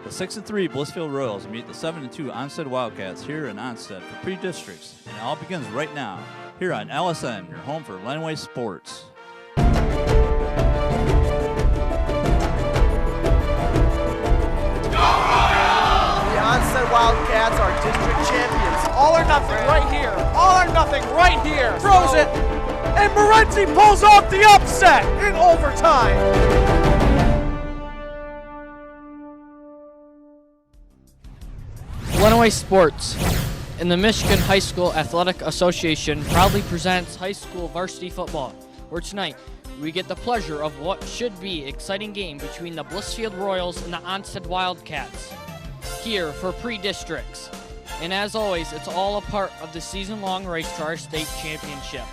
The 6-3 Blissfield Royals meet the 7-2 Onsted Wildcats here in Onsted for pre-districts, and it all begins right now here on LSN, your home for Lenawee Sports. The Onsted Wildcats are district champions. All or nothing right here. All or nothing right here. Throws it, and Morenzi pulls off the upset in overtime. Lenawee Sports and the Michigan High School Athletic Association proudly presents high school varsity football, where tonight we get the pleasure of what should be an exciting game between the Blissfield Royals and the Onsted Wildcats here for pre-districts. And as always, it's all a part of the season-long race to our state championship.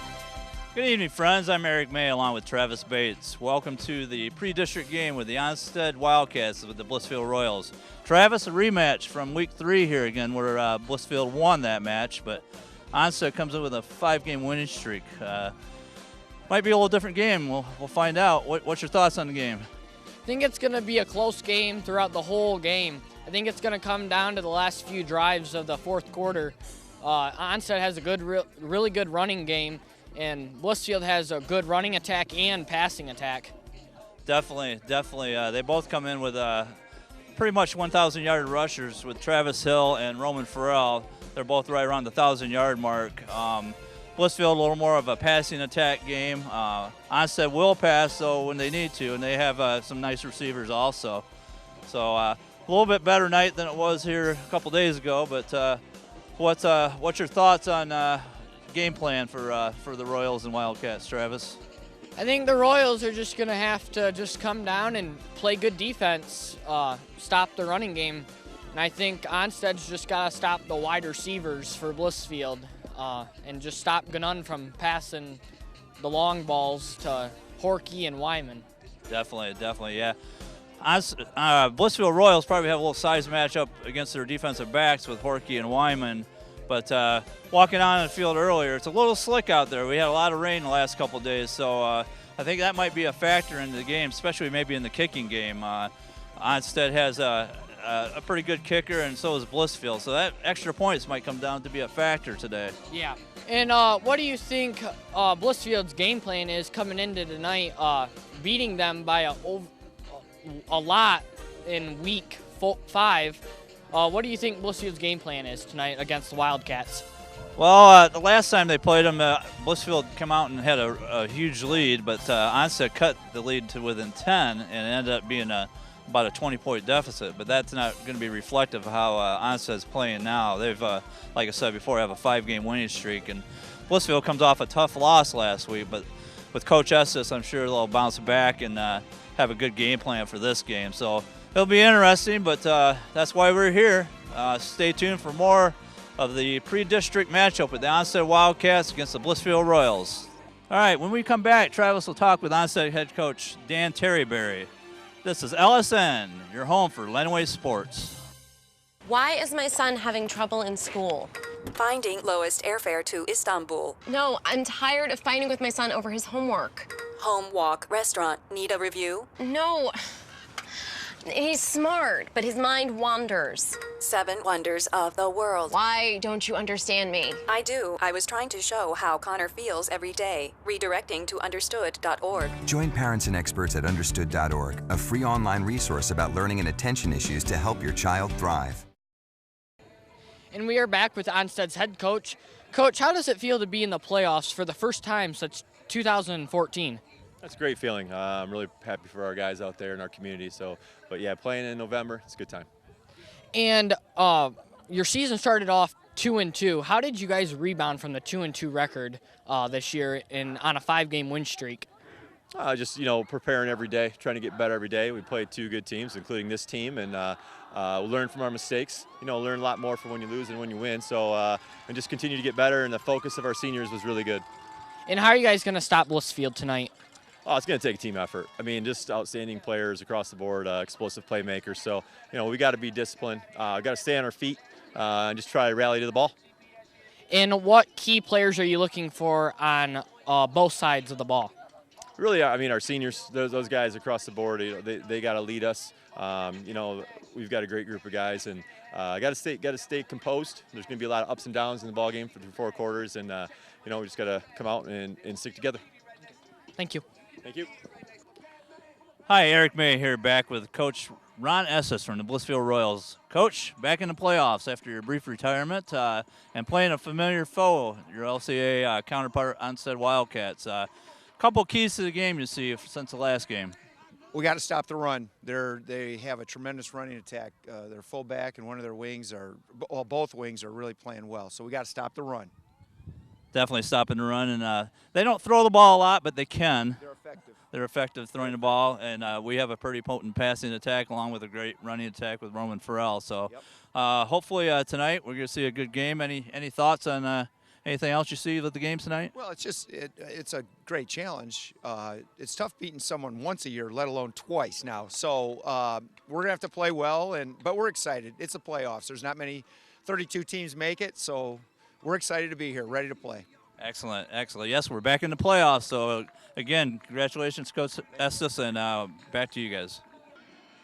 Good evening, friends. I'm Eric May along with Travis Bates. Welcome to the pre-district game with the Onsted Wildcats with the Blissfield Royals. Travis, a rematch from week 3 here again where Blissfield won that match, but Onsted comes in with a 5-game winning streak. Might be a little different game. We'll find out. What's your thoughts on the game? I think it's going to be a close game throughout the whole game. I think it's going to come down to the last few drives of the fourth quarter. Onsted has a really good running game, and Blissfield has a good running attack and passing attack. Definitely. They both come in with pretty much 1,000-yard rushers with Travis Hill and Roman Farrell. They're both right around the 1,000-yard mark. Blissfield a little more of a passing attack game. Onsted will pass, though, when they need to, and they have some nice receivers also. So a little bit better night than it was here a couple days ago. But what's your thoughts on game plan for the Royals and Wildcats, Travis? I think the Royals are just going to have to just come down and play good defense, stop the running game. And I think Onsted's just got to stop the wide receivers for Blissfield and just stop Ganun from passing the long balls to Horkey and Wyman. Definitely, yeah. Blissfield Royals probably have a little size matchup against their defensive backs with Horkey and Wyman. But walking on the field earlier, it's a little slick out there. We had a lot of rain the last couple of days, so I think that might be a factor in the game, especially maybe in the kicking game. Onsted has a pretty good kicker, and so does Blissfield. So that extra points might come down to be a factor today. Yeah. And what do you think Blissfield's game plan is coming into tonight, beating them by a lot in week 5? What do you think Blissfield's game plan is tonight against the Wildcats? Well, the last time they played them, Blissfield came out and had a huge lead, but Onsted cut the lead to within 10 and ended up being about a 20-point deficit. But that's not going to be reflective of how Onsted's playing now. They've, like I said before, have a 5-game winning streak, and Blissfield comes off a tough loss last week. But with Coach Estes, I'm sure they'll bounce back and have a good game plan for this game. So it'll be interesting, but that's why we're here. Stay tuned for more of the pre-district matchup with the Onsted Wildcats against the Blissfield Royals. All right, when we come back, Travis will talk with Onsted head coach Dan Terryberry. This is LSN, your home for Lenawee Sports. Why is my son having trouble in school? Finding lowest airfare to Istanbul. No, I'm tired of fighting with my son over his homework. Home, walk, restaurant. Need a review? No. He's smart, but his mind wanders. 7 wonders of the world. Why don't you understand me? I do. I was trying to show how Connor feels every day. Redirecting to understood.org. Join parents and experts at understood.org, a free online resource about learning and attention issues to help your child thrive. And we are back with Onsted's head coach. Coach, how does it feel to be in the playoffs for the first time since 2014? That's a great feeling. I'm really happy for our guys out there in our community. But yeah, playing in November, it's a good time. And your season started off 2-2. How did you guys rebound from the 2-2 record this year on a 5-game win streak? Just preparing every day, trying to get better every day. We played 2 good teams, including this team, and we learn from our mistakes. Learn a lot more from when you lose and when you win. So and just continue to get better. And the focus of our seniors was really good. And how are you guys going to stop Blissfield tonight? Oh, it's going to take a team effort. I mean, just outstanding players across the board, explosive playmakers. So, we got to be disciplined. Got to stay on our feet and just try to rally to the ball. And what key players are you looking for on both sides of the ball? Really, I mean, our seniors, those guys across the board, they got to lead us. we've got a great group of guys, and got to stay composed. There's going to be a lot of ups and downs in the ball game for the 4 quarters, and we just got to come out and stick together. Thank you. Thank you. Hi, Eric May here, back with Coach Ron Estes from the Blissfield Royals. Coach, back in the playoffs after your brief retirement and playing a familiar foe, your LCA counterpart, Onsted Wildcats. Couple keys to the game you see since the last game. We got to stop the run. They have a tremendous running attack. Their fullback and one of their wings both wings are really playing well. So we got to stop the run. Definitely stopping the run, and they don't throw the ball a lot, but they can. They're effective. They're effective throwing the ball, and we have a pretty potent passing attack along with a great running attack with Roman Farrell. So hopefully tonight we're going to see a good game. Any thoughts on anything else you see with the game tonight? Well, it's a great challenge. It's tough beating someone once a year, let alone twice now. So we're going to have to play well, but we're excited. It's the playoffs. There's not many 32 teams make it, so we're excited to be here, ready to play. Excellent, excellent. Yes, we're back in the playoffs. So, again, congratulations, Coach Estes, and back to you guys.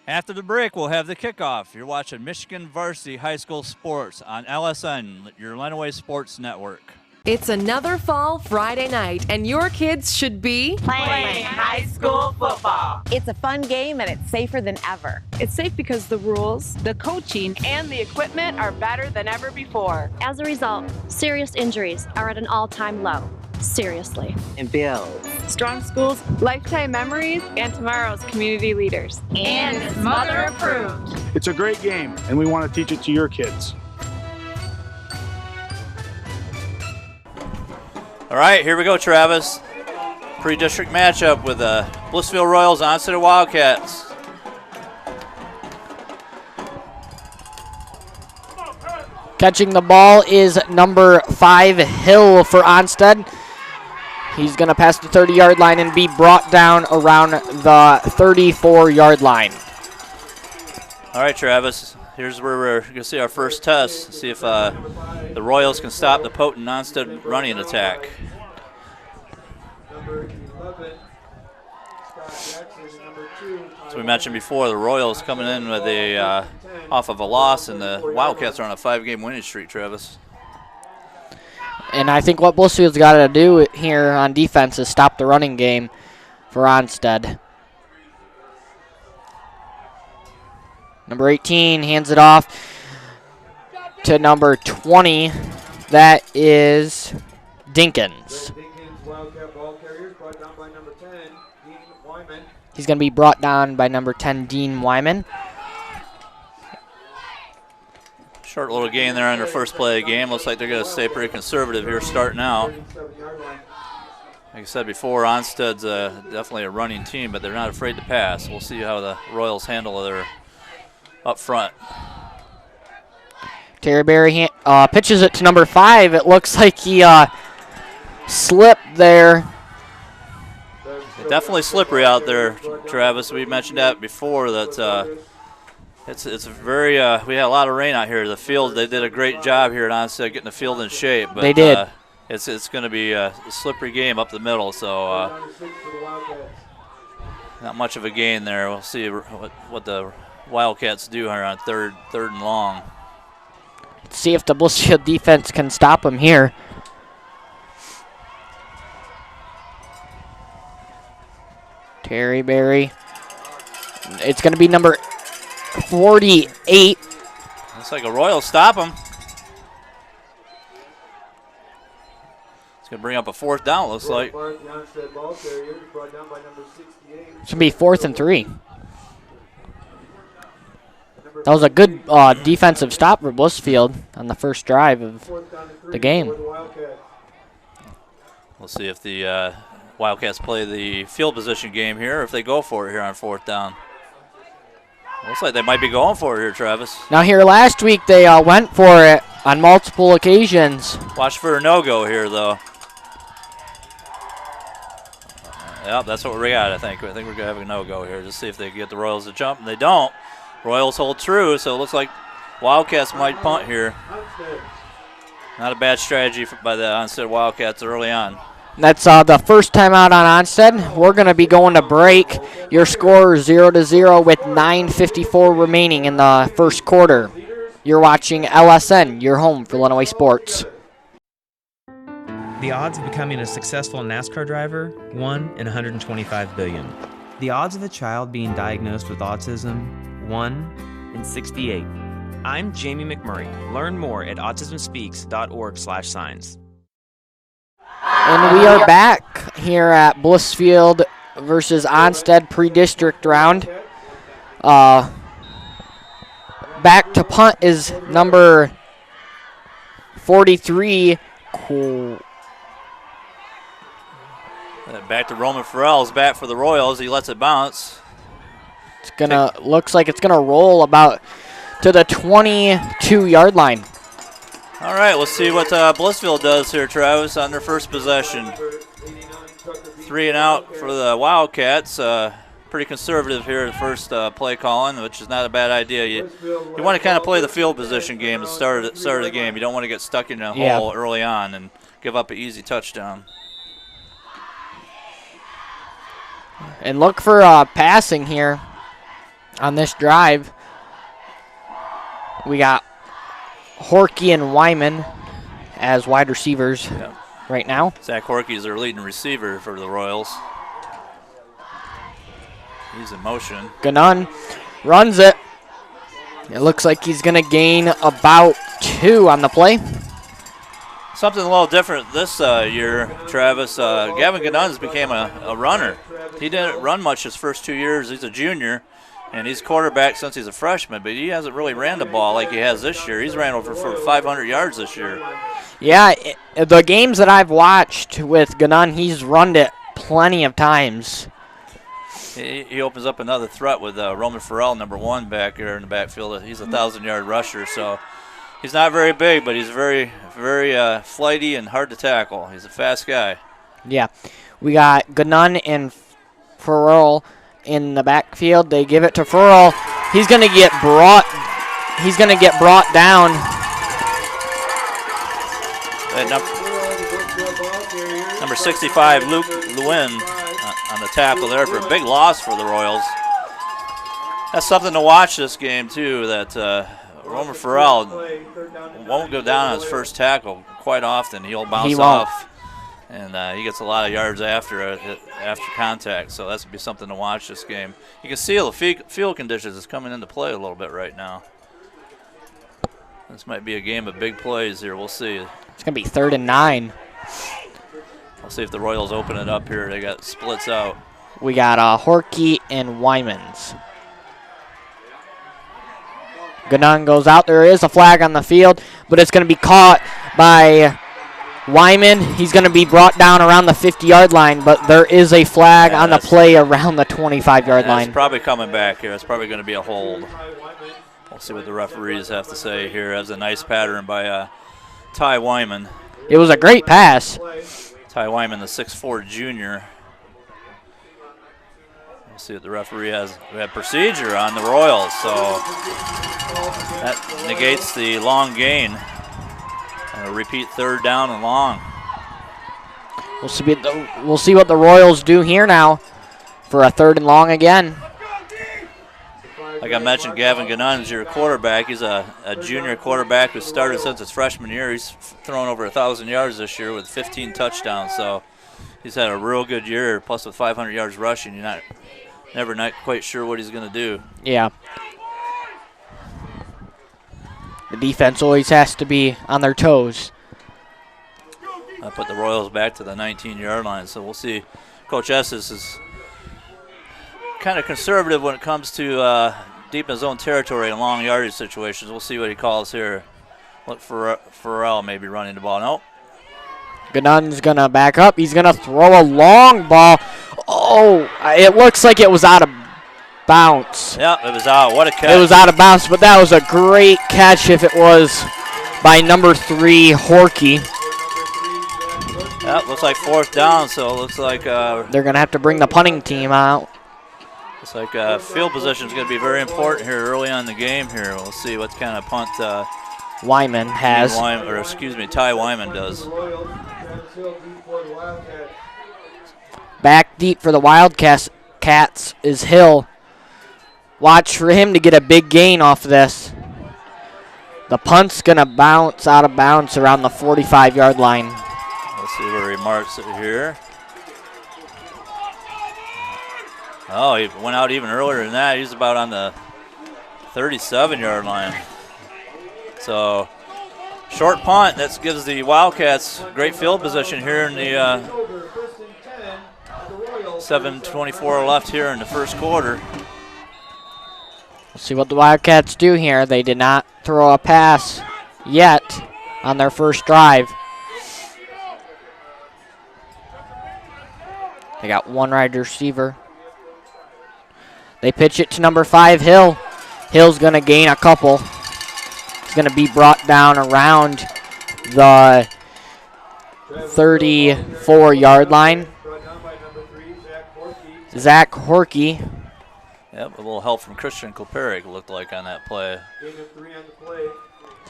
After the break, we'll have the kickoff. You're watching Michigan Varsity High School Sports on LSN, your Lenawee Sports Network. It's another fall Friday night, and your kids should be playing high school football. It's a fun game, and it's safer than ever. It's safe because the rules, the coaching, and the equipment are better than ever before. As a result, serious injuries are at an all-time low. Seriously. And builds strong schools, lifetime memories, and tomorrow's community leaders. And it's mother approved. It's a great game, and we want to teach it to your kids. All right, here we go, Travis. Pre-district matchup with the Blissfield Royals, Onsted Wildcats. Catching the ball is number 5, Hill for Onsted. He's going to pass the 30-yard line and be brought down around the 34-yard line. All right, Travis. Here's where we're going to see our first test, see if the Royals can stop the potent Onsted running attack. As we mentioned before, the Royals coming in with off of a loss, and the Wildcats are on a 5-game winning streak, Travis. And I think what Blissfield's got to do here on defense is stop the running game for Onsted. Number 18 hands it off to number 20. That is Dinkins. He's going to be brought down by number 10, Dean Wyman. Short little gain there on their first play of the game. Looks like they're going to stay pretty conservative here starting out. Like I said before, Onsted's definitely a running team, but they're not afraid to pass. We'll see how the Royals handle their up front. Terry Berry pitches it to number 5. It looks like he slipped there. Definitely slippery out there, Travis. We mentioned that before. That it's very. We had a lot of rain out here. The field, they did a great job here at Onsted getting the field in shape. But, they did. It's going to be a slippery game up the middle. So not much of a gain there. We'll see what the Wildcats do here on third and long. Let's see if the Blissfield defense can stop them here. Terry Berry. It's going to be number 48. Looks like a Royal stop him. It's going to bring up a 4th down, looks like. It's going to be 4th and 3. That was a good defensive stop for Blissfield on the first drive of the game. We'll see if the Wildcats play the field position game here, or if they go for it here on 4th down. Looks like they might be going for it here, Travis. Now here last week they went for it on multiple occasions. Watch for a no-go here, though. Yep, that's what we got, I think. I think we're going to have a no-go here. Just see if they can get the Royals to jump, and they don't. Royals hold true, so it looks like Wildcats might punt here. Not a bad strategy by the Onsted Wildcats early on. That's the first time out on Onsted. We're going to be going to break. Your score is 0-0 with 9:54 remaining in the first quarter. You're watching LSN, your home for Lenawee Sports. The odds of becoming a successful NASCAR driver, 1 in 125 billion. The odds of a child being diagnosed with autism, 1 in 68. I'm Jamie McMurray. Learn more at autismspeaks.org/signs. And we are back here at Blissfield versus Onsted pre-district round. Back to punt is number 43. Back to Roman Farrell's bat for the Royals. He lets it bounce. Looks like it's gonna roll about to the 22-yard line. All right, let's see what Blissfield does here, Travis, on their first possession. 3 and out for the Wildcats. Pretty conservative here at first play calling, which is not a bad idea. You want to kind of play the field position game at the start of the game. You don't want to get stuck in a hole early on and give up an easy touchdown. And look for passing here on this drive. We got Horkey and Wyman as wide receivers right now. Zach Horkey is their leading receiver for the Royals. He's in motion. Ganun runs it. It looks like he's going to gain about 2 on the play. Something a little different this year, Travis. Gavin Ganun's became a runner. He didn't run much his first 2 years. He's a junior, and he's quarterback since he's a freshman, but he hasn't really ran the ball like he has this year. He's ran over for 500 yards this year. Yeah, the games that I've watched with Ganun, he's run it plenty of times. He opens up another threat with Roman Farrell, number 1 back here in the backfield. He's a 1,000-yard rusher, so he's not very big, but he's very, very flighty and hard to tackle. He's a fast guy. Yeah, we got Ganun and Farrell in the backfield. They give it to Farrell. He's going to get brought. He's going to get brought down. Number 65, Luke Lewin, on the tackle there for a big loss for the Royals. That's something to watch this game too. That Roman Farrell won't go down on his first tackle quite often. He'll bounce off, and he gets a lot of yards after contact. So that's gonna be something to watch this game. You can see the field conditions is coming into play a little bit right now. This might be a game of big plays here. We'll see. It's gonna be 3rd and 9. We'll see if the Royals open it up here. They got splits out. We got Horkey and Wymans. Ganun goes out. There is a flag on the field, but it's going to be caught by Wyman. He's going to be brought down around the 50-yard line, but there is a flag on the play around the 25-yard line. It's probably coming back here. It's probably going to be a hold. We'll see what the referees have to say here. That's a nice pattern by Ty Wyman. It was a great pass. Ty Wyman, the 6'4" junior. We'll see what the referee has. We have procedure on the Royals, so that negates the long gain. Repeat 3rd down and long. We'll see what the Royals do here now for a 3rd and long again. Like I mentioned, Gavin Ganun is your quarterback. He's a junior quarterback who started since his freshman year. He's thrown over 1,000 yards this year with 15 touchdowns. So he's had a real good year, plus with 500 yards rushing. You're never quite sure what he's going to do. Yeah. The defense always has to be on their toes. I put the Royals back to the 19-yard line, so we'll see. Coach Estes is kind of conservative when it comes to deep in his own territory and long yardage situations. We'll see what he calls here. Look for Farrell maybe running the ball. Nope. Ganun's going to back up. He's going to throw a long ball. Oh, it looks like it was out of bounds. Yeah, it was out. What a catch. It was out of bounds, but that was a great catch if it was by number 3, Horkey. Yeah, looks like 4th down, so it looks like they're going to have to bring the punting team out. Looks like field position is going to be very important here early on in the game here. We'll see what kind of punt Wyman has. Ty Wyman does. Back deep for the Wildcats is Hill. Watch for him to get a big gain off of this. The punt's going to bounce out of bounds around the 45-yard line. Let's see where he marks it here. Oh, he went out even earlier than that. He's about on the 37-yard line. So, short punt. That gives the Wildcats great field position here in the 7:24 left here in the first quarter. Let's see what the Wildcats do here. They did not throw a pass yet on their first drive. They got one wide receiver. They pitch it to number 5, Hill. Hill's going to gain a couple. He's going to be brought down around the 34-yard line. Zach Horkey. Yep, a little help from Christian Kilperick looked like on that play.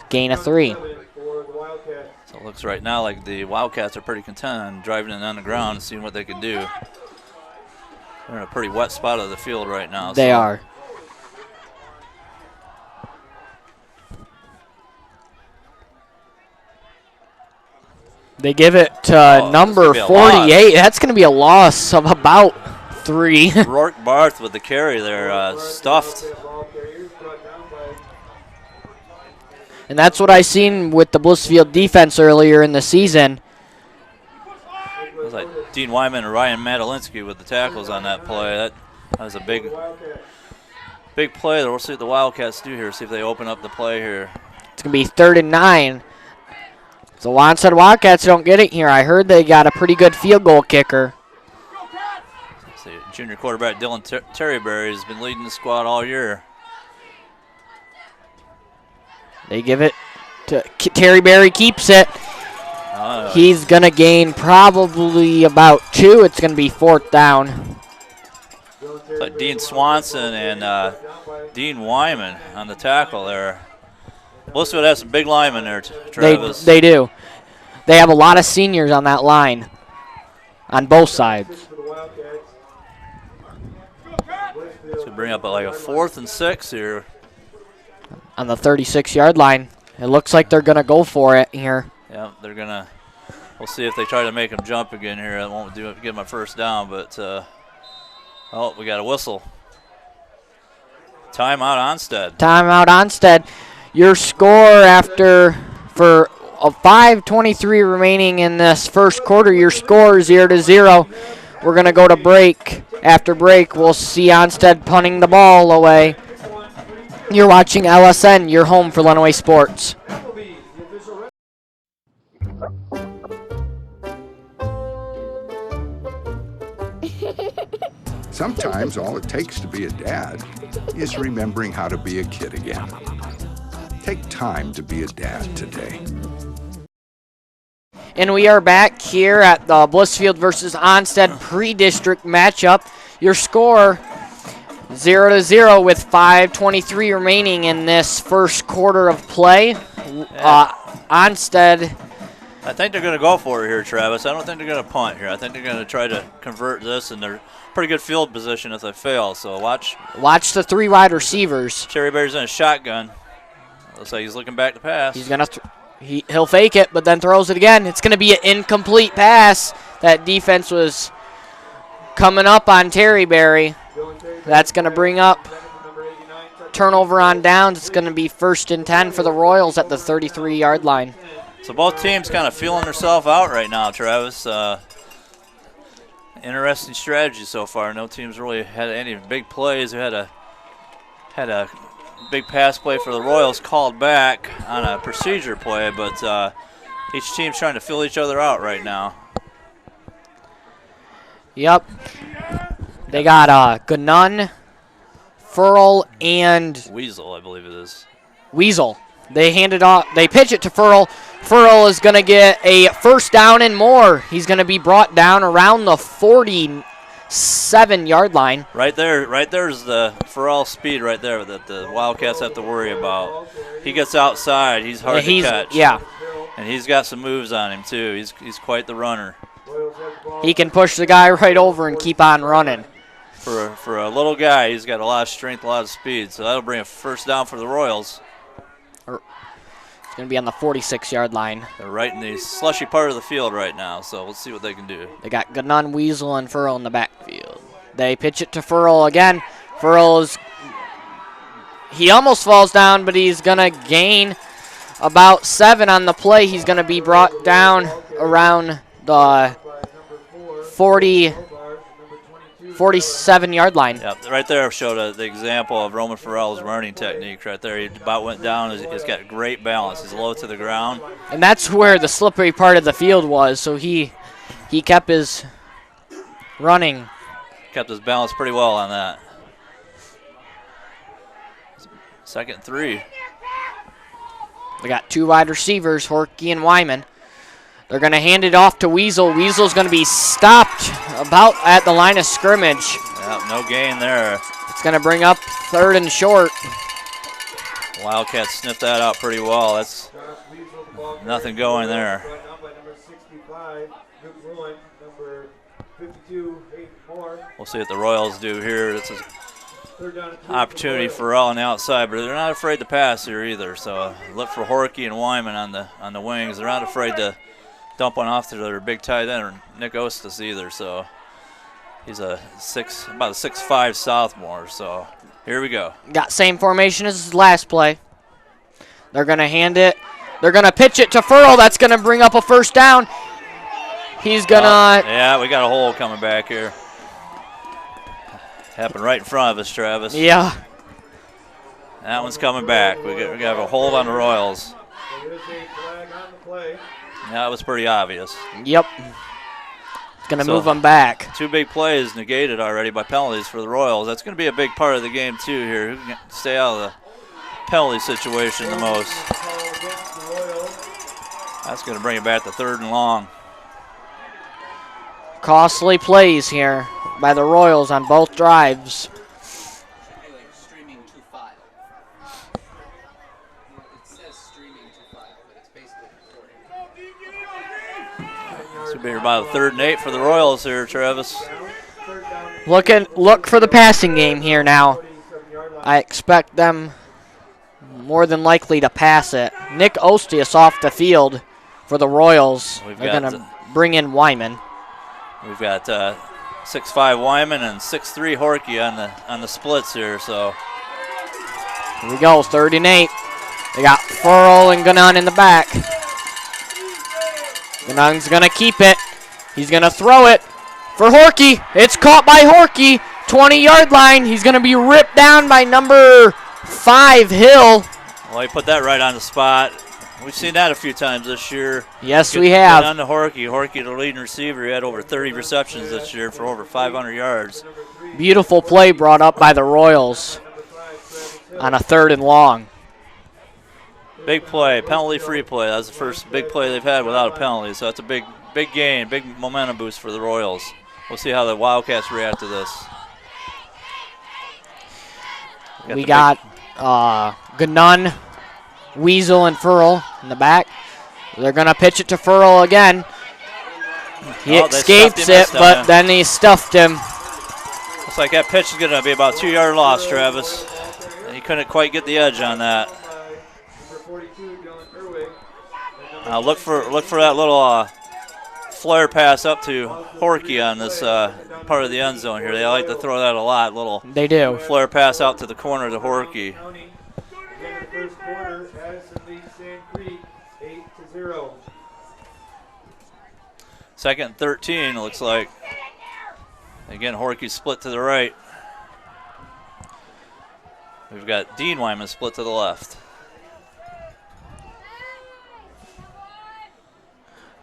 Gain of 3. So it looks right now like the Wildcats are pretty content on driving it on the ground and seeing what they can do. They're in a pretty wet spot of the field right now. They are. They give it to number 48. That's going to be a loss of about 3. Rourke Barth with the carry there, stuffed. And that's what I seen with the Blissfield defense earlier in the season. It was like Dean Wyman and Ryan Madalinsky with the tackles on that play. That was a big play. We'll see what the Wildcats do here, see if they open up the play here. It's going to be 3rd and 9. So Onsted Wildcats don't get it here. I heard they got a pretty good field goal kicker. Let's see, junior quarterback Dylan Terryberry has been leading the squad all year. They give it to Terryberry, keeps it. He's going to gain probably about 2. It's going to be 4th down. Like Dean Swanson and Dean Wyman on the tackle there. Blissfield has some big linemen there, Travis. They do. They have a lot of seniors on that line on both sides. So bring up like a 4th and 6 here. On the 36-yard line. It looks like they're going to go for it here. Yeah, they're going to. We'll see if they try to make them jump again here. That won't do it to get my first down, but oh, we got a whistle. Timeout Onsted. Timeout Onsted. Your score for 5:23 remaining in this first quarter, your score is 0-0. We're going to go to break. After break, we'll see Onsted punting the ball away. You're watching LSN, your home for Lenawee Sports. Sometimes all it takes to be a dad is remembering how to be a kid again. Take time to be a dad today. And we are back here at the Blissfield versus Onsted pre-district matchup. Your score 0-0 with 5:23 remaining in this first quarter of play. Onsted. I think they're going to go for it here, Travis. I don't think they're going to punt here. I think they're going to try to convert this, and they're pretty good field position if they fail. So watch the 3 wide receivers. Terryberry's in a shotgun. Looks like he's looking back to pass. He's gonna he'll fake it, but then throws it again. It's gonna be an incomplete pass. That defense was coming up on Terryberry. That's gonna bring up turnover on downs. It's gonna be 1st and 10 for the Royals at the 33-yard line. So both teams kind of feeling themselves out right now, Travis. Interesting strategy so far. No team's really had any big plays. We had a big pass play for the Royals called back on a procedure play, but each team's trying to fill each other out right now. Yep. They got Ganun, Furl, and Weasel, I believe it is. Weasel. They hand it off. They pitch it to Furl. Furl is going to get a 1st down and more. He's going to be brought down around the 47-yard line. Right there's the Furl speed right there that the Wildcats have to worry about. He gets outside. He's hard to catch. Yeah. And he's got some moves on him, too. He's quite the runner. He can push the guy right over and keep on running. For a little guy, he's got a lot of strength, a lot of speed. So that'll bring a first down for the Royals. It's going to be on the 46-yard line. They're right in the slushy part of the field right now, so we'll see what they can do. They got Gannon, Weasel, and Furl in the backfield. They pitch it to Furl again. He almost falls down, but he's going to gain about 7 on the play. He's going to be brought down around the 47-yard line. Yep, right there showed the example of Roman Farrell's running technique right there. He about went down. He's got great balance. He's low to the ground. And that's where the slippery part of the field was, so he kept his running. Kept his balance pretty well on that. 2nd and 3. They got 2 wide receivers, Horky and Wyman. They're going to hand it off to Weasel. Weasel's going to be stopped about at the line of scrimmage. Yeah, no gain there. It's going to bring up 3rd and short. Wildcats sniffed that out pretty well. That's nothing going there. We'll see what the Royals do here. This is opportunity for Farrell on the outside, but they're not afraid to pass here either. So look for Horky and Wyman on the wings. They're not afraid to dump one off to their big tight end, or Nick Ostis either. So he's about a 6'5" sophomore. So here we go. Got same formation as his last play. They're going to hand it. They're going to pitch it to Furl. That's going to bring up a first down. He's going to... yeah, we got a hole coming back here. Happened right in front of us, Travis. Yeah. That one's coming back. We got a hold on the Royals. Yeah, it was pretty obvious. Yep. It's going to move them back. 2 big plays negated already by penalties for the Royals. That's going to be a big part of the game, too, here. Who can stay out of the penalty situation the most? That's going to bring it back to 3rd and long. Costly plays here by the Royals on both drives. This will be about a 3rd and 8 for the Royals here, Travis. Look for the passing game here now. I expect them more than likely to pass it. Nick Ostius off the field for the Royals. They're going to bring in Wyman. We've got 6'5" Wyman and 6'3" Horky on the splits here. So here we go, 3rd and 8. They got Furl and Gannon in the back. Gannon's going to keep it. He's going to throw it for Horky. It's caught by Horky. 20-yard line. He's going to be ripped down by number 5, Hill. Well, he put that right on the spot. We've seen that a few times this year. Yes, we have. On to Horky. Horky, the leading receiver. He had over 30 receptions this year for over 500 yards. Beautiful play brought up by the Royals on a 3rd and long. Big play, penalty-free play. That's the first big play they've had without a penalty. So that's a big gain, big momentum boost for the Royals. We'll see how the Wildcats react to this. We got Gannon, Weasel, and Furl in the back. They're going to pitch it to Furl again. He escapes it, but then he stuffed him. Looks like that pitch is going to be about 2-yard loss, Travis. And he couldn't quite get the edge on that. Look for that little flare pass up to Horky on this part of the end zone here. They like to throw that a lot. They do. Flare pass out to the corner to Horky. 2nd and 13, it looks like. Again, Horky split to the right. We've got Dean Wyman split to the left.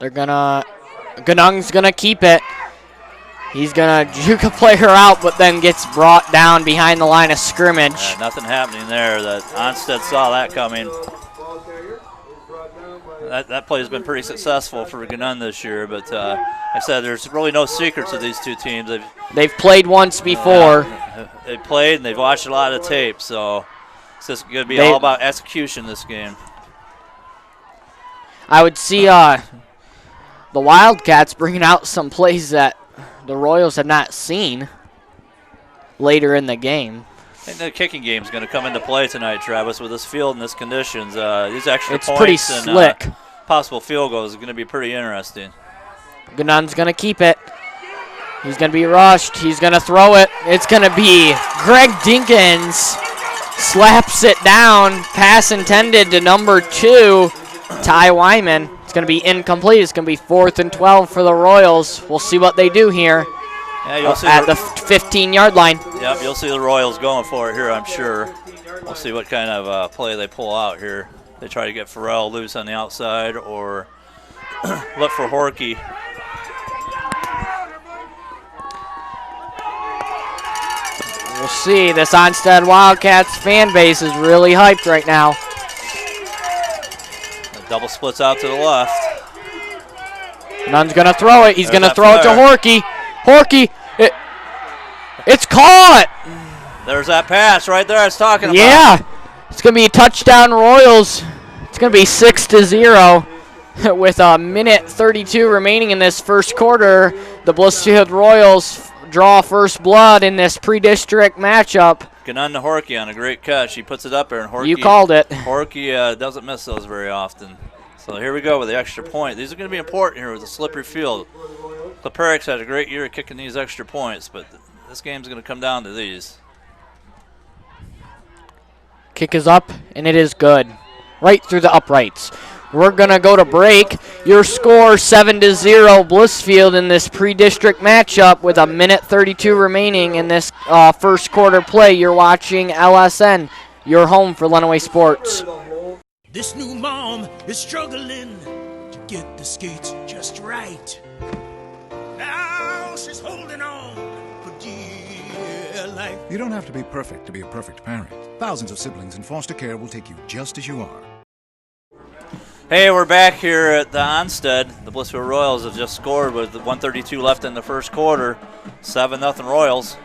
Gannon's gonna keep it. He's gonna juke a player out, but then gets brought down behind the line of scrimmage. Nothing happening there. That Onsted saw that coming. That play has been pretty successful for Gannon this year, but I said there's really no secrets of these two teams. They've played once before. They've played and they've watched a lot of tape, so it's just going to be all about execution this game. I would see the Wildcats bringing out some plays that the Royals have not seen later in the game. I think the kicking game is going to come into play tonight, Travis, with this field and this conditions. These extra It's points pretty and slick. Possible field goals is going to be pretty interesting. Ganun's going to keep it. He's going to be rushed. He's going to throw it. It's going to be Greg Dinkins. Slaps it down. Pass intended to number 2, Ty Wyman. It's going to be incomplete. It's going to be 4th and 12 for the Royals. We'll see what they do here at the 15-yard line. Yep, you'll see the Royals going for it here, I'm sure. We'll see what kind of play they pull out here. They try to get Farrell loose on the outside or look for Horkey. We'll see. This Onsted Wildcats fan base is really hyped right now. The double splits out to the left. Nunn's going to throw it. He's going to throw it to Horkey. Horkey, it's caught. There's that pass right there I was talking about. Yeah, it's going to be a touchdown Royals. It's going to be 6-0 with a minute 32 remaining in this first quarter. The Blissfield Royals draw first blood in this pre-district matchup. Ganun to Horkey on a great catch. He puts it up there, and Horkey. You called it. Horkey doesn't miss those very often. So here we go with the extra point. These are going to be important here with the slippery field. Kleperik's had a great year kicking these extra points, but this game's going to come down to these. Kick is up, and it is good. Right through the uprights. We're going to go to break. Your score 7-0 Blissfield in this pre-district matchup with a minute 32 remaining in this first quarter play. You're watching LSN, your home for Lenawee Sports. This new mom is struggling to get the skates just right. Now she's holding on for dear life. You don't have to be perfect to be a perfect parent. Thousands of siblings in foster care will take you just as you are. Hey, we're back here at the Onsted. The Blissfield Royals have just scored with 1:32 left in the first quarter. 7-0 Royals.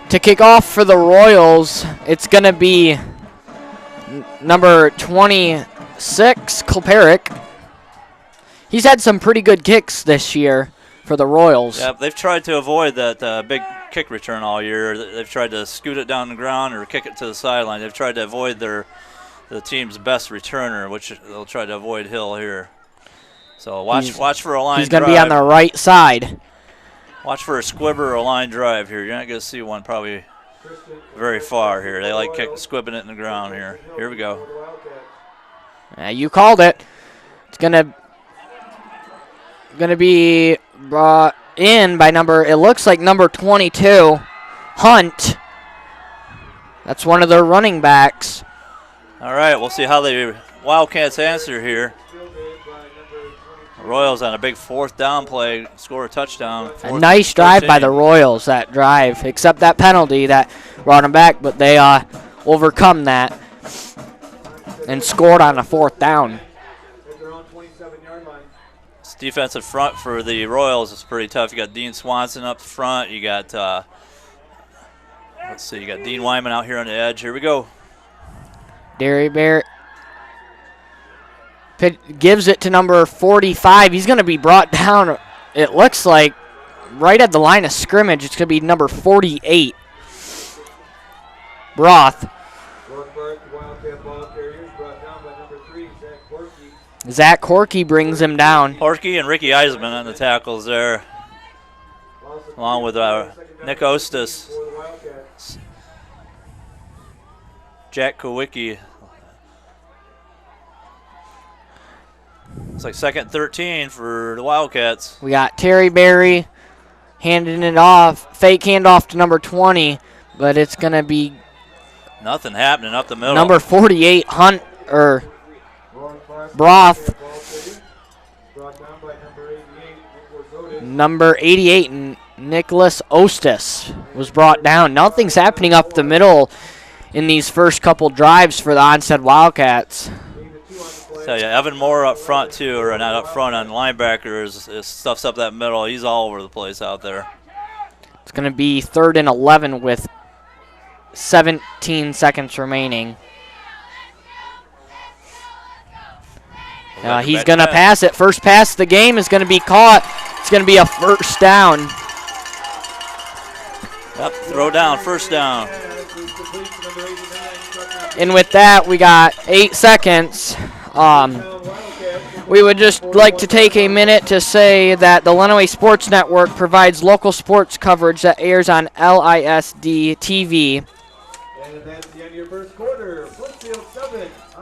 To kick off for the Royals, it's going to be number 26, Kleperik. He's had some pretty good kicks this year for the Royals. Yeah, they've tried to avoid that big kick return all year. They've tried to scoot it down the ground or kick it to the sideline. They've tried to avoid the team's best returner, which they'll try to avoid Hill here. So watch for a line drive. He's going to be on the right side. Watch for a squibber or a line drive here. You're not going to see one probably very far here. They like squibbing it in the ground here. Here we go. You called it. It's going to be brought in by it looks like number 22, Hunt. That's one of their running backs. All right, we'll see how the Wildcats answer here. Royals on a big 4th down play, score a touchdown. A nice drive by the Royals, that drive, except that penalty that brought them back, but they overcome that and scored on a 4th down. This defensive front for the Royals is pretty tough. You got Dean Swanson up front. You got, you got Dean Wyman out here on the edge. Here we go. Derry Bear gives it to number 45. He's going to be brought down, it looks like, right at the line of scrimmage. It's going to be number 48, Broth. Zach Horkey brings him down. Horkey and Ricky Eisman on the tackles there, along with Nick Ostis, Jack Kowicki. It's like 2nd and 13 for the Wildcats. We got Terry Berry handing it off, fake handoff to number 20, but it's going to be nothing happening up the middle. Number 48, Hunt, or Broth. Number 88, Nicholas Ostis was brought down. Nothing's happening up the middle in these first couple drives for the Onsted Wildcats. Tell you, Evan Moore up front too, or not up front on linebackers, stuffs up that middle. He's all over the place out there. It's going to be 3rd and 11 with 17 seconds remaining. He's going to pass it. First pass of the game is going to be caught. It's going to be a first down. Yep, throw down, first down. And with that, we got 8 seconds. We would just like to take a minute to say that the Lenawee Sports Network provides local sports coverage that airs on LISD TV.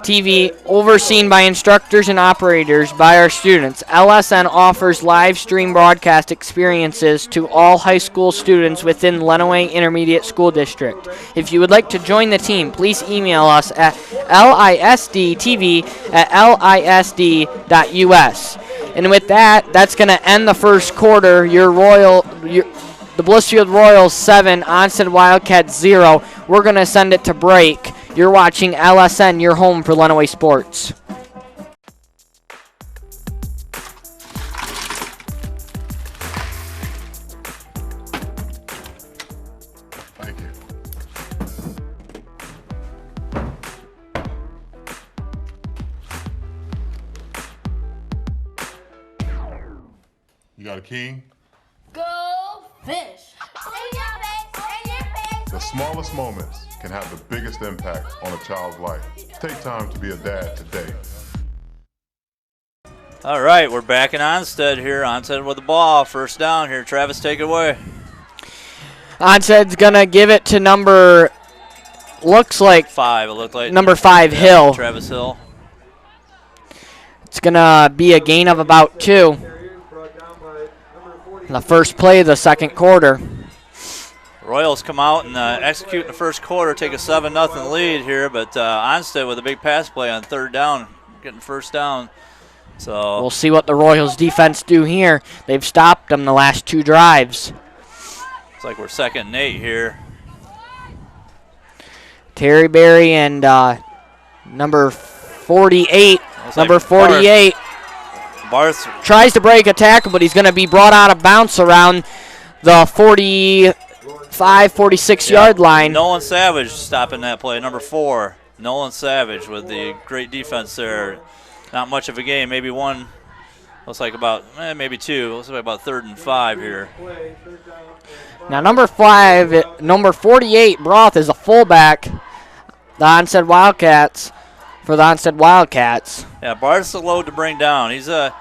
TV overseen by instructors and operators by our students. LSN offers live stream broadcast experiences to all high school students within Lenawee Intermediate School District. If you would like to join the team, please email us at lisdtv@lisd.us. And with that, that's going to end the first quarter. The Blissfield Royals 7, Onsted Wildcats 0. We're going to send it to break. You're watching LSN, your home for Lenawee Sports. Thank you. You got a king? Go fish. The smallest moments can have the biggest impact on a child's life. Take time to be a dad today. All right, we're back in Onsted here. Onsted with the ball. First down here. Travis, take it away. Onsted's going to give it to number 5, it looked like. Number 5, Hill. Travis Hill. It's going to be a gain of about 2. The first play of the second quarter. Royals come out and execute in the first quarter, take a 7-0 lead here, but Onsted with a big pass play on third down, getting first down. So we'll see what the Royals defense do here. They've stopped them the last 2 drives. It's like we're 2nd and 8 here. Terry Berry and number 48. Number 48. Barth tries to break a tackle, but he's going to be brought out of bounds around the 46-yard line. Nolan Savage stopping that play, number 4. Nolan Savage with the great defense there. Not much of a game, maybe one. Looks like about, maybe 2. Looks like about 3rd and 5 here. Now number 48, Broth, is a fullback. The Onsted Wildcats. For the Onsted Wildcats. Yeah, Barth's a load to bring down. He's a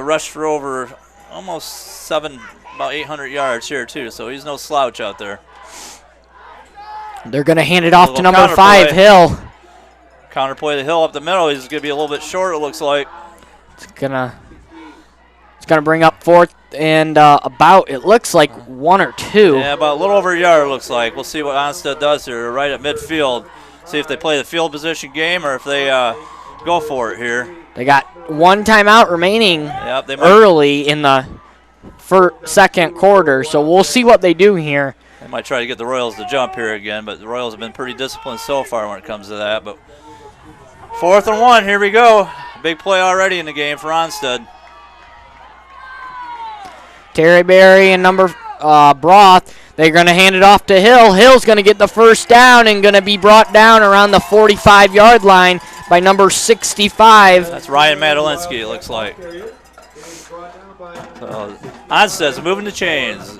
rushed for over almost about 800 yards here too, so he's no slouch out there. They're going to hand it off to number 5, Hill. Counterplay to Hill up the middle. He's going to be a little bit short, it looks like. It's gonna bring up 4th and about, it looks like 1 or 2. Yeah, about a little over a yard, it looks like. We'll see what Onsted does here. They're right at midfield. See if they play the field position game or if they go for it here. They got 1 timeout remaining early in the second quarter, so we'll see what they do here. They might try to get the Royals to jump here again, but the Royals have been pretty disciplined so far when it comes to that. But 4th and 1, here we go. Big play already in the game for Onsted. Terry Berry and number Broth. They're going to hand it off to Hill. Hill's going to get the first down and going to be brought down around the 45-yard line by number 65. That's Ryan Madalinsky, it looks like. So Onsted's moving the chains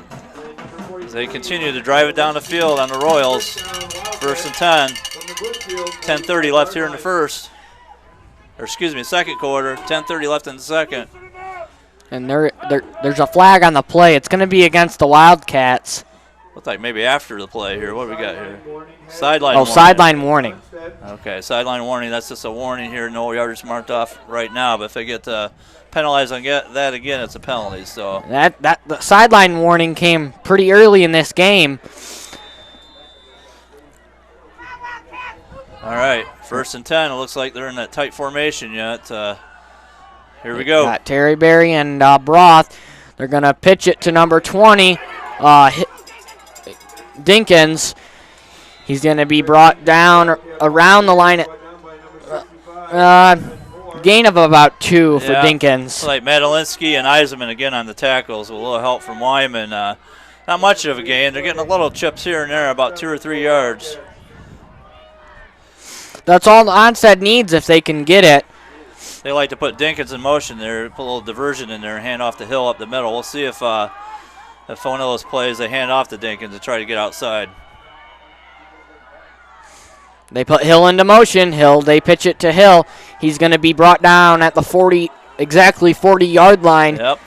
as they continue to drive it down the field on the Royals. 1st and 10. 10:30 left here in the first. Or excuse me, second quarter. 10:30 left in the second. And there's a flag on the play. It's going to be against the Wildcats. Looks like maybe after the play here. What do we got here? Sideline warning. Sideline warning. Okay, sideline warning. That's just a warning here. No yardage marked off right now. But if they get penalized on that again, it's a penalty. So the sideline warning came pretty early in this game. All right, 1st and 10. It looks like they're in that tight formation yet. Here we go. Got Terry Berry and Broth. They're going to pitch it to number 20, Dinkins. He's going to be brought down around the line. Gain of about 2 for Dinkins. Like Madalinsky and Eisenman again on the tackles with a little help from Wyman. Not much of a gain. They're getting a little chips here and there, about 2 or 3 yards. That's all the Onsted needs if they can get it. They like to put Dinkins in motion there, put a little diversion in there, hand off to Hill up the middle. We'll see if one of those plays they hand off to Dinkins to try to get outside. They put Hill into motion. They pitch it to Hill. He's going to be brought down at the exactly 40-yard line. Yep.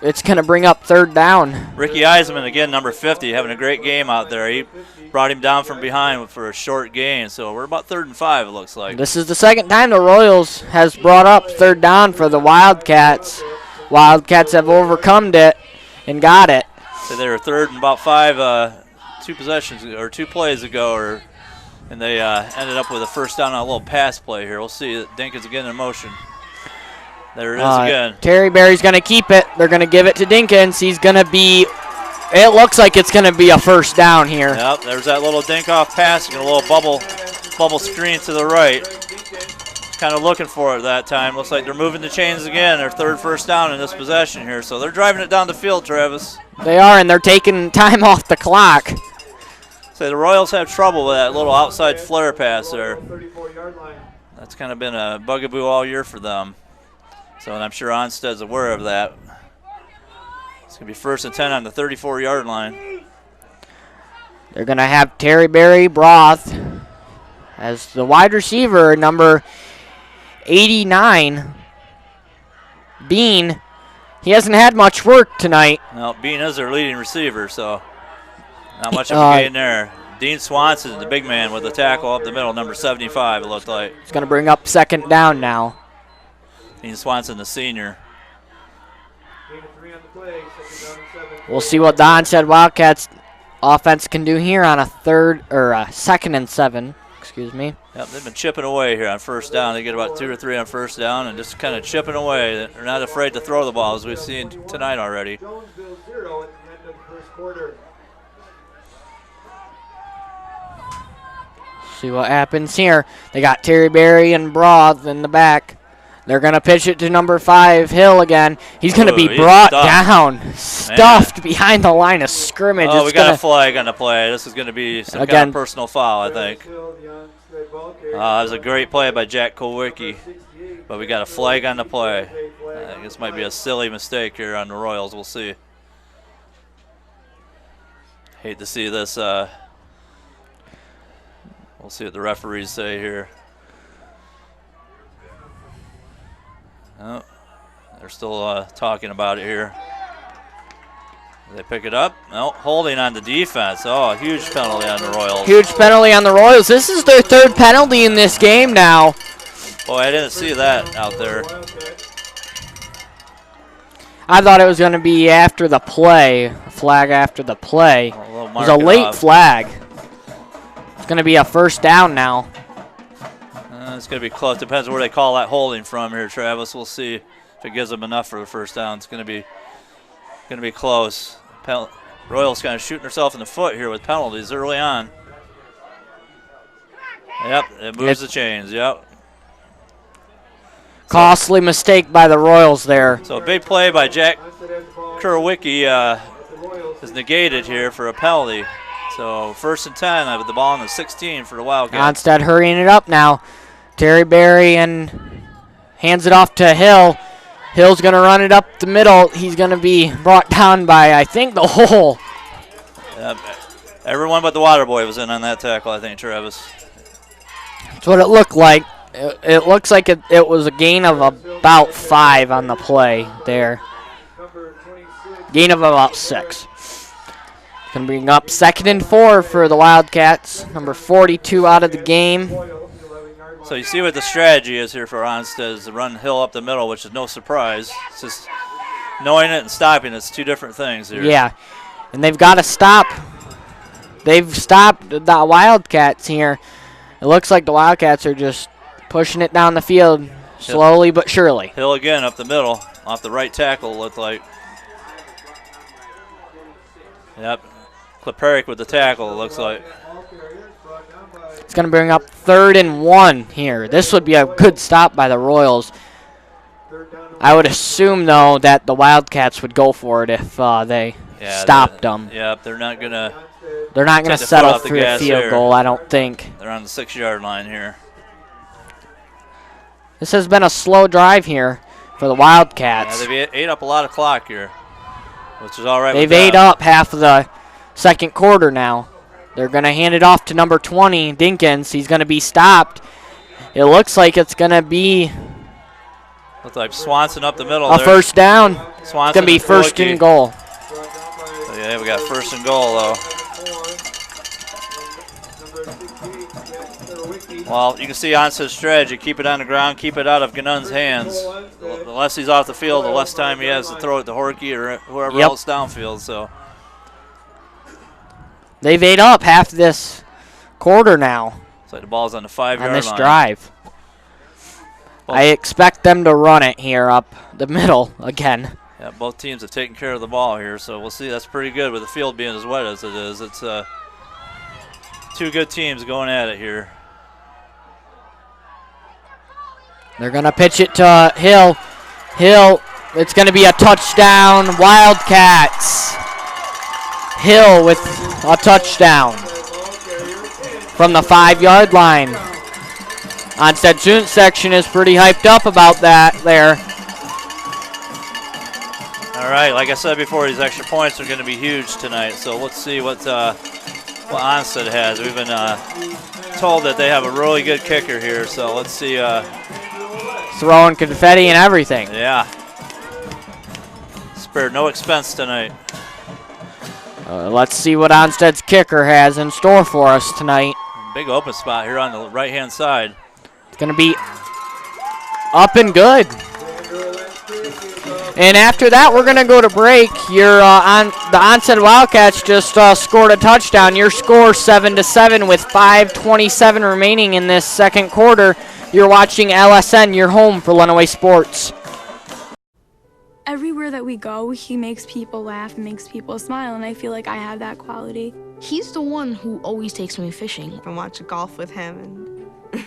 It's going to bring up third down. Ricky Eisman, again, number 50, having a great game out there. He brought him down from behind for a short gain. So we're about 3rd and 5, it looks like. This is the second time the Royals has brought up third down for the Wildcats. Wildcats have overcome it and got it. So they were 3rd and about 5 2 plays ago, and they ended up with a first down on a little pass play here. We'll see. Dinkins again in motion. There it is again. Terry Berry's going to keep it. They're going to give it to Dinkins. He's going to be – it looks like it's going to be a first down here. Yep, there's that little dink-off pass. A little bubble screen to the right. Kind of looking for it that time. Looks like they're moving the chains again. Their 3rd first down in this possession here. So they're driving it down the field, Travis. They are, and they're taking time off the clock. So the Royals have trouble with that little outside flare pass there. That's kind of been a bugaboo all year for them. So, and I'm sure Onsted's aware of that. It's going to be 1st and 10 on the 34-yard line. They're going to have Terry Berry Broth as the wide receiver, number 89. Bean, he hasn't had much work tonight. No, Bean is their leading receiver, so not much of a gain there. Dean Swanson, the big man with the tackle up the middle, number 75, it looked like. It's going to bring up second down now. Dean Swanson, the senior. We'll see what the Onsted Wildcats offense can do here on a 2nd and 7. Excuse me. Yep, they've been chipping away here on first down. They get about 2 or 3 on first down and just kind of chipping away. They're not afraid to throw the ball, as we've seen tonight already. See what happens here. They got Terry Berry and Broth in the back. They're going to pitch it to number 5, Hill again. He's going to be brought down, stuffed behind the line of scrimmage. Oh, we got a flag on the play. This is going to be some kind of personal foul, I think. That was a great play by Jack Kowicki, but we got a flag on the play. I think this might be a silly mistake here on the Royals. We'll see. Hate to see this. We'll see what the referees say here. Oh, they're still talking about it here. They pick it up. No, holding on the defense. Oh, a huge penalty on the Royals. Huge penalty on the Royals. This is their 3rd penalty in this game now. Boy, I didn't see that out there. I thought it was going to be after the play, a flag after the play. It was a late flag. It's going to be a first down now. It's going to be close. Depends where they call that holding from here, Travis. We'll see if it gives them enough for the first down. It's going to be close. Royals kind of shooting herself in the foot here with penalties early on. Yep, it moves the chains. Yep. Costly mistake by the Royals there. So a big play by Jack Kurwicki is negated here for a penalty. So 1st and 10 with the ball on the 16 for the Wildcats. Onsted hurrying it up now. Terry Berry and hands it off to Hill. Hill's going to run it up the middle. He's going to be brought down by, I think, the hole. Everyone but the water boy was in on that tackle, I think, Travis. That's what it looked like. It looks like it was a gain of about 5 on the play there. Gain of about 6. Going to bring up 2nd and 4 for the Wildcats. Number 42 out of the game. So you see what the strategy is here for Onsted is to run Hill up the middle, which is no surprise. It's just knowing it and stopping it's 2 different things here. Yeah, and they've got to stop. They've stopped the Wildcats here. It looks like the Wildcats are just pushing it down the field slowly but surely. Hill again up the middle, off the right tackle, looked like. Yep, Kleperic with the tackle, it looks like. It's going to bring up 3rd and 1 here. This would be a good stop by the Royals. I would assume, though, that the Wildcats would go for it if they stopped them. Yep, they're not going to settle for a field goal, I don't think. They're on the 6-yard line here. This has been a slow drive here for the Wildcats. Yeah, they've ate up a lot of clock here, which is all right. They've ate up half of the second quarter now. They're going to hand it off to number 20, Dinkins. He's going to be stopped. It looks like it's going to be looks like Swanson up the middle. A first down. Swanson it's going to be first and goal. So yeah, we got first and goal, though. Well, you can see Onsted's strategy. Keep it on the ground, keep it out of Ganun's hands. The less he's off the field, the less time he has to throw it to Horky or whoever else downfield. So they've ate up half this quarter now. It's like the ball's on the 5-yard line. On this drive. I expect them to run it here up the middle again. Yeah, both teams have taken care of the ball here, so we'll see. That's pretty good with the field being as wet as it is. It's two good teams going at it here. They're going to pitch it to Hill. Hill, it's going to be a touchdown. Wildcats. Hill with a touchdown from the 5-yard line. Onsted student section is pretty hyped up about that there. All right, like I said before, these extra points are going to be huge tonight. So let's see what Onsted has. We've been told that they have a really good kicker here. So let's see. Throwing confetti and everything. Yeah. Spared no expense tonight. Let's see what Onsted's kicker has in store for us tonight. Big open spot here on the right-hand side. It's going to be up and good. And after that, we're going to go to break. Your the Onsted Wildcats just scored a touchdown. Your score 7-7 with 5:27 remaining in this second quarter. You're watching LSN, your home for Lenawee Sports. Everywhere that we go, he makes people laugh and makes people smile, and I feel like I have that quality. He's the one who always takes me fishing. I watch golf with him. And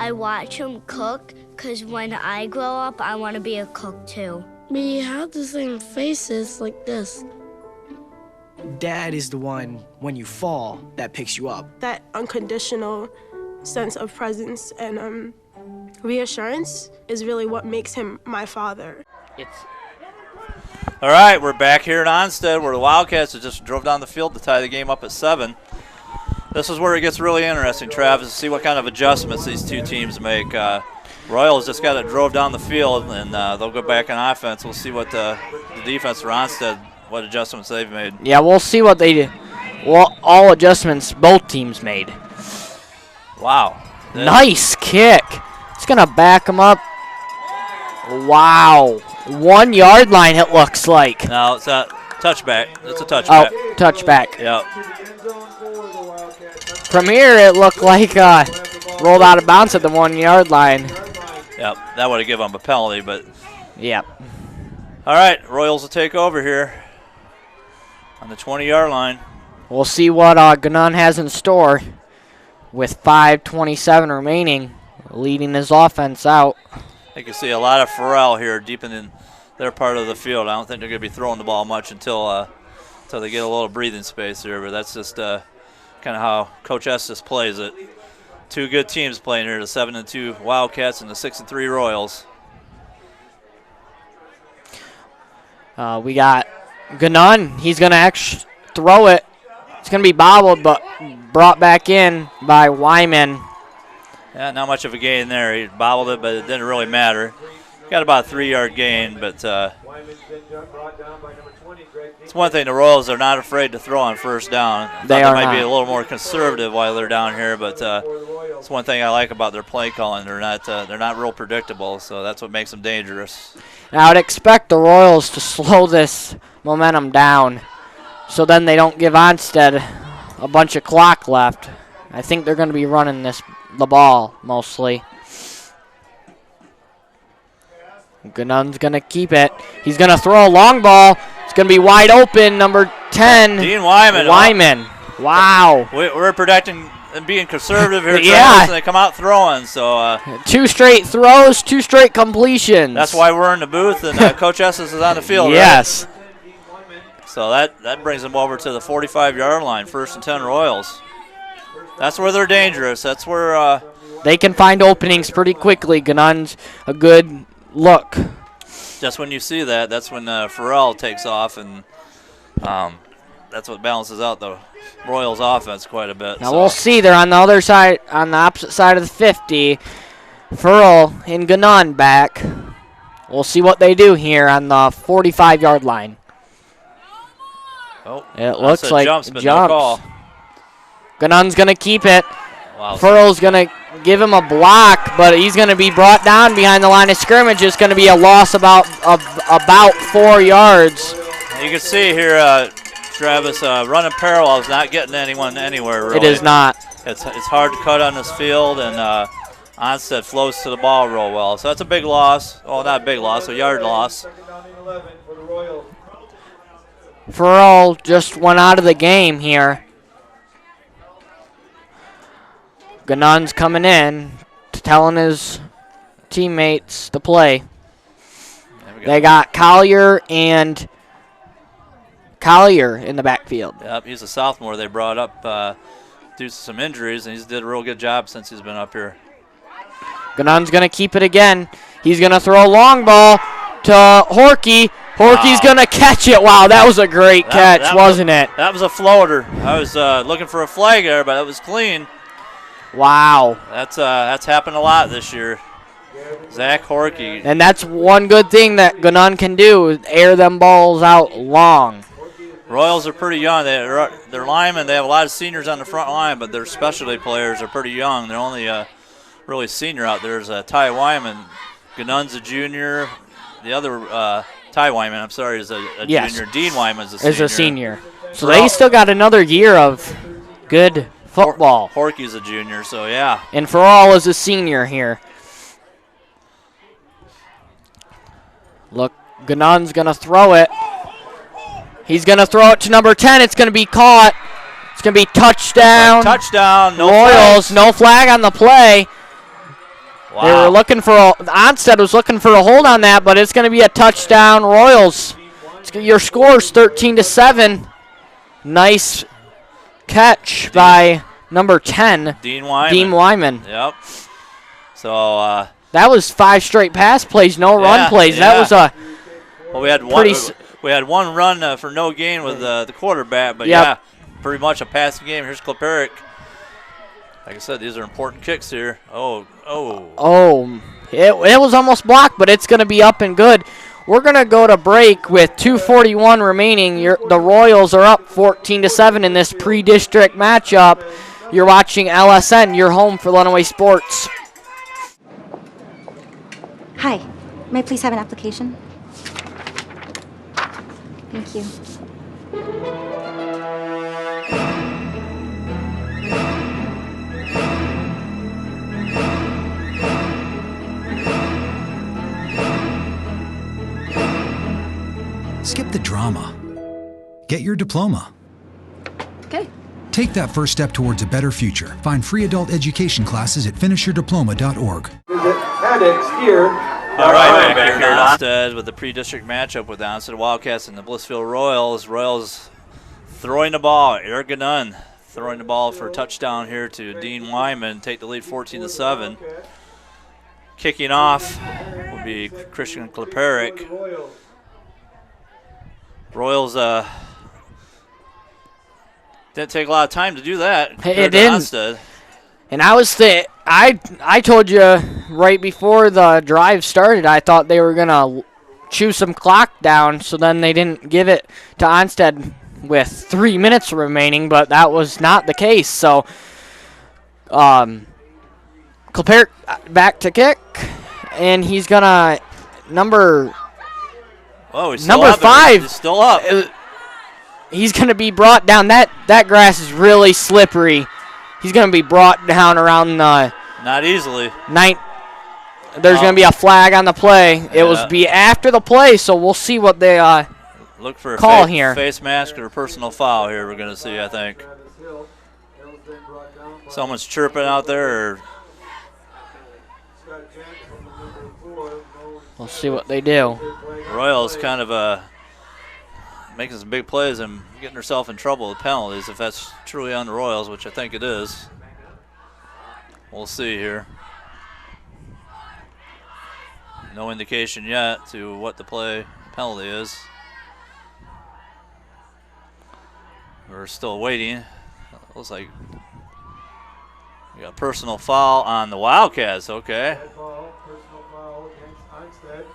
I watch him cook, because when I grow up, I want to be a cook too. We have the same faces like this. Dad is the one, when you fall, that picks you up. That unconditional sense of presence and reassurance is really what makes him my father. All right, we're back here at Onsted where the Wildcats just drove down the field to tie the game up at 7. This is where it gets really interesting, Travis, to see what kind of adjustments these two teams make. Royals just got it drove down the field, and they'll go back on offense. We'll see what the defense for Onsted, what adjustments they've made. Yeah, we'll see what they did. Well, all adjustments both teams made. Wow. Nice kick. It's going to back him up. Wow. 1-yard line, it looks like. No, it's a touchback. It's a touchback. Oh, touchback. Yep. From here, it looked like rolled out of bounds at the 1-yard line. Yep, that would have given them a penalty, but. Yep. All right, Royals will take over here on the 20-yard line. We'll see what Ganun has in store with 5:27 remaining, leading his offense out. You can see a lot of Farrell here deep in their part of the field. I don't think they're going to be throwing the ball much until they get a little breathing space here, but that's just kind of how Coach Estes plays it. Two good teams playing here, the 7-2 Wildcats and the 6-3 Royals. We got Ganun. He's going to actually throw it. It's going to be bobbled, but brought back in by Wyman. Yeah, not much of a gain there. He bobbled it, but it didn't really matter. Got about a 3-yard gain, but it's one thing. The Royals are not afraid to throw on first down. They might be a little more conservative while they're down here, but it's one thing I like about their play calling. They're not real predictable, so that's what makes them dangerous. Now, I would expect the Royals to slow this momentum down, so then they don't give Onsted a bunch of clock left. I think they're going to be running the ball mostly. Ganun's going to keep it. He's going to throw a long ball. It's going to be wide open, number 10. Dean Wyman. Wyman. Wow. We're protecting and being conservative here, yeah. And they come out throwing. So 2 straight throws, 2 straight completions. That's why we're in the booth, and Coach Estes is on the field. Yes. Right? So that brings them over to the 45-yard line, 1st and 10 Royals. That's where they're dangerous. That's where they can find openings pretty quickly. Ganun's a good look. Just when you see that, that's when Farrell takes off, and that's what balances out the Royals' offense quite a bit. Now we'll see. They're on the other side, on the opposite side of the 50. Farrell and Ganun back. We'll see what they do here on the 45-yard line. Oh, it looks like jumps. No call. Ganun's going to keep it. Wow. Farrell's going to give him a block, but he's going to be brought down behind the line of scrimmage. It's going to be a loss about 4 yards. You can see here, Travis, running parallel is not getting anyone anywhere, really. It is not. It's hard to cut on this field, and Onsted flows to the ball real well. So that's a big loss. Well, not a big loss, a yard loss. Farrell just went out of the game here. Ganun's coming in, telling his teammates to play. They got Collier and Collier in the backfield. Yep, he's a sophomore they brought up due to some injuries, and he's did a real good job since he's been up here. Ganun's going to keep it again. He's going to throw a long ball to Horky. Horky's going to catch it. Wow, that was a great catch, wasn't it? That was a floater. I was looking for a flag there, but it was clean. Wow. That's happened a lot this year. Zach Horky. And that's one good thing that Ganun can do, is air them balls out long. Royals are pretty young. They're linemen. They have a lot of seniors on the front line, but their specialty players are pretty young. They're only really senior out there. There's Ty Wyman. Ganun's a junior. The other Ty Wyman, I'm sorry, is a junior. Dean Wyman's a senior. Is a senior. So they still got another year of good football. Horky's a junior, so yeah. And Farrell is a senior here. Look, Ganun's going to throw it. He's going to throw it to number 10. It's going to be caught. It's going to be touchdown. Touchdown. No Royals, flags. no flag on the play. Wow. They were looking for Onsted was looking for a hold on that, but it's going to be a touchdown. Royals. Your score's 13-7. Nice catch by number 10. Dean Wyman. Dean Wyman. Yep. So that was 5 straight pass plays, no run plays. Yeah. That was a well, we had one run for no gain with the quarterback, but yeah, pretty much a passing game. Here's Kleperic. Like I said, these are important kicks here. Oh. It was almost blocked, but it's going to be up and good. We're going to go to break with 2:41 remaining. The Royals are up 14-7 in this pre-district matchup. You're watching LSN, your home for Lenawee Sports. Hi, may I please have an application? Thank you. Skip the drama. Get your diploma. Okay. Take that first step towards a better future. Find free adult education classes at finishyourdiploma.org. Here. All right, back here at Onsted with the pre-district matchup with the Onsted Wildcats and the Blissfield Royals. Royals throwing the ball. Eric Ganun throwing the ball for a touchdown here to Dean Wyman. Take the lead 14-7. Kicking off will be Christian Kleperic. Royals didn't take a lot of time to do that. It didn't. And I told you right before the drive started, I thought they were gonna chew some clock down, so then they didn't give it to Onsted with 3 minutes remaining, but that was not the case. So, Kleperic back to kick, and he's gonna number 5. He's still up. He's going to be brought down. That grass is really slippery. He's going to be brought down around the... Not easily. There's going to be a flag on the play. It was be after the play, so we'll see what they look for call here. Face mask or personal foul here we're going to see, I think. Someone's chirping out there. We'll see what they do. Royals kind of making some big plays and getting herself in trouble with penalties, if that's truly on the Royals, which I think it is. We'll see here. No indication yet to what the play penalty is. We're still waiting. Looks like we got a personal foul on the Wildcats. Okay.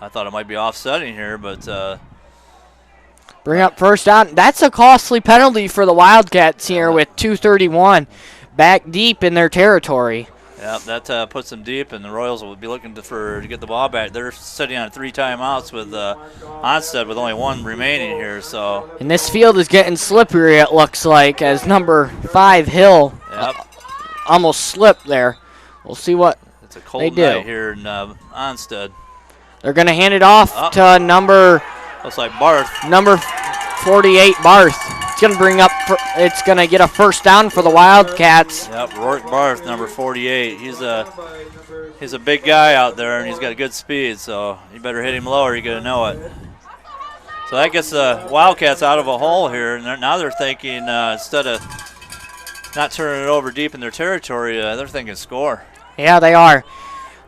I thought it might be offsetting here, but bring up first down. That's a costly penalty for the Wildcats here with 2:31 back deep in their territory. yeah, that puts them deep, and the Royals will be looking to get the ball back. They're sitting on 3 timeouts with Onsted with only 1 remaining here. So. And this field is getting slippery, it looks like, as number 5 Hill almost slipped there. We'll see what it's a they cold do. night here in Onsted. They're going to hand it off to number. Looks like Barth. Number 48, Barth. It's going to bring up. It's going to get a first down for the Wildcats. Yep, Rourke Barth, number 48. He's a big guy out there, and he's got good speed. So you better hit him low, or you're going to know it. So that gets the Wildcats out of a hole here, and now they're thinking instead of not turning it over deep in their territory, they're thinking score. Yeah, they are.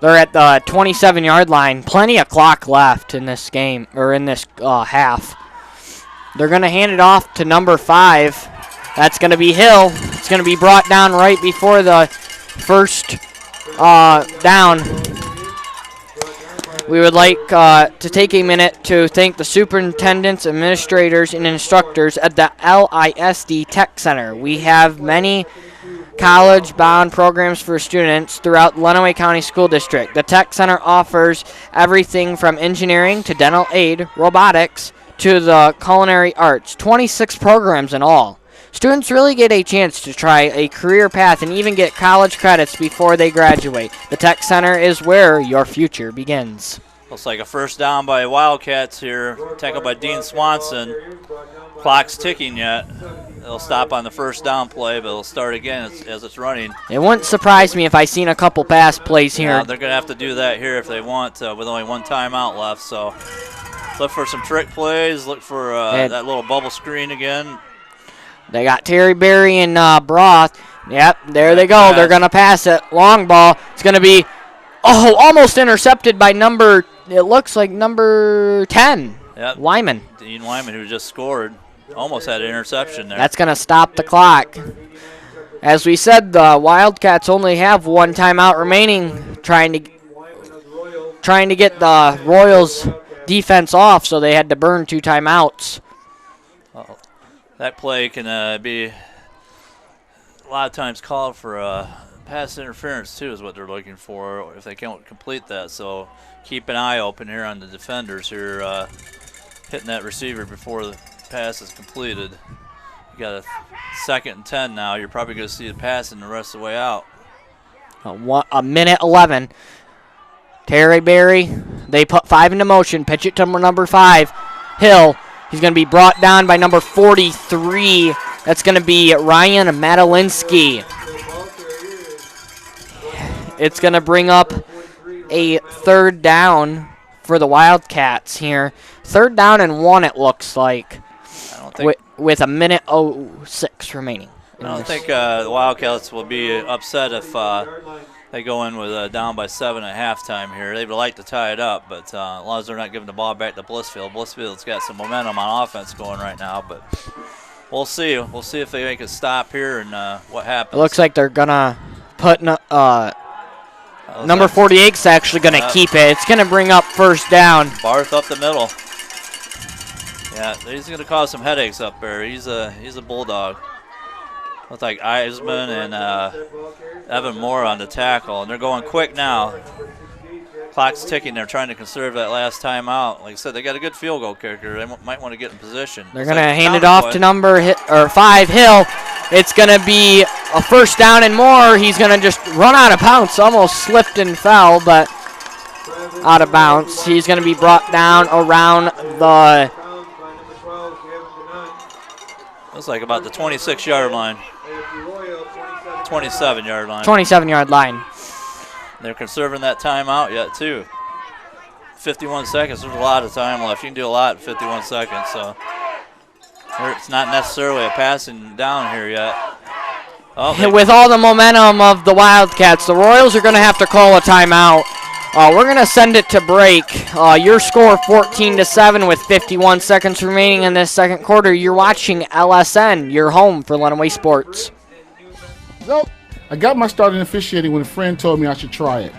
They're at the 27-yard line. Plenty of clock left in this game, or in this half. They're going to hand it off to number 5. That's going to be Hill. It's going to be brought down right before the first down. We would like to take a minute to thank the superintendents, administrators, and instructors at the LISD Tech Center. We have many college-bound programs for students throughout Lenawee County School District. The Tech Center offers everything from engineering to dental aid, robotics, to the culinary arts. 26 programs in all. Students really get a chance to try a career path and even get college credits before they graduate. The Tech Center is where your future begins. Looks like a first down by Wildcats here, tackled by Dean Swanson. Clock's ticking yet. They'll stop on the first down play, but they'll start again as it's running. It wouldn't surprise me if I seen a couple pass plays here. Yeah, they're going to have to do that here if they want, with only 1 timeout left. So look for some trick plays. Look for that little bubble screen again. They got Terry Berry and Broth. Yep, there they go. They're going to pass it. Long ball. It's going to be, almost intercepted by it looks like number 10, Wyman. Dean Wyman, who just scored, almost had an interception there. That's going to stop the clock. As we said, the Wildcats only have 1 timeout remaining, trying to get the Royals defense off, so they had to burn 2 timeouts. That play can be a lot of times called for pass interference too, is what they're looking for if they can't complete that. So keep an eye open here on the defenders here, hitting that receiver before the pass is completed. You got a 2nd and 10 now. You're probably going to see the passing the rest of the way out. A minute 11. Terry Berry, they put 5 into motion. Pitch it to number 5, Hill. He's going to be brought down by number 43. That's going to be Ryan Madalinsky. It's going to bring up a 3rd down for the Wildcats here. 3rd down and 1, it looks like, with a minute 06 remaining. I don't think the Wildcats will be upset if they go in with down by 7 at halftime here. They would like to tie it up, but as long as they're not giving the ball back to Blissfield. Blissfield's got some momentum on offense going right now, but we'll see. We'll see if they make a stop here and what happens. It looks like they're going to put number 48's actually going to keep it. It's going to bring up first down. Barth up the middle. Yeah, he's going to cause some headaches up there. He's a bulldog. Looks like Eisman and Evan Moore on the tackle, and they're going quick now. Clock's ticking. They're trying to conserve that last time out. Like I said, they got a good field goal kicker. They might want to get in position. They're going to hand it off to number 5, Hill. It's going to be a first down and more. He's going to just run out of bounds. Almost slipped and fell, but out of bounds. He's going to be brought down around the... Looks like about the 26-yard line. 27-yard line. 27-yard line. They're conserving that timeout yet, too. 51 seconds. There's a lot of time left. You can do a lot in 51 seconds. So it's not necessarily a passing down here yet. With all the momentum of the Wildcats, the Royals are going to have to call a timeout. We're going to send it to break. Your score 14-7 with 51 seconds remaining in this second quarter. You're watching LSN, your home for Lenawee Sports. So, I got my start in officiating when a friend told me I should try it.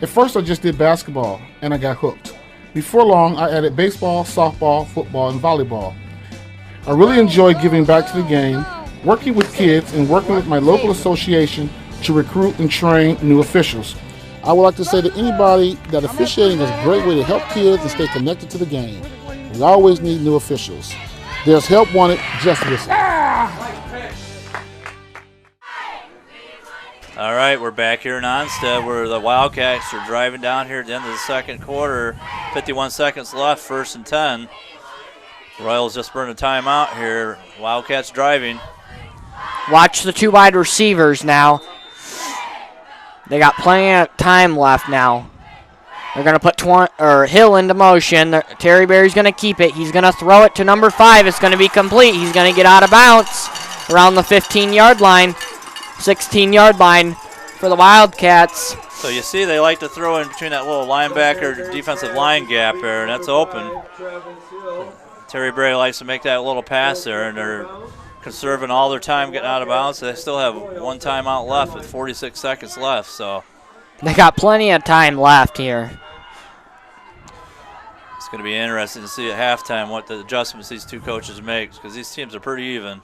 At first I just did basketball, and I got hooked. Before long, I added baseball, softball, football, and volleyball. I really enjoy giving back to the game, working with kids, and working with my local association to recruit and train new officials. I would like to say to anybody that officiating is a great way to help kids and stay connected to the game. We always need new officials. There's help wanted, just listen. All right, we're back here in Onsted where the Wildcats are driving down here at the end of the second quarter. 51 seconds left, 1st and 10. Royals just burned a timeout here. Wildcats driving. Watch the 2 wide receivers now. They got plenty of time left now. They're going to put Hill into motion. Terry Berry's going to keep it. He's going to throw it to number 5. It's going to be complete. He's going to get out of bounds around the 15-yard line, 16-yard line for the Wildcats. So you see they like to throw in between that little linebacker defensive line gap there, and that's open. Terry Berry likes to make that little pass there, and they're conserving all their time getting out of bounds. They still have 1 timeout left with 46 seconds left. So they got plenty of time left here. It's going to be interesting to see at halftime what the adjustments these 2 coaches make, because these teams are pretty even.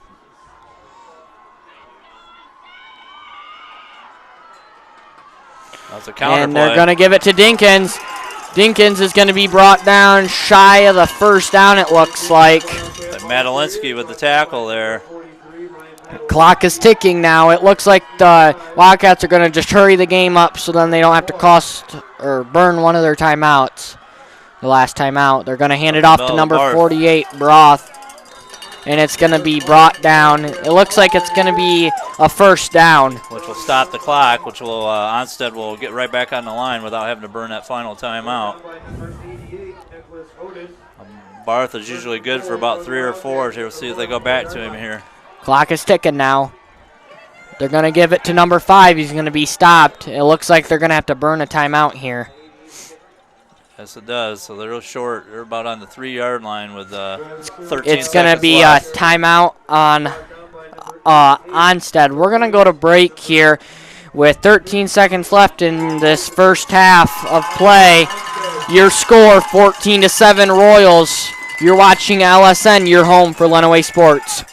That's a counter and play. They're going to give it to Dinkins. Dinkins is going to be brought down shy of the first down, it looks like. Madalinsky with the tackle there. Clock is ticking now. It looks like the Wildcats are going to just hurry the game up so then they don't have to cost or burn one of their timeouts. The last timeout. They're going to hand it off to number 48, Broth. And it's going to be brought down. It looks like it's going to be a first down. Which will stop the clock, which will Onsted will get right back on the line without having to burn that final timeout. Barth is usually good for about 3 or 4. So we'll see if they go back to him here. Clock is ticking now. They're going to give it to number 5. He's going to be stopped. It looks like they're going to have to burn a timeout here. Yes, it does. So they're real short. They're about on the 3-yard line with 13 seconds It's going to be left. a timeout on Onsted. We're going to go to break here with 13 seconds left in this first half of play. Your score, 14-7 Royals. You're watching LSN, your home for Lenawee Sports.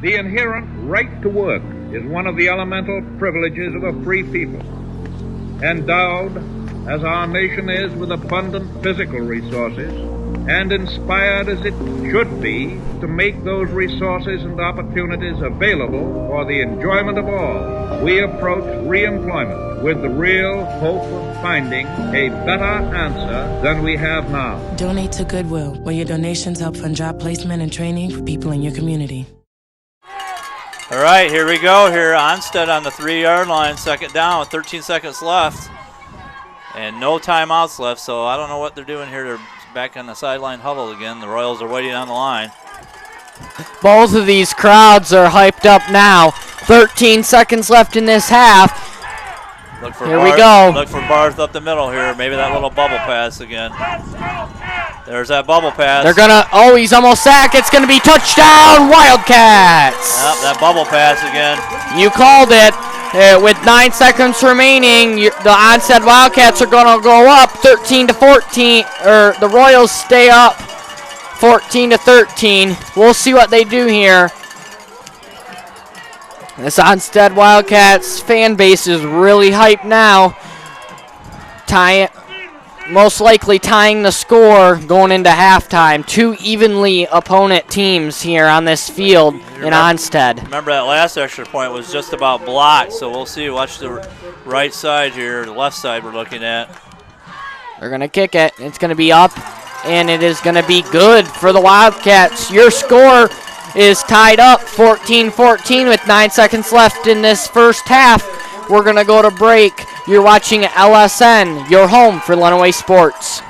The inherent right to work is one of the elemental privileges of a free people. Endowed, as our nation is, with abundant physical resources, and inspired as it should be to make those resources and opportunities available for the enjoyment of all, we approach re-employment with the real hope of finding a better answer than we have now. Donate to Goodwill, where your donations help fund job placement and training for people in your community. All right, here we go here. Onsted on the 3-yard line, second down with 13 seconds left. And no timeouts left, so I don't know what they're doing here. They're back on the sideline huddle again. The Royals are waiting on the line. Both of these crowds are hyped up now. 13 seconds left in this half. Here we go. Look for Barth up the middle here. Maybe that little bubble pass again. There's that bubble pass. They're going to, oh, he's almost sacked. It's going to be touchdown, Wildcats. Yep, that bubble pass again. You called it. With 9 seconds remaining, the Onsted Wildcats are going to go up 13-14, or the Royals stay up 14-13. We'll see what they do here. This Onsted Wildcats fan base is really hyped now. Most likely tying the score going into halftime. 2 evenly opponent teams here on this field in Onsted. Remember that last extra point was just about blocked, so we'll see. Watch the right side here, the left side we're looking at. They're going to kick it. It's going to be up, and it is going to be good for the Wildcats. Your score is tied up 14-14 with 9 seconds left in this first half. We're going to go to break. You're watching LSN, your home for Lenawee Sports.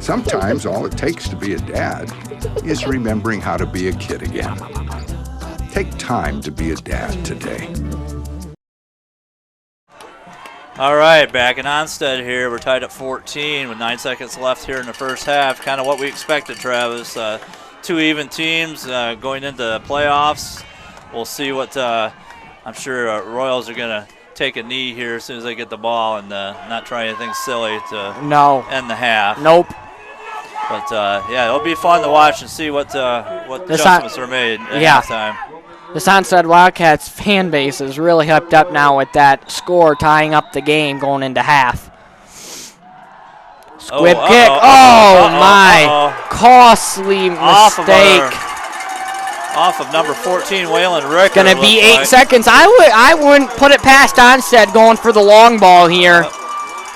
Sometimes all it takes to be a dad is remembering how to be a kid again. Take time to be a dad today. All right, back in Onsted here. We're tied at 14 with 9 seconds left here in the first half. Kind of what we expected, Travis. Two even teams going into playoffs. We'll see what I'm sure Royals are going to take a knee here as soon as they get the ball and not try anything silly to end the half. Nope. But, yeah, it'll be fun to watch and see what adjustments are made at halftime. This Onsted Wildcats fan base is really hyped up now with that score tying up the game going into half. Squib kick. My. Costly mistake. Off of number 14, Waylon Ricker. Going to be 8 seconds. I wouldn't put it past Onsted going for the long ball here.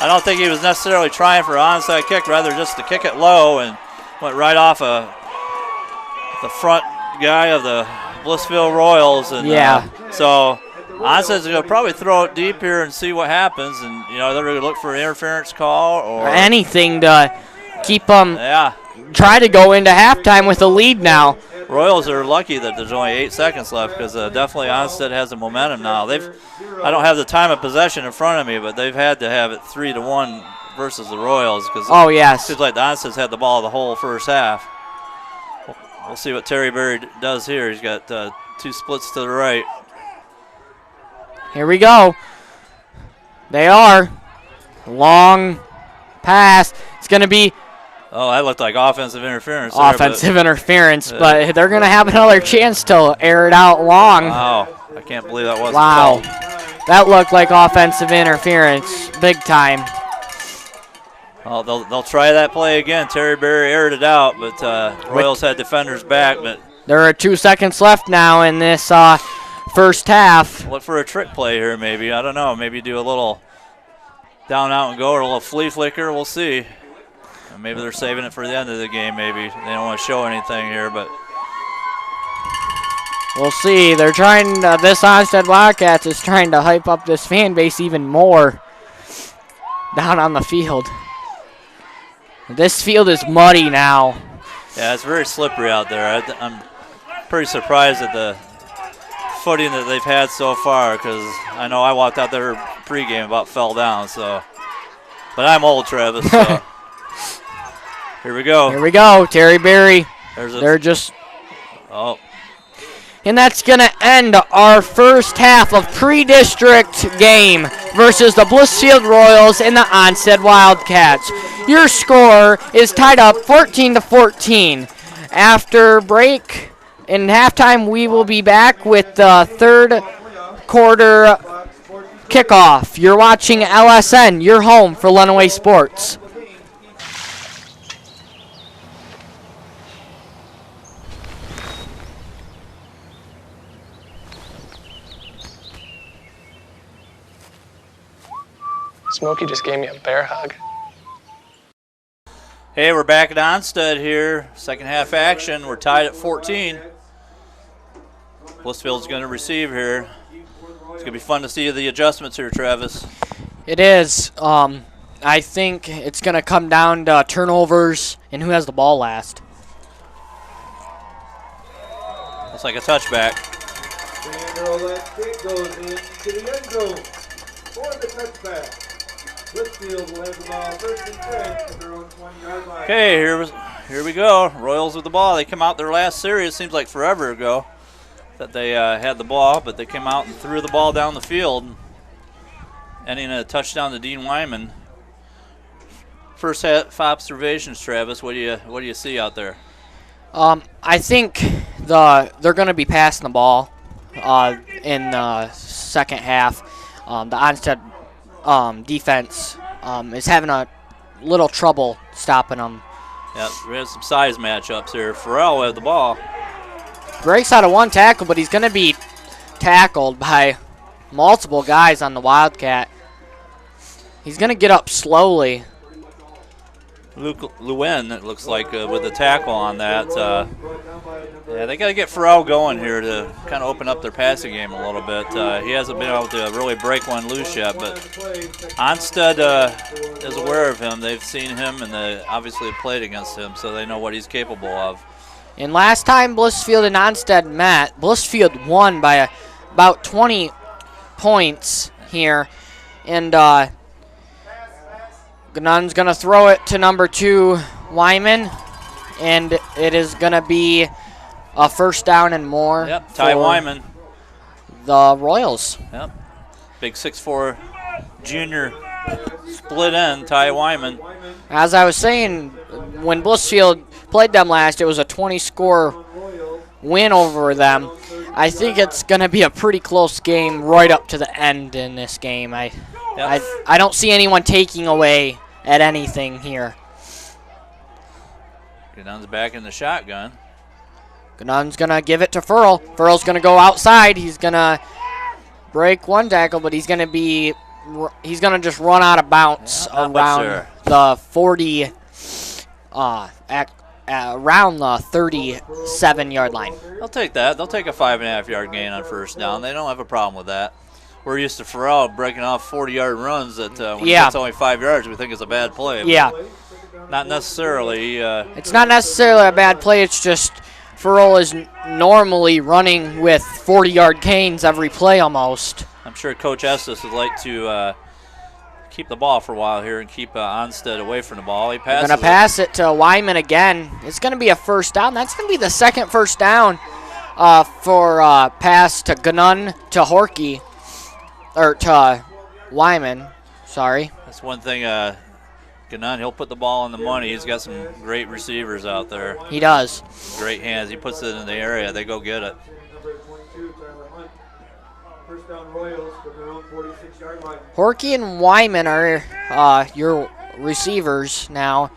I don't think he was necessarily trying for an onside kick, rather just to kick it low and went right off the front guy of the Blissfield Royals. And, so Onsted's going to probably throw it deep here and see what happens. And, you know, they're going to look for an interference call or anything to keep them. Try to go into halftime with a lead now. Royals are lucky that there's only 8 seconds left because definitely Onsted has the momentum now. I don't have the time of possession in front of me, but they've had to have it 3-1 versus the Royals because it seems like the Onsted's had the ball the whole first half. We'll see what Terry Berry does here. He's got 2 splits to the right. Here we go. They are. Long pass. It's going to be. Oh, that looked like offensive interference. Interference, but they're going to have another chance to air it out long. Wow, I can't believe that wasn't called. That looked like offensive interference, big time. Well, they'll try that play again. Terry Berry aired it out, but Royals had defenders back. But there are 2 seconds left now in this first half. Look for a trick play here, maybe. I don't know. Maybe do a little down, out, and go, or a little flea flicker. We'll see. Maybe they're saving it for the end of the game. Maybe they don't want to show anything here, but we'll see. They're trying. This Onsted Wildcats is trying to hype up this fan base even more down on the field. This field is muddy now. Yeah, it's very slippery out there. I'm pretty surprised at the footing that they've had so far because I know I walked out there pregame about fell down. So, but I'm old, Travis. So. Here we go. Here we go. Terry Berry. They're just. Oh. And that's going to end our first half of pre-district game versus the Blissfield Royals and the Onsted Wildcats. Your score is tied up 14-14. After break and halftime, we will be back with the third quarter kickoff. You're watching LSN, your home for Lenawee Sports. Smokey just gave me a bear hug. Hey, we're back at Onsted here. Second half action. We're tied at 14. Blissfield's going to receive here. It's going to be fun to see the adjustments here, Travis. It is. I think it's going to come down to turnovers and who has the ball last. Looks like a touchback. That kick goes into the end zone for the touchback. Blissfield will have the ball first and 10 at their own 20-yard line. Okay, here we go. Royals with the ball. They come out their last series. Seems like forever ago that they had the ball, but they came out and threw the ball down the field, ending a touchdown to Dean Wyman. First half observations, Travis. What do you see out there? I think they're going to be passing the ball in the second half. The Onsted defense is having a little trouble stopping them. Yeah, we have some size matchups here. Farrell with the ball. Breaks out of one tackle, but he's going to be tackled by multiple guys on the Wildcat. He's going to get up slowly. Lewin, it looks like, with the tackle on that. Yeah, they got to get Farrell going here to kind of open up their passing game a little bit. He hasn't been able to really break one loose yet, but Onsted is aware of him. They've seen him, and they obviously played against him, so they know what he's capable of. And last time Blissfield and Onsted met, Blissfield won by about 20 points here. And Gunnun's going to throw it to number 2, Wyman. And it is going to be a first down and more. Yep, Ty Wyman. The Royals. Yep. Big 6'4" junior split end, Ty Wyman. As I was saying, when Blissfield played them last, it was a 20-score win over them. I think it's going to be a pretty close game right up to the end in this game. I don't see anyone taking away at anything here. Gunnun's back in the shotgun. Gunnun's going to give it to Furl. Furl's going to go outside. He's going to break one tackle, but he's going to just run out of bounds around the 40, around the 37-yard line. They'll take that. They'll take a 5.5-yard gain on first down. They don't have a problem with that. We're used to Farrell breaking off 40-yard runs that when he gets only 5 yards, we think it's a bad play. Yeah. Not necessarily. It's not necessarily a bad play. It's just Farrell is normally running with 40-yard gains every play almost. I'm sure Coach Estes would like to keep the ball for a while here and keep Onsted away from the ball. He passes. Going to pass it to Wyman again. It's going to be a first down. That's going to be the second first down for pass to Gunnun to Horkey, or to Wyman. Sorry. That's one thing. Gunnun, he'll put the ball on the money. He's got some great receivers out there. He does. Great hands. He puts it in the area. They go get it. Horkey and Wyman are your receivers now.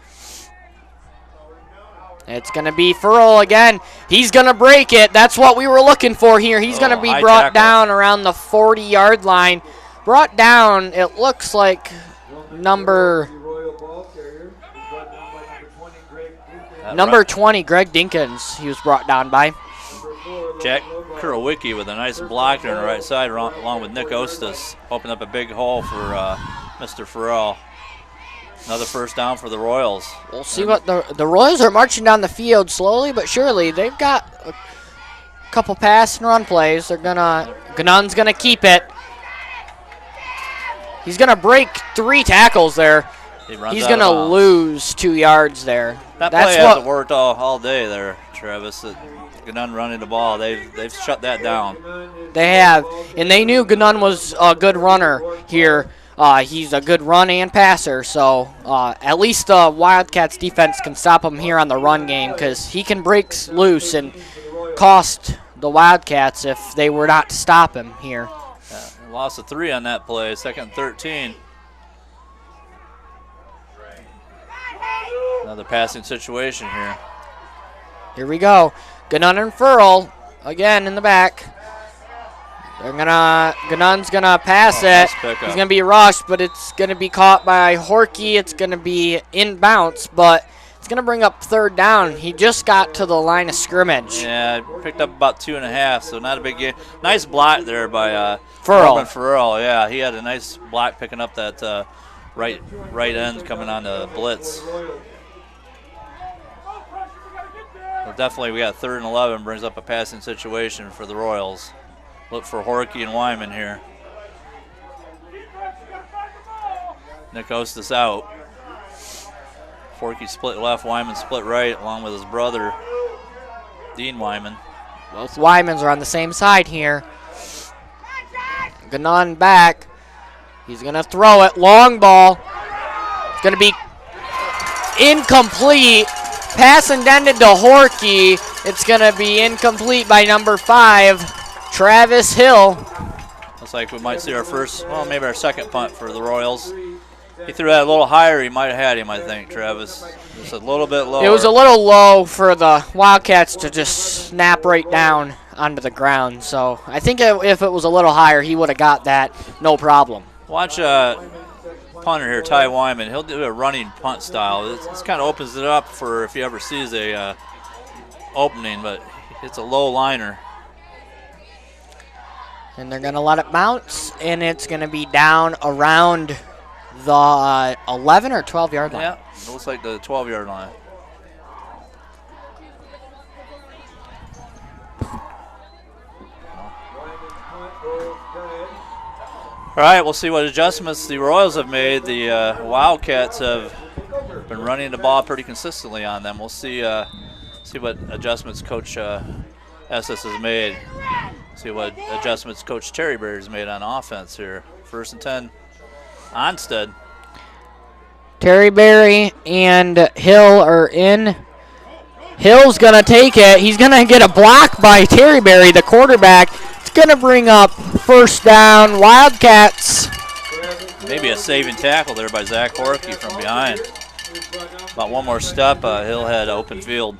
It's going to be Furl again. He's going to break it. That's what we were looking for here. He's going to be brought down around the 40-yard line. Brought down, it looks like, number 20, Greg Dinkins, he was brought down by. Jack Kurowicki with a nice block there on the right side, along with Nick Ostis, opened up a big hole for Mr. Farrell. Another first down for the Royals. We'll see what the Royals are marching down the field slowly but surely. They've got a couple pass and run plays. Gunnun's gonna keep it. He's gonna break 3 tackles there. He's gonna lose 2 yards there. That play hasn't worked all day there, Travis. Gunnun running the ball. They've shut that down. They have, and they knew Gunnun was a good runner here. He's a good run and passer, so at least the Wildcats defense can stop him here on the run game because he can break loose and cost the Wildcats if they were not to stop him here. Loss of 3 on that play, second and 13. Another passing situation here. Here we go. Gunnun and Furl again in the back. Gunnun's gonna pass it. He's gonna be rushed, but it's gonna be caught by Horkey. It's gonna be in bounce, but it's gonna bring up third down. He just got to the line of scrimmage. Yeah, picked up about 2.5, so not a big game. Nice block there by Furl. Farrell. Yeah, he had a nice block picking up that right end coming on the blitz. Well, definitely, we got 3rd and 11, brings up a passing situation for the Royals. Look for Horkey and Wyman here. Nick Ostis out. Horkey split left, Wyman split right, along with his brother, Dean Wyman. Both Wymans are on the same side here. Gunnun back. He's going to throw it. Long ball. It's going to be incomplete. Pass intended to Horkey. It's going to be incomplete by number 5, Travis Hill. Looks like we might see our first, well, maybe our second punt for the Royals. He threw that a little higher. He might have had him, I think, Travis. Just a little bit lower. It was a little low for the Wildcats to just snap right down onto the ground. So I think if it was a little higher, he would have got that, no problem. Watch punter here, Ty Wyman. He'll do a running punt style. This kind of opens it up for if he ever sees a opening, but it's a low liner. And they're going to let it bounce, and it's going to be down around the 11 or 12-yard line. Yeah, it looks like the 12-yard line. All right, we'll see what adjustments the Royals have made. The Wildcats have been running the ball pretty consistently on them. We'll see what adjustments Coach Estes has made. See what adjustments Coach Terryberry has made on offense here. 1st and 10, Onsted. Terryberry and Hill are in. Hill's going to take it. He's going to get a block by Terryberry, the quarterback. It's going to bring up 1st down, Wildcats. Maybe a saving tackle there by Zach Horkey from behind. About one more step, Hill had open field.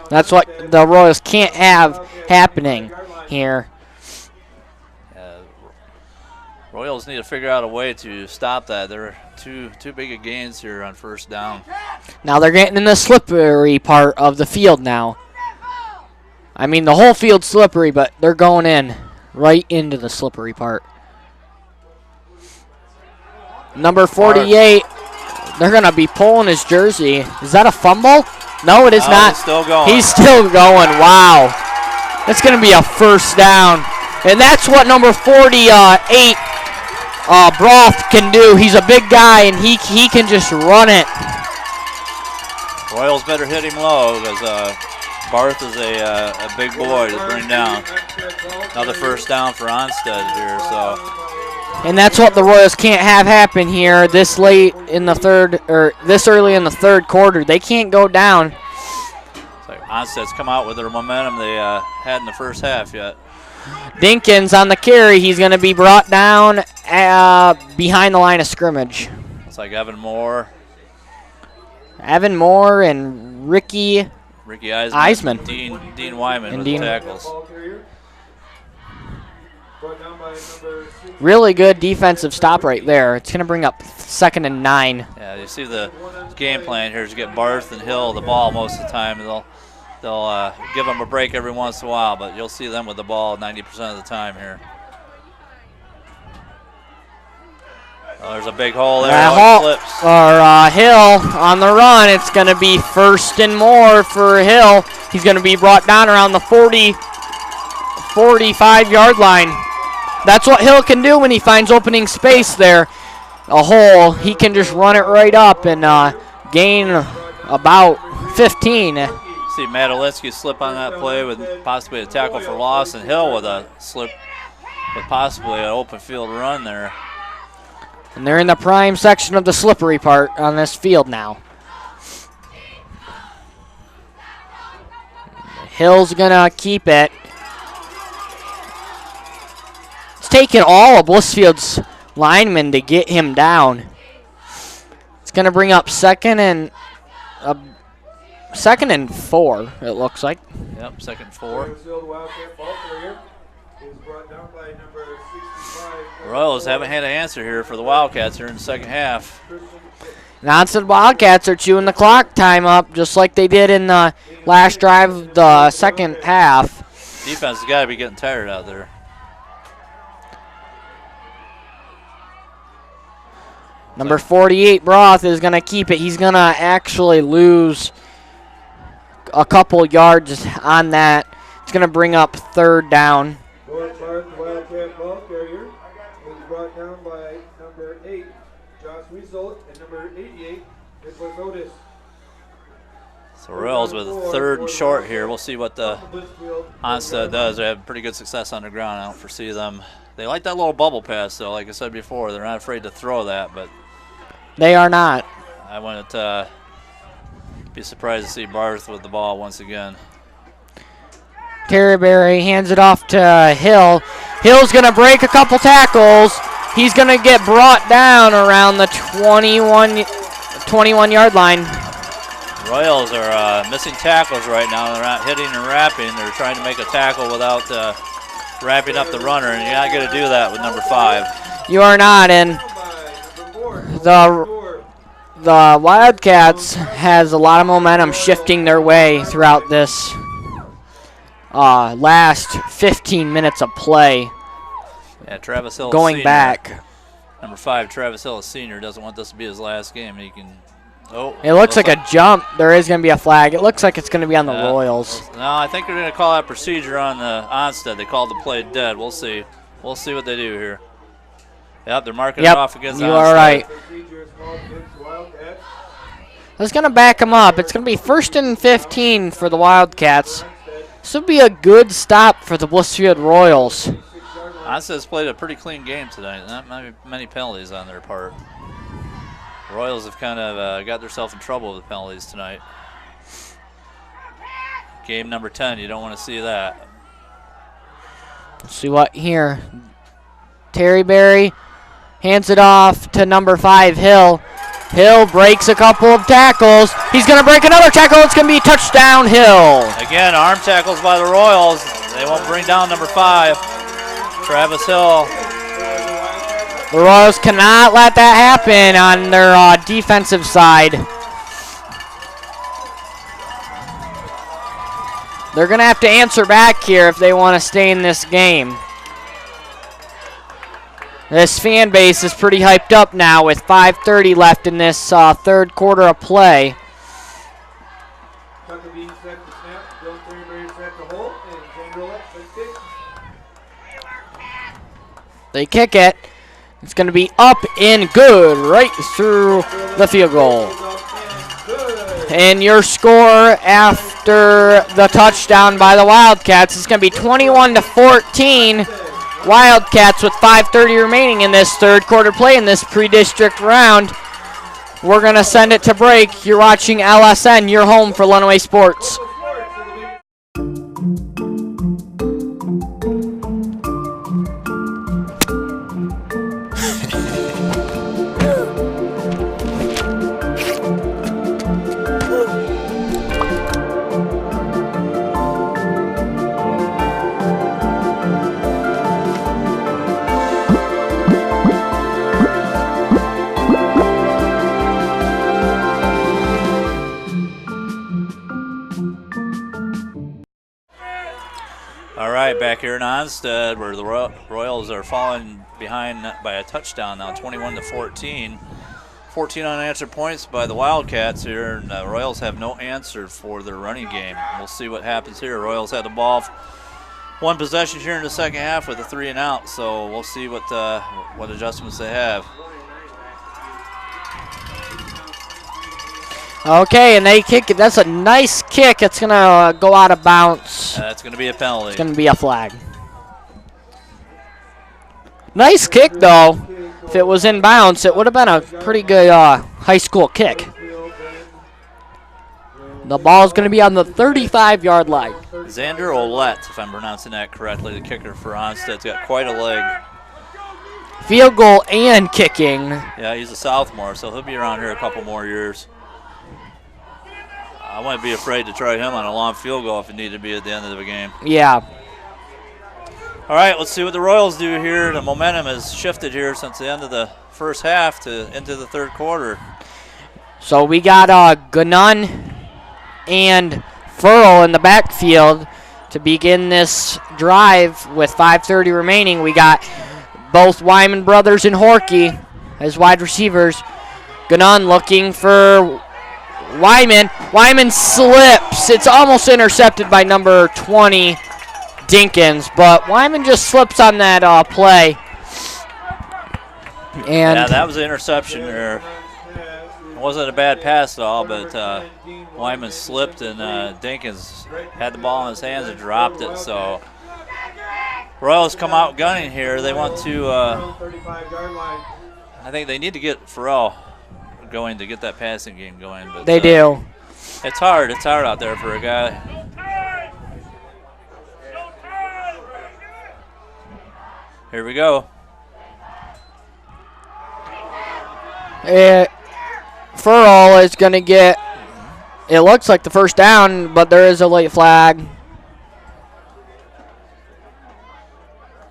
That's what the Royals can't have happening here. Royals need to figure out a way to stop that. They're too big of gains here on 1st down. Now they're getting in the slippery part of the field now. I mean, the whole field's slippery, but they're going in right into the slippery part. Number 48, they're going to be pulling his jersey. Is that a fumble? No, it is not. He's still going. He's still going. Wow. That's going to be a 1st down. And that's what number 48, Broth, can do. He's a big guy, and he can just run it. Royals better hit him low because Barth is a big boy to bring down. Another 1st down for Onsted here. And that's what the Royals can't have happen here this late in the third, or this early in the 3rd quarter. They can't go down. It's like Onsted's come out with their momentum they had in the 1st half yet. Dinkins on the carry. He's going to be brought down behind the line of scrimmage. It's like Evan Moore and Ricky Eisman. Dean Wyman with the tackles. Really good defensive stop right there. It's going to bring up 2nd and 9. Yeah, you see the game plan here is to get Barth and Hill the ball most of the time. They'll give them a break every once in a while, but you'll see them with the ball 90% of the time here. Oh, there's a big hole there. Hill on the run. It's going to be 1st and more for Hill. He's going to be brought down around the 45-yard line. That's what Hill can do when he finds opening space there. A hole, he can just run it right up and gain about 15. See Matt Olinsky slip on that play with possibly a tackle for loss, and Hill with a slip with possibly an open field run there. And they're in the prime section of the slippery part on this field now. Hill's going to keep it. It's taken all of Blissfield's linemen to get him down. It's going to bring up 2nd and 4, it looks like. Yep, 2nd and 4. Royals haven't had an answer here for the Wildcats here in the 2nd half. Onsted Wildcats are chewing the clock time up just like they did in the last drive of the 2nd half. Defense has got to be getting tired out there. Number 48, Broth, is going to keep it. He's going to actually lose a couple yards on that. It's going to bring up 3rd down. Wildcat ball carrier was brought down by number 8, Josh Weasel, and number 88, Nicholas Otis. So Royals with 3rd and short here. We'll see what the Onsted does. They have pretty good success on the ground. I don't foresee them. They like that little bubble pass, though. Like I said before, they're not afraid to throw that, but they are not. I wouldn't be surprised to see Barth with the ball once again. Terryberry hands it off to Hill. Hill's going to break a couple tackles. He's going to get brought down around the 21-yard line. Royals are missing tackles right now. They're not hitting and wrapping. They're trying to make a tackle without wrapping up the runner, and you're not going to do that with number 5. You are not, and The Wildcats has a lot of momentum shifting their way throughout this last 15 minutes of play. Yeah, Travis Hill going Sr., back. Number 5, Travis Hill Sr. doesn't want this to be his last game. He can. Oh, it looks like a jump. There is going to be a flag. It looks like it's going to be on the Royals. No, I think they're going to call that procedure on the Onsted. They called the play dead. We'll see. We'll see what they do here. Yep, they're marking it off against Onsted. You are right. That's going to back them up. It's going to be 1st and 15 for the Wildcats. This would be a good stop for the Blissfield Royals. Onsted's played a pretty clean game tonight. Not many penalties on their part. The Royals have kind of got themselves in trouble with the penalties tonight. Game number 10, you don't want to see that. Let's see what here. Terry Berry hands it off to number 5, Hill. Hill breaks a couple of tackles. He's going to break another tackle. It's going to be touchdown Hill. Again, arm tackles by the Royals. They won't bring down number 5, Travis Hill. The Royals cannot let that happen on their defensive side. They're going to have to answer back here if they want to stay in this game. This fan base is pretty hyped up now with 5:30 left in this third quarter of play. They kick it. It's going to be up and good right through the field goal. And your score after the touchdown by the Wildcats is going to be 21-14. Wildcats with 5:30 remaining in this third quarter play in this pre-district round. We're going to send it to break. You're watching LSN, your home for Lenawee Sports. Back here in Onsted, where the Royals are falling behind by a touchdown now, 21-14. 14 unanswered points by the Wildcats here, and the Royals have no answer for their running game. We'll see what happens here. Royals had the ball one possession here in the second half with a 3 and out, so we'll see what adjustments they have. Okay, and they kick it. That's a nice kick. It's going to go out of bounds. That's going to be a penalty. It's going to be a flag. Nice kick, though. If it was in bounds, it would have been a pretty good high school kick. The ball's going to be on the 35-yard line. Xander Olette, if I'm pronouncing that correctly, the kicker for Onsted's got quite a leg. Field goal and kicking. Yeah, he's a sophomore, so he'll be around here a couple more years. I wouldn't be afraid to try him on a long field goal if it needed to be at the end of the game. Yeah. All right, let's see what the Royals do here. The momentum has shifted here since the end of the first half to into the third quarter. So we got Ganun and Furl in the backfield to begin this drive with 5:30 remaining. We got both Wyman brothers and Horkey as wide receivers. Ganun looking for Wyman. Wyman slips. It's almost intercepted by number 20, Dinkins, but Wyman just slips on that play. And yeah, that was an interception there. It wasn't a bad pass at all, but Wyman slipped and Dinkins had the ball in his hands and dropped it. So Royals come out gunning here. They want to, I think they need to get Farrell going to get that passing game going. But they do. It's hard. It's hard out there for a guy. Here we go. Furl is going to get, it looks like the first down, but there is a late flag.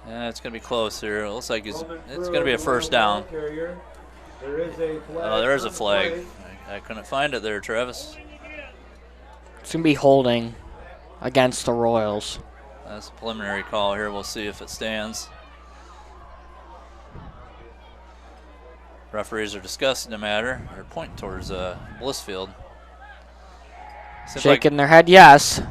Yeah, it's going to be close here. It looks like it's going to be a first down. There is a flag. Oh, there is a on the flag. play. I couldn't find it there, Travis. It's going to be holding against the Royals. That's a preliminary call here. We'll see if it stands. Referees are discussing the matter. They're pointing towards Blissfield. Seems Shaking like their head, yes.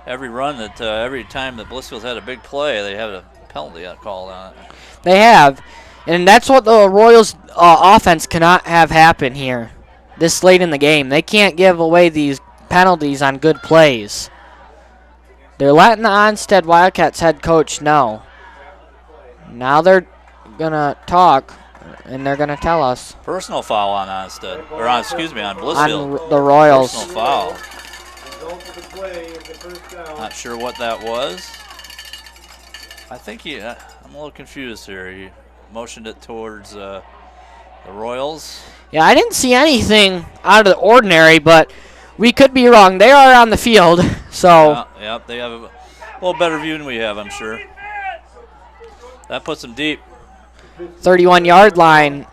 every run that, every time that Blissfield's had a big play, they have a penalty called on it. They have. And that's what the Royals' offense cannot have happen here this late in the game. They can't give away these penalties on good plays. They're letting the Onsted Wildcats head coach know. Now they're going to talk, and they're going to tell us. Personal foul on Onsted, or on, excuse me, on Blissfield. On the Royals. Personal foul. Not sure what that was. I think I'm a little confused here. He motioned it towards the Royals. Yeah, I didn't see anything out of the ordinary, but we could be wrong. They are on the field, so. Yep, they have a little better view than we have, I'm sure. That puts them deep. 31-yard line.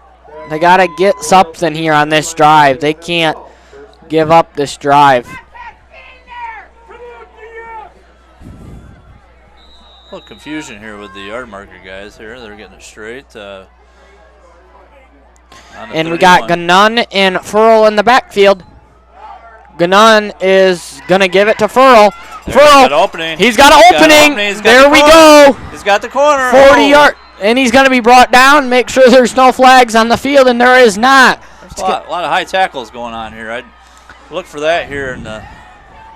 They got to get something here on this drive. They can't give up this drive. A little confusion here with the yard marker guys here. They're getting it straight. And we got Gannon and Furl in the backfield. Gannon is going to give it to Furl. Furl, he's got an opening. There we go. He's got the corner. 40 yard. And he's going to be brought down. Make sure there's no flags on the field, and there is not. There's a lot of high tackles going on here. I'd look for that here in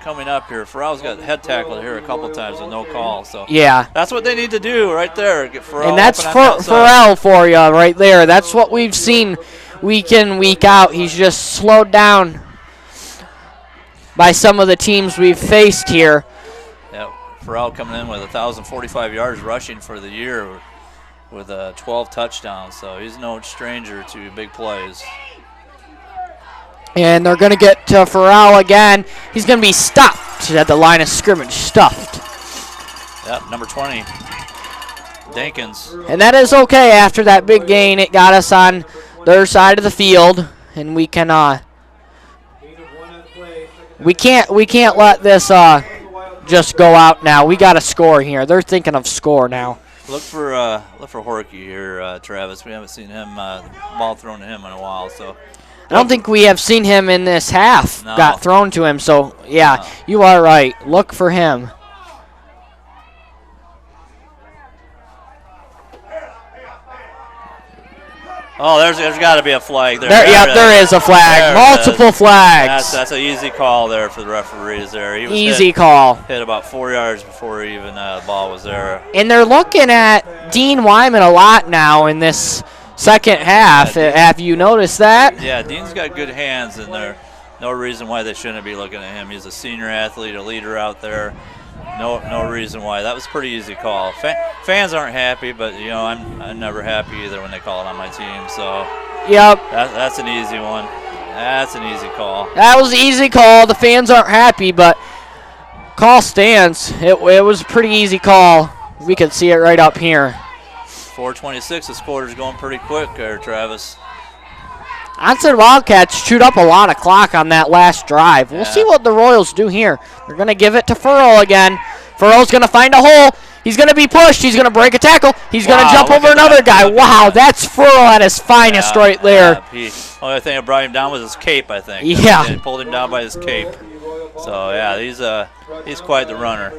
coming up here. Farrell's got head tackled here a couple times with no call. So yeah, that's what they need to do right there. Get Farrell. And that's Farrell for you right there. That's what we've seen week in, week out. He's just slowed down by some of the teams we've faced here. Yeah, Farrell coming in with 1,045 yards rushing for the year with 12 touchdowns. So he's no stranger to big plays. And they're going to get to Farrell again. He's going to be stopped at the line of scrimmage. Stuffed. Yep, number 20, Dankins. And that is okay after that big gain. It got us on their side of the field, and we can we can't let this just go out now. We got to score here. They're thinking of score now. Look for Horky here, Travis. We haven't seen him ball thrown to him in a while, so. I don't think we have seen him in this half. No. Got thrown to him, so yeah, No. You are right. Look for him. Oh, there's got to be a flag there. There is a flag. Multiple flags. That's an easy call there for the referees there. He was easy call. Hit about 4 yards before even the ball was there. And they're looking at Dean Wyman a lot now in this second half. Have you noticed that? Yeah, Dean's got good hands, and there's no reason why they shouldn't be looking at him. He's a senior athlete, a leader out there. No reason why. That was a pretty easy call. Fans aren't happy, but you know I'm never happy either when they call it on my team. So yep, that's an easy one. That's an easy call. That was an easy call. The fans aren't happy, but call stands. It was a pretty easy call. We could see it right up here. 4:26. This quarter's going pretty quick there, Travis. Onsted Wildcats chewed up a lot of clock on that last drive. We'll see what the Royals do here. They're going to give it to Furl again. Furl's going to find a hole. He's going to be pushed. He's going to break a tackle. He's going to jump over another guy. Wow, that's Furl at his finest right there. Only thing that brought him down was his cape, I think. Yeah. He pulled him down by his cape. So, yeah, he's quite the runner.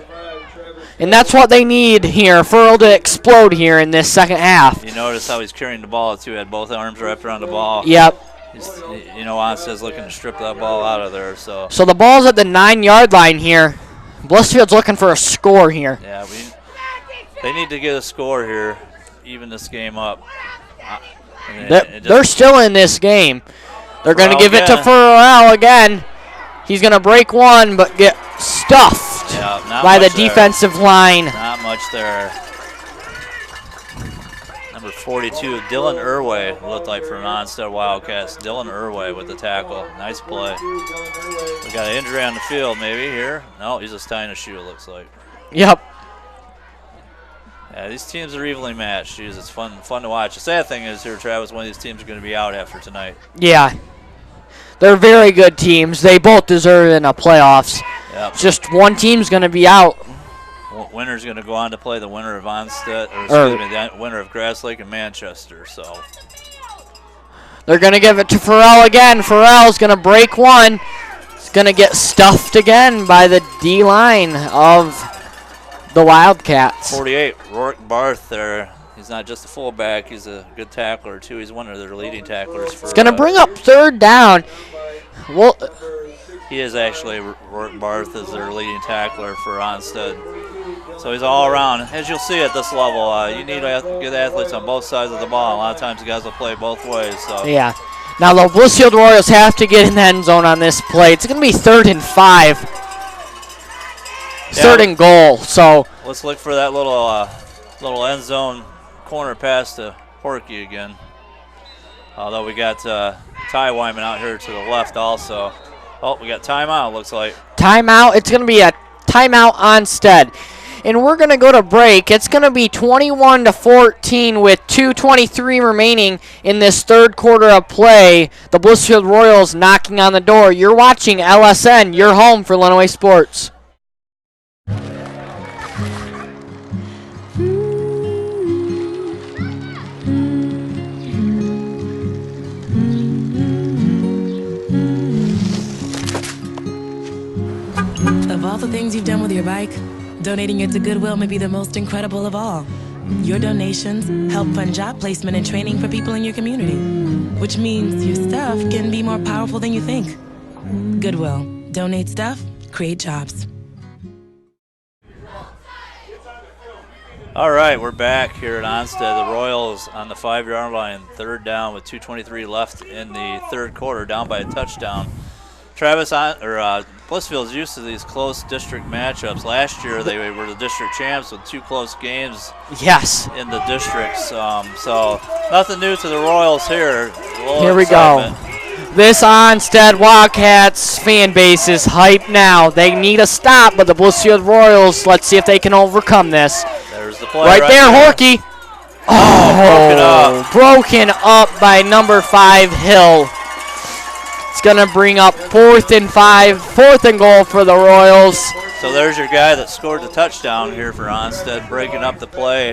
And that's what they need here, Furl to explode here in this second half. You notice how he's carrying the ball, too. He had both arms wrapped around the ball. Yep. Onsted's looking to strip that ball out of there. So the ball's at the 9-yard line here. Blissfield's looking for a score here. Yeah, they need to get a score here, even this game up. They're still in this game. They're going to give it to Furl again. He's going to break one, but get stuffed by the defensive line. Not much there. Number 42, Dylan Irway, looked like from Onsted Wildcats. Dylan Irway with the tackle. Nice play. We got an injury on the field maybe here. No, he's just tying a shoe, it looks like. Yep. Yeah, these teams are evenly matched. Jeez, it's fun to watch. The sad thing is here, Travis, one of these teams are going to be out after tonight. Yeah. They're very good teams. They both deserve it in the playoffs. Yep. Just one team's going to be out. Winner's going to go on to play the winner of Onsted, or excuse me, the winner of Grass Lake and Manchester. So they're going to give it to Farrell again. Farrell's going to break one. He's going to get stuffed again by the D-line of the Wildcats. 48, Rourke Barth there. He's not just a fullback. He's a good tackler, too. He's one of their leading tacklers. It's going to bring up third down. Well, he is actually, Rourke Barth is their leading tackler for Onsted. So he's all around. As you'll see at this level, you need good athletes on both sides of the ball. A lot of times the guys will play both ways. So. Yeah. Now the Blissfield Royals have to get in the end zone on this play. It's going to be 3rd and 5. Third and goal. So let's look for that little end zone corner pass to Porky again. Although we got Ty Wyman out here to the left also. Oh, we got timeout, looks like. Timeout. It's going to be a timeout Onsted. And we're going to go to break. It's going to be 21-14 with 2:23 remaining in this third quarter of play. The Blissfield Royals knocking on the door. You're watching LSN. You're home for Lenawee Sports. Of all the things you've done with your bike, donating it to Goodwill may be the most incredible of all. Your donations help fund job placement and training for people in your community, which means your stuff can be more powerful than you think. Goodwill. Donate stuff, create jobs. All right, we're back here at Onsted. The Royals on the 5-yard line, third down with 2:23 left in the third quarter, down by a touchdown. Travis, Blissfield's used to these close district matchups. Last year they were the district champs with 2 close games. Yes. In the districts. So nothing new to the Royals here. Here we go. This Onsted Wildcats fan base is hyped now. They need a stop, but the Blissfield Royals, let's see if they can overcome this. There's the play right there, Horky. Oh, broken up by number 5, Hill. It's going to bring up 4th and 5, 4th and goal for the Royals. So there's your guy that scored the touchdown here for Onsted, breaking up the play.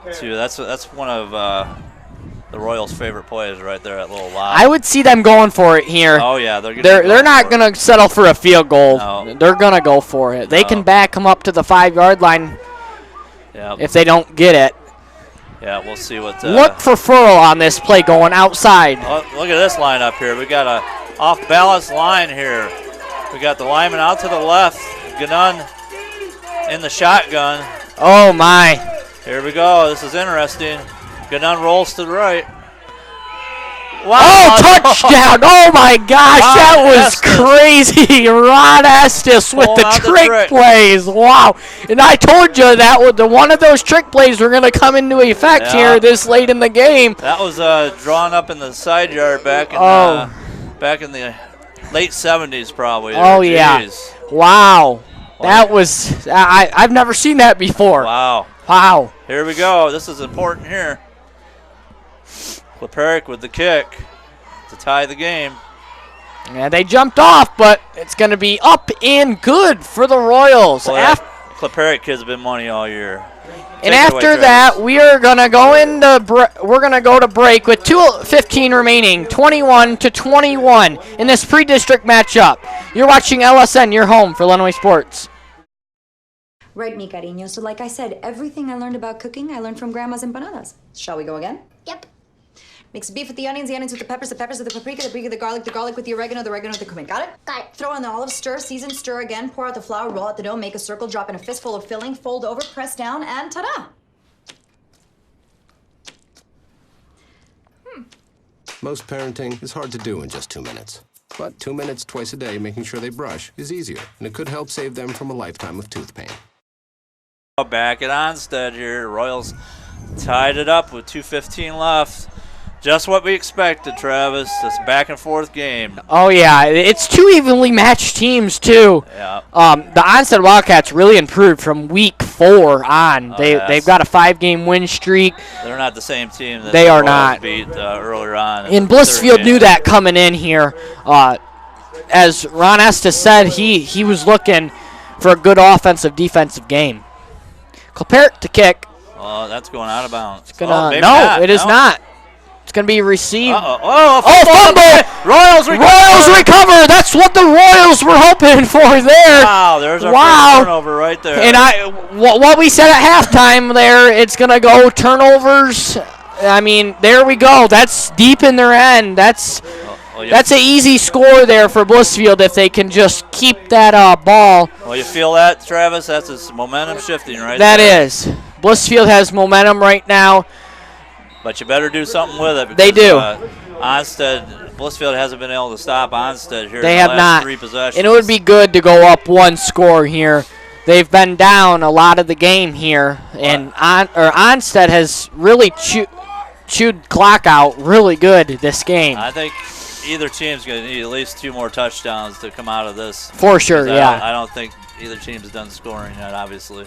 That's one of the Royals' favorite plays right there, that little lob. I would see them going for it here. Oh, yeah. They're not going to settle for a field goal. No. They're going to go for it. They can back them up to the 5-yard line if they don't get it. Yeah, we'll see what. Look for Furl on this play going outside. Look at this lineup here. We got a off-balance line here. We got the lineman out to the left. Ganun in the shotgun. Oh, my. Here we go. This is interesting. Ganun rolls to the right. Wow. Oh, touchdown. Oh, my gosh. That was crazy. Ron Estes with the trick plays. Wow. And I told you that one of those trick plays were going to come into effect here this late in the game. That was drawn up in the side yard back in the late 70s probably. Oh, yeah. Wow. That was I've never seen that before. Wow. Wow. Here we go. This is important here. Kleperic with the kick to tie the game. Yeah, they jumped off, but it's going to be up and good for the Royals. Kleperic kid's been money all year. And after that, we are going to go to break with 2:15 remaining, 21-21 in this pre-district matchup. You're watching LSN. You're home for Lenawee Sports. Right, mi cariño. So like I said, everything I learned about cooking, I learned from Grandma's empanadas. Shall we go again? Yep. Mix the beef with the onions with the peppers with the paprika with the garlic with the oregano with the cumin. Got it? Got it. Throw in the olives, stir, season, stir again, pour out the flour, roll out the dough, make a circle, drop in a fistful of filling, fold over, press down, and ta-da! Most parenting is hard to do in just 2 minutes. But 2 minutes twice a day making sure they brush is easier, and it could help save them from a lifetime of tooth pain. Back at Onsted here, Royals tied it up with 2:15 left. Just what we expected, Travis. This back and forth game. Oh, yeah. It's two evenly matched teams, too. Yeah. The Onsted Wildcats really improved from week 4 on. They've got a 5-game win streak. They're not the same team that they the are Royals not. beat earlier on. And Blissfield knew that coming in here. As Ron Estes said, he was looking for a good defensive game. Clapert to kick. Oh, that's going out of bounds. No, not. It is not. It's going to be received. Oh, fumble! Royals recover! That's what the Royals were hoping for there. Wow, there's our first turnover right there. And what we said at halftime there, it's going to go turnovers. I mean, there we go. That's deep in their end. That's an easy score there for Blissfield if they can just keep that ball. Well, you feel that, Travis? That's its momentum shifting right there. That is. Blissfield has momentum right now. But you better do something with it. Because, they do. Blissfield hasn't been able to stop Onsted here. They in have the last not. 3 possessions. And it would be good to go up 1 score here. They've been down a lot of the game here, and Onsted has really chewed clock out really good this game. I think either team's going to need at least 2 more touchdowns to come out of this. For sure, yeah. I don't think either team's done scoring yet, obviously.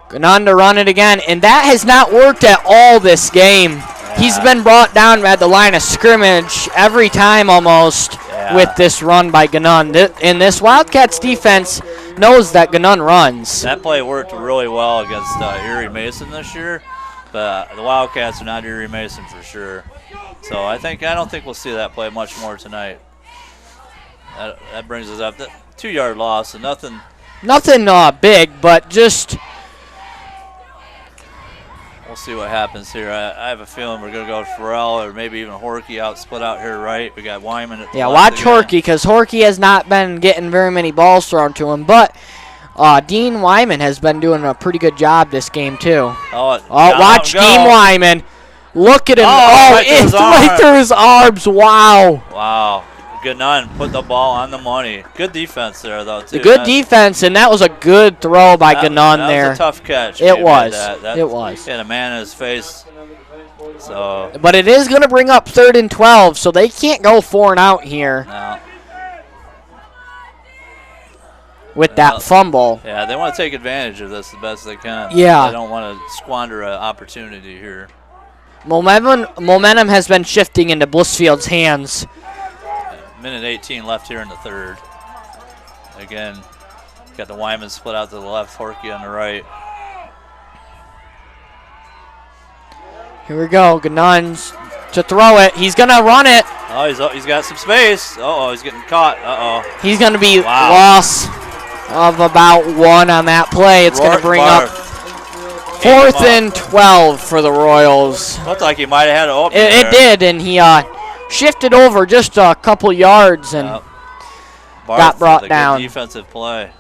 Ganon to run it again, and that has not worked at all this game. Yeah. He's been brought down at the line of scrimmage every time almost with this run by Ganon. And this Wildcats defense knows that Ganon runs. That play worked really well against Erie Mason this year, but the Wildcats are not Erie Mason for sure. So I don't think we'll see that play much more tonight. That brings us up to 2-yard loss and nothing. Nothing big, but just. We'll see what happens here. I have a feeling we're going to go with Farrell or maybe even Horkey split out here right. We got Wyman at the left watch again. Horkey because Horkey has not been getting very many balls thrown to him. But Dean Wyman has been doing a pretty good job this game too. Watch Dean Wyman. Look at him. It's right through his arms. Wow. Wow. Ganon put the ball on the money. Good defense there, though, too. Good defense, and that was a good throw by Ganon there. That was a tough catch. It was. It was. Hit a man in his face. So. But it is going to bring up 3rd and 12, so they can't go 4 and out here. No. With that fumble. Yeah, they want to take advantage of this the best they can. Yeah. They don't want to squander an opportunity here. Momentum has been shifting into Blissfield's hands. Minute 18 left here in the 3rd. Again, got the Wyman split out to the left, Horkey on the right. Here we go. Ganon's to throw it. He's going to run it. Oh, he's got some space. Uh-oh, he's getting caught. Uh-oh. He's going to be loss of about 1 on that play. It's going to bring up 4th and 12 for the Royals. Looked like he might have had an opening It did, and he shifted over just a couple yards and got brought down. Good defensive play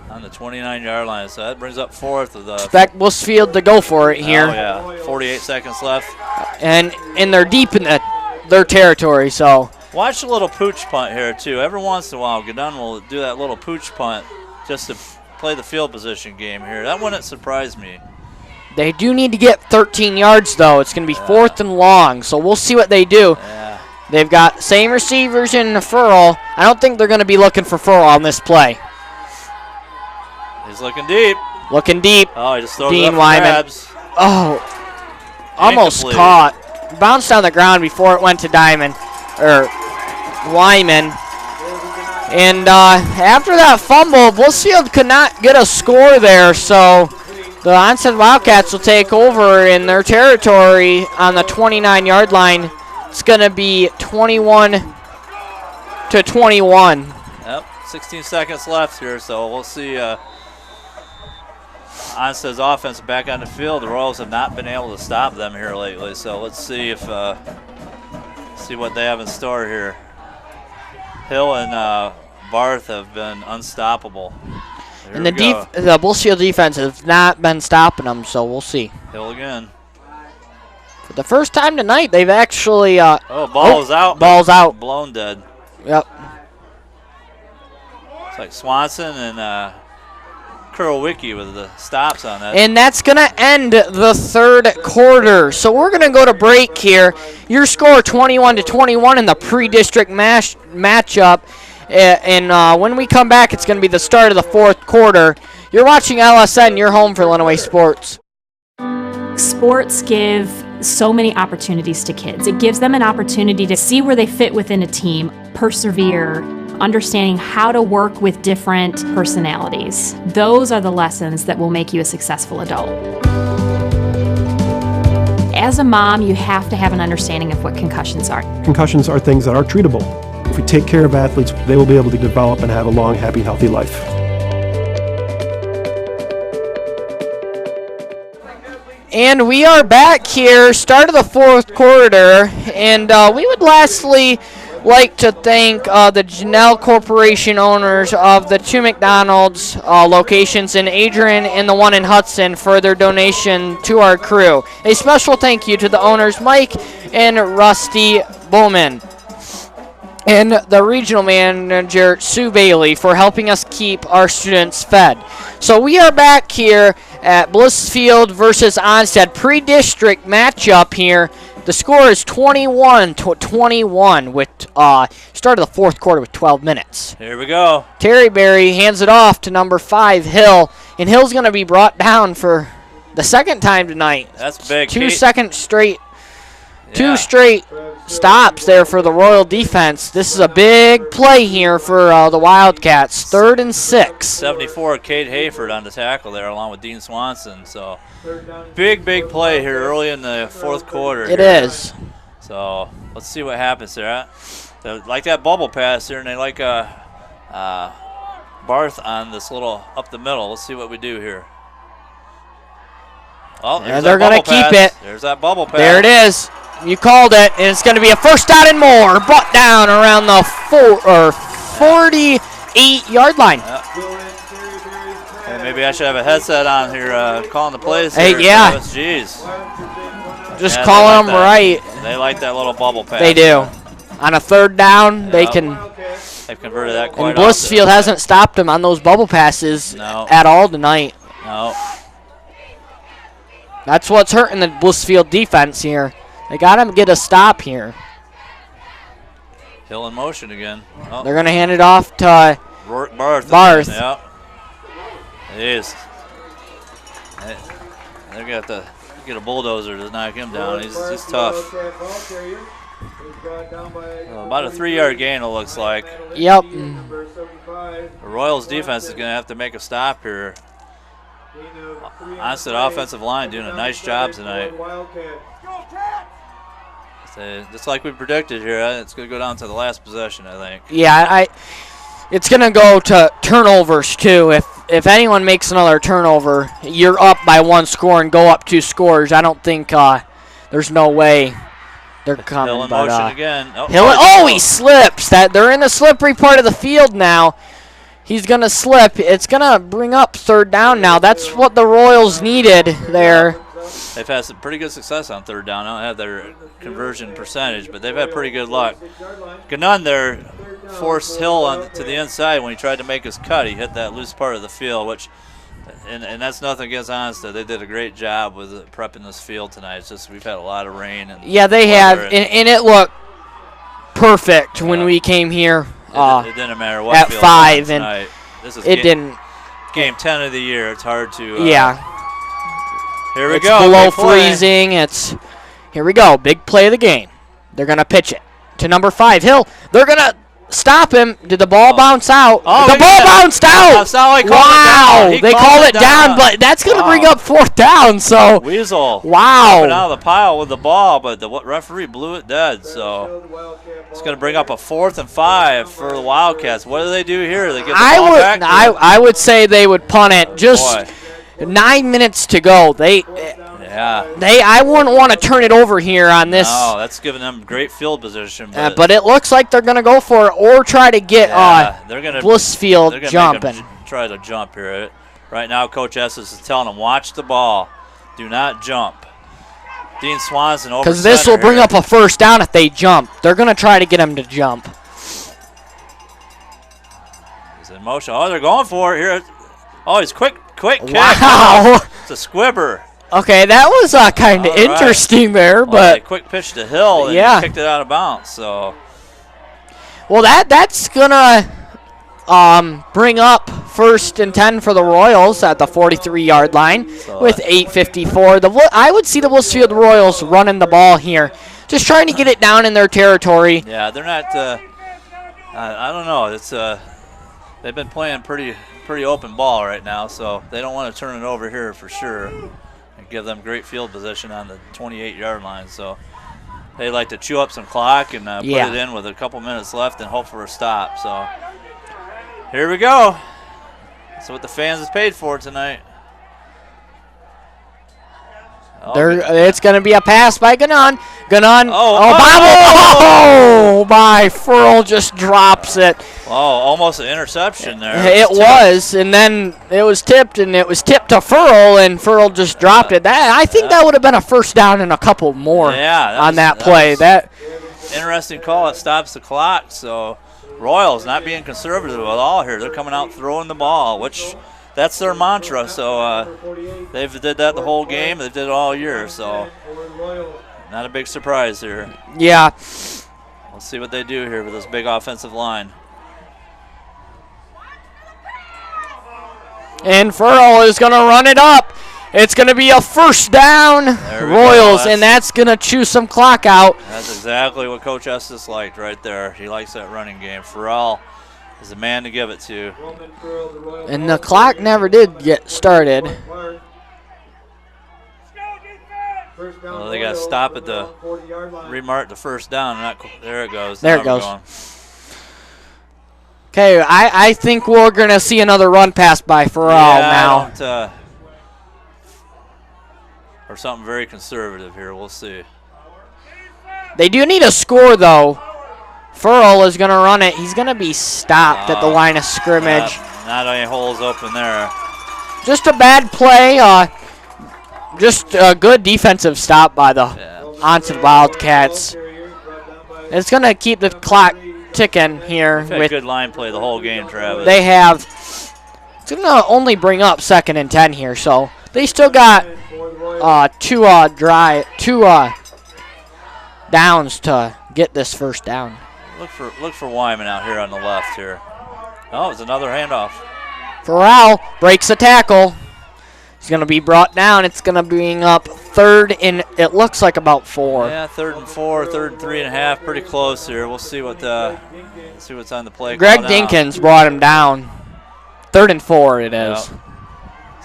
on the 29-yard line. So that brings up 4th of the. Expect Blissfield to go for it here. Oh yeah, 48 seconds left. And they're deep in their territory. So watch a little pooch punt here too. Every once in a while, Ganon will do that little pooch punt just to play the field position game here. That wouldn't surprise me. They do need to get 13 yards, though. It's going to be 4th and long, so we'll see what they do. Yeah. They've got same receivers in Furl. I don't think they're going to be looking for Furl on this play. He's looking deep. Looking deep. Oh, he just throws Dean it up Wyman. grabs. Oh, almost caught. Bounced on the ground before it went to Wyman. And after that fumble, Blissfield could not get a score there, so the Onsted Wildcats will take over in their territory on the 29-yard line. It's going to be 21-21. Yep, 16 seconds left here, so we'll see Onsted's offense back on the field. The Royals have not been able to stop them here lately, so let's see if see what they have in store here. Hill and Barth have been unstoppable. And the Blissfield defense has not been stopping them, so we'll see. Hill again. For the first time tonight, they've actually. Ball's out. Ball's out. Blown dead. Yep. It's like Swanson and Kurowicki with the stops on that. And that's going to end the third quarter. So we're going to go to break here. Your score 21-21 in the pre-district matchup. And when we come back, it's going to be the start of the fourth quarter. You're watching LSN. You're home for Lenawee Sports. Sports give so many opportunities to kids. It gives them an opportunity to see where they fit within a team, persevere, understanding how to work with different personalities. Those are the lessons that will make you a successful adult. As a mom, you have to have an understanding of what concussions are. Concussions are things that are treatable. If we take care of athletes, they will be able to develop and have a long, happy, healthy life. And we are back here, start of the fourth quarter, and we would lastly like to thank the Janelle Corporation owners of the two McDonald's locations in Adrian and the one in Hudson for their donation to our crew. A special thank you to the owners Mike and Rusty Bowman, and the regional manager Sue Bailey for helping us keep our students fed. So we are back here at Blissfield versus Onsted pre-district matchup here. The score is 21-21 with start of the fourth quarter with 12 minutes. Here we go. Terry Berry hands it off to number 5, Hill, and Hill's going to be brought down for the second time tonight. That's big. Two straight stops there for the Royal defense. This is a big play here for the Wildcats. 3rd and 6. 74, Kate Hayford on the tackle there along with Dean Swanson. So big play here early in the fourth quarter. It is. So let's see what happens there. They like that bubble pass here, and they like Barth on this little up the middle. Let's see what we do here. Oh, and they're going to keep it. There's that bubble pass. There it is. You called it, and it's going to be a first down and more. Brought down around the 48-yard line. Hey, maybe I should have a headset on here calling the plays. Hey, here. yeah. Jeez. Just calling them right. They like that little bubble pass. They do. On a third down, they can. They've converted that quite And Blissfield hasn't stopped them on those bubble passes at all tonight. No. That's what's hurting the Blissfield defense here. They got to get a stop here. Hill in motion again. Oh. They're going to hand it off to Barth. Yeah. It is. They're going to have to get a bulldozer to knock him down. He's tough. About a 3-yard gain, it looks like. Yep. The Royals defense is going to have to make a stop here. Onsted offensive line doing a nice job tonight. Just like we predicted here, it's going to go down to the last possession, I think. Yeah, it's going to go to turnovers, too. If anyone makes another turnover, you're up by 1 score and go up 2 scores. I don't think there's no way they're coming. Hill in motion again. He slips. They're in the slippery part of the field now. He's going to slip. It's going to bring up 3rd down now. That's what the Royals needed there. They've had some pretty good success on 3rd down. I don't have their conversion percentage, but they've had pretty good luck. Ganun there forced Hill to the inside when he tried to make his cut. He hit that loose part of the field, and that's nothing against Onsted. They did a great job with prepping this field tonight. It's just we've had a lot of rain. Yeah, they have, and it looked perfect when we came here. It didn't matter what at field 5, tonight. This is didn't. Game 10 of the year. It's hard to. Here we it's go. Below freezing. Here we go. Big play of the game. They're gonna pitch it to number 5, Hill. They're gonna stop him. Did the ball bounce out? The ball bounced out. Wow. They called it down, but that's gonna bring up 4th down. So Weasel. Wow. Popping out of the pile with the ball, but the referee blew it dead. So it's gonna bring up a 4th and 5 for the Wildcats. What do they do here? They get the ball back. I would say they would punt it. Just 9 minutes to go. I wouldn't want to turn it over here on this. No, that's giving them great field position. But it looks like they're going to go for it or try to get Blissfield jumping. Try to jump here. Right now, Coach Estes is telling them, watch the ball. Do not jump. Dean Swanson over because this will bring up a 1st down if they jump. They're going to try to get him to jump. He's in motion. Oh, they're going for it here. Oh, he's quick kick. Wow. It's a squibber. Okay, that was kind of interesting there, Well, but quick pitch to Hill, and yeah. he kicked it out of bounds. So, well, that's gonna bring up 1st and 10 for the Royals at the 43-yard line with 8:54. I would see the Blissfield Royals running the ball here, just trying to get it down in their territory. yeah, they're not. I don't know. It's they've been playing pretty open ball right now, so they don't want to turn it over here for sure and give them great field position on the 28-yard line. So they like to chew up some clock and put it in with a couple minutes left and hope for a stop. So here we go. That's what the fans has paid for tonight. It's going to be a pass by Ganon. Oh, my Furl just drops it. Oh, almost an interception there. It was, and then it was tipped, and it was tipped to Furl, and Furl just dropped it. I think that would have been a first down and a couple more on that play. That interesting call. It stops the clock. So Royals not being conservative at all here. They're coming out throwing the ball, which that's their mantra. So they've did that the whole game. They did it all year. So not a big surprise here. Yeah. We'll see what they do here with this big offensive line. And Furl is going to run it up. It's going to be a first down, Royals, and that's going to chew some clock out. That's exactly what Coach Estes liked right there. He likes that running game. Furl is the man to give it to. And the clock never did get started. Well, they got to stop at the remark the first down. There it goes. There it goes. Okay, I think we're going to see another run pass by Furl now. Or something very conservative here. We'll see. They do need a score, though. Furl is going to run it. He's going to be stopped at the line of scrimmage. Not any holes open there. Just a bad play. Just a good defensive stop by the Onsted Wildcats. It's going to keep the clock ticking here. With good line play the whole game, Travis. They have. It's going to only bring up 2nd and 10 here, so they still got two downs to get this first down. Look for Wyman out here on the left here. Oh, it's another handoff. Farrell breaks a tackle. He's going to be brought down. It's going to bring up 3rd and it looks like about 4. Yeah, 3rd and 4, 3rd and 3.5, pretty close here. We'll see what's on the play. Greg Dinkins brought him down. 3rd and 4 it is. Yep.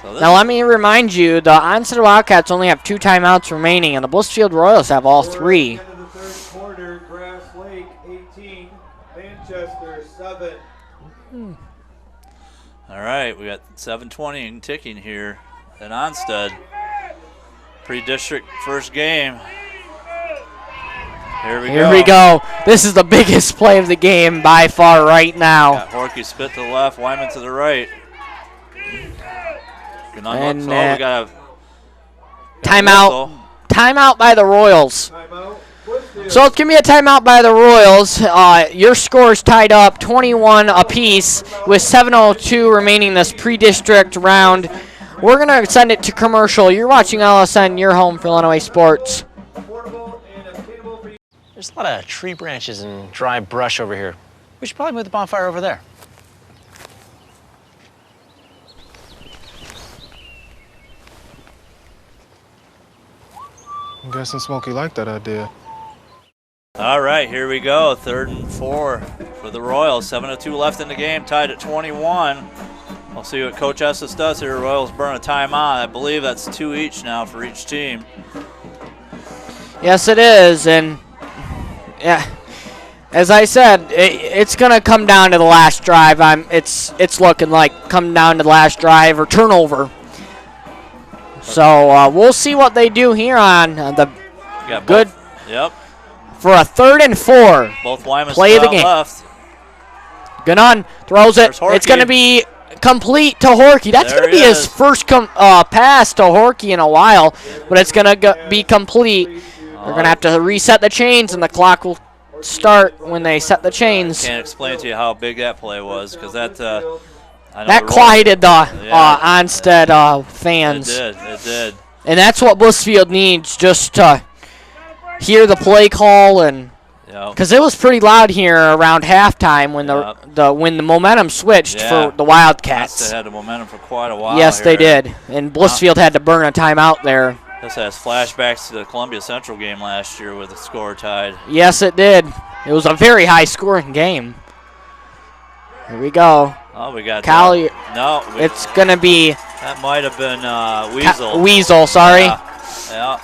So now let me remind you, the Onsted Wildcats only have 2 timeouts remaining, and the Blissfield Royals have all 3. Grass Lake 18, Manchester 7. All right, we got 7:20 and ticking here at Onsted. Pre-district first game. Here we go. This is the biggest play of the game by far right now. Got Horky spit to the left, Wyman to the right. And we got a timeout. Timeout by the Royals. So it's going to be a timeout by the Royals. Your score is tied up 21 apiece with 7:02 remaining this pre-district round. We're going to send it to commercial. You're watching LSN, your home for Lenawee Sports. There's a lot of tree branches and dry brush over here. We should probably move the bonfire over there. I'm guessing Smokey liked that idea. All right, here we go. 3rd and 4 for the Royals. 7:02 left in the game, tied at 21. We'll see what Coach Estes does here. Royals burn a timeout. I believe that's 2 each now for each team. Yes, it is. And, yeah, as I said, it's going to come down to the last drive. It's looking like come down to the last drive or turnover. So we'll see what they do here on the good. Yep. For a 3rd and 4. Both Wyman's play of the game. Left. Ganon throws it. It's going to be complete to Horky. That's going to be his first pass to Horky in a while, but it's going to be complete. They're going to have to reset the chains, and the clock will start when they set the chains. Can't explain to you how big that play was, because that That quieted the Onsted fans. It did. And that's what Blissfield needs, just to hear the play call, and because it was pretty loud here around halftime when when the momentum switched for the Wildcats. They had the momentum for quite a while. Yes, here. they did, and Blissfield had to burn a timeout there. This has flashbacks to the Columbia Central game last year with the score tied. Yes, it did. It was a very high-scoring game. Here we go. Oh, we got Collier. No, it's gonna be. That might have been Weasel. Weasel, sorry. Yeah.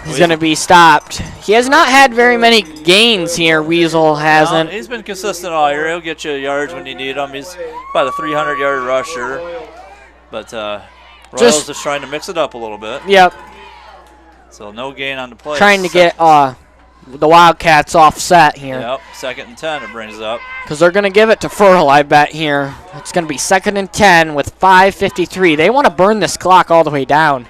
He's going to be stopped. He has not had very many gains here. Weasel hasn't. No, he's been consistent all year. He'll get you yards when you need them. He's about a 300-yard rusher. But Royals just trying to mix it up a little bit. Yep. So no gain on the play. Trying to get the Wildcats offset here. Yep, 2nd and 10 it brings up. Because they're going to give it to Furl, I bet, here. It's going to be 2nd and 10 with 5:53. They want to burn this clock all the way down.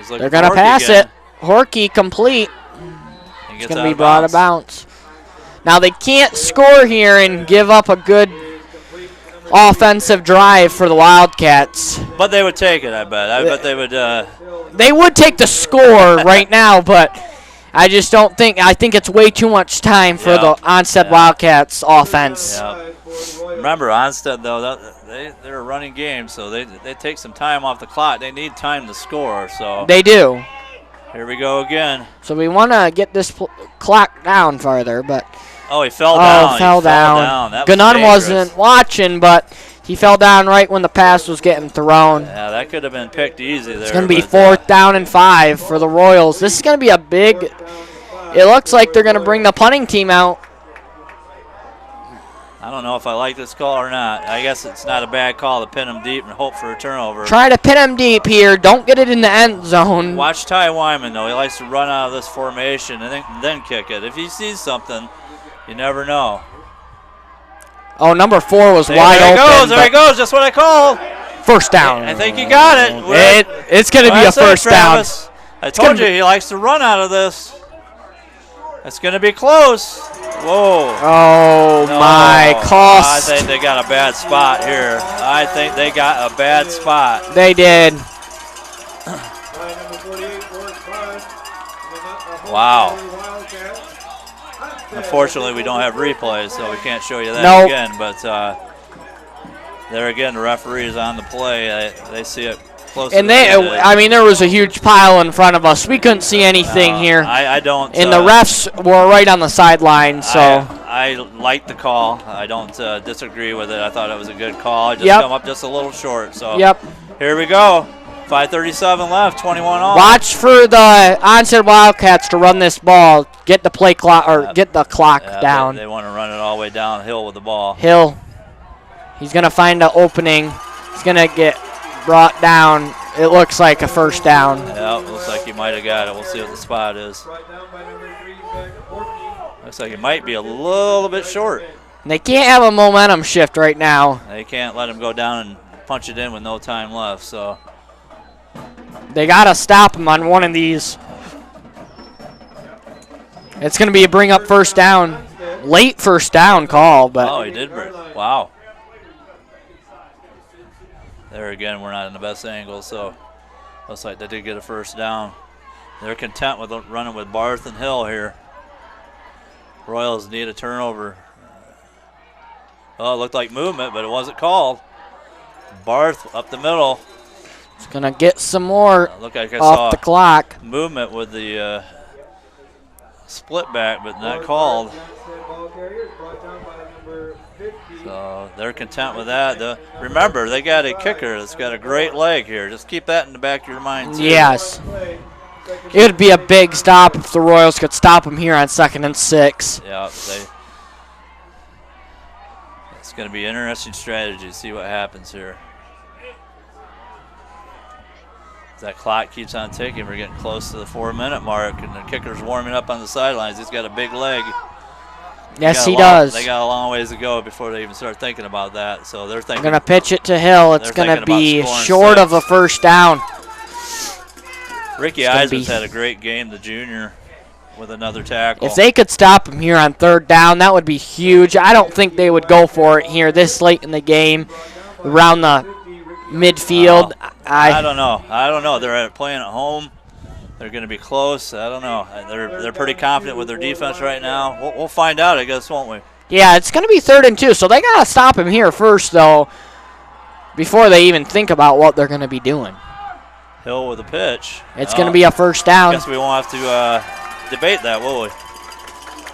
Well, they're going to pass it. Horkey complete. It's going to be brought out of bounds. Now they can't score here and give up a good offensive drive for the Wildcats. But they would take it, I bet. I bet they would. They would take the score right now, but I just don't think. I think it's way too much time for the Onsted Wildcats offense. Yeah. Remember, Onsted, though, they're a running game, so they take some time off the clock. They need time to score. So they do. Here we go again. So we want to get this clock down farther, but. Oh, he fell down. Oh, fell down. Ganun wasn't watching, but he fell down right when the pass was getting thrown. Yeah, that could have been picked easy there. It's going to be 4th down and 5 for the Royals. This is going to be a big. It looks like they're going to bring the punting team out. I don't know if I like this call or not. I guess it's not a bad call to pin him deep and hope for a turnover. Try to pin him deep here. Don't get it in the end zone. Watch Ty Wyman, though. He likes to run out of this formation and then kick it. If he sees something, you never know. Oh, number 4 was wide open. There he goes. Just what I called. 1st down. I think he got it. It's going to be a 1st down. I told you he likes to run out of this. It's going to be close. Whoa. Oh, no. My cost. I think they got a bad spot here. I think they got a bad spot. They did. Wow. Unfortunately, we don't have replays, so we can't show you that again. But there again, the referee is on the play. They see it close. And I mean, there was a huge pile in front of us. We couldn't see anything here. I don't. And the refs were right on the sideline, so. I like the call. I don't disagree with it. I thought it was a good call. I just come up just a little short. So here we go. 5:37 left, 21 on. Watch for the Onsted Wildcats to run this ball, get the play clock or get the clock down. They want to run it all the way downhill with the ball. Hill, he's gonna find an opening. He's gonna get brought down. It looks like a 1st down. Yeah, looks like he might have got it. We'll see what the spot is. Looks like it might be a little bit short. And they can't have a momentum shift right now. They can't let him go down and punch it in with no time left. So. They got to stop him on one of these. It's going to be a bring up 1st down. Late 1st down call, but. Oh, he did bring. Wow. There again, we're not in the best angle, so looks like they did get a 1st down. They're content with running with Barth and Hill here. Royals need a turnover. Oh, it looked like movement, but it wasn't called. Barth up the middle. It's going to get some more look like I off saw the clock. Movement with the split back, but not called. So they're content with that. Remember, they got a kicker that's got a great leg here. Just keep that in the back of your mind, too. Yes. It would be a big stop if the Royals could stop him here on 2nd and 6. Yeah, it's going to be an interesting strategy to see what happens here. That clock keeps on ticking. We're getting close to the 4-minute mark, and the kicker's warming up on the sidelines. He's got a big leg. Yes, he does. They got a long ways to go before they even start thinking about that. So they're thinking. They're going to pitch it to Hill. It's going to be short of a 1st down. Ricky Eisman's had a great game, the junior, with another tackle. If they could stop him here on 3rd down, that would be huge. I don't think they would go for it here this late in the game. around the midfield. I don't know. I don't know. They're playing at home. They're going to be close. I don't know. They're pretty confident with their defense right now. We'll find out, I guess, won't we? Yeah, it's going to be 3rd and 2, so they got to stop him here first, though, before they even think about what they're going to be doing. Hill with a pitch. It's going to be a first down. Guess we won't have to debate that, will we?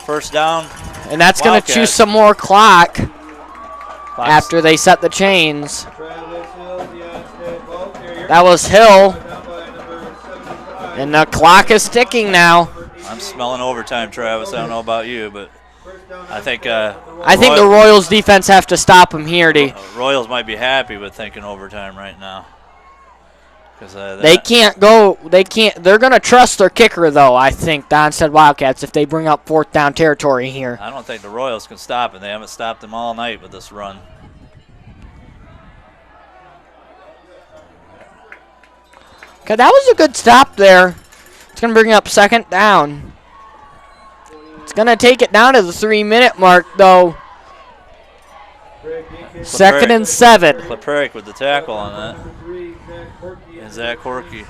First down. And that's going to choose some more clock after they set the chains. That was Hill. And the clock is ticking now. I'm smelling overtime, Travis. I don't know about you, but I think the Royals defense have to stop him here. Royals might be happy with thinking overtime right now. They can't go. They're going to trust their kicker, though, I think, the Onsted Wildcats, if they bring up 4th down territory here. I don't think the Royals can stop it. They haven't stopped them all night with this run. Okay, that was a good stop there. It's going to bring up 2nd down. It's going to take it down to the 3-minute mark, though. 2nd and 7. Kleperic with the tackle on that. And Zach Corky.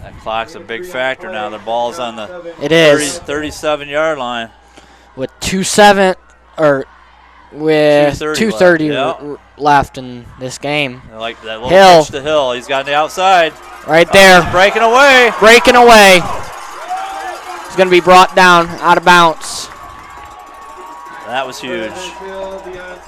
That clock's a big factor now. The ball's on the 37-yard line. With 2:30 left in this game. I like that little pitch to Hill. He's got the outside. Right there. He's breaking away. Breaking away. He's going to be brought down out of bounds. That was huge.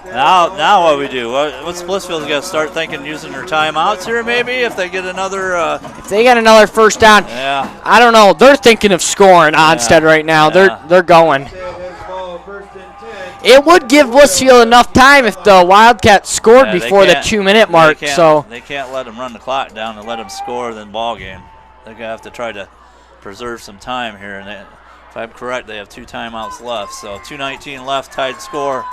Now what do we do? What's Blissfield got to start thinking, using their timeouts here maybe if they get another if they get another first down. Yeah. I don't know. They're thinking of scoring Onsted right now. They're going. It would give Blissfield enough time if the Wildcats scored before the 2-minute mark. They can't let them run the clock down and let them score then ball game. They're going to have to try to preserve some time here. And if I'm correct, they have 2 timeouts left. So 2:19 left, tied score.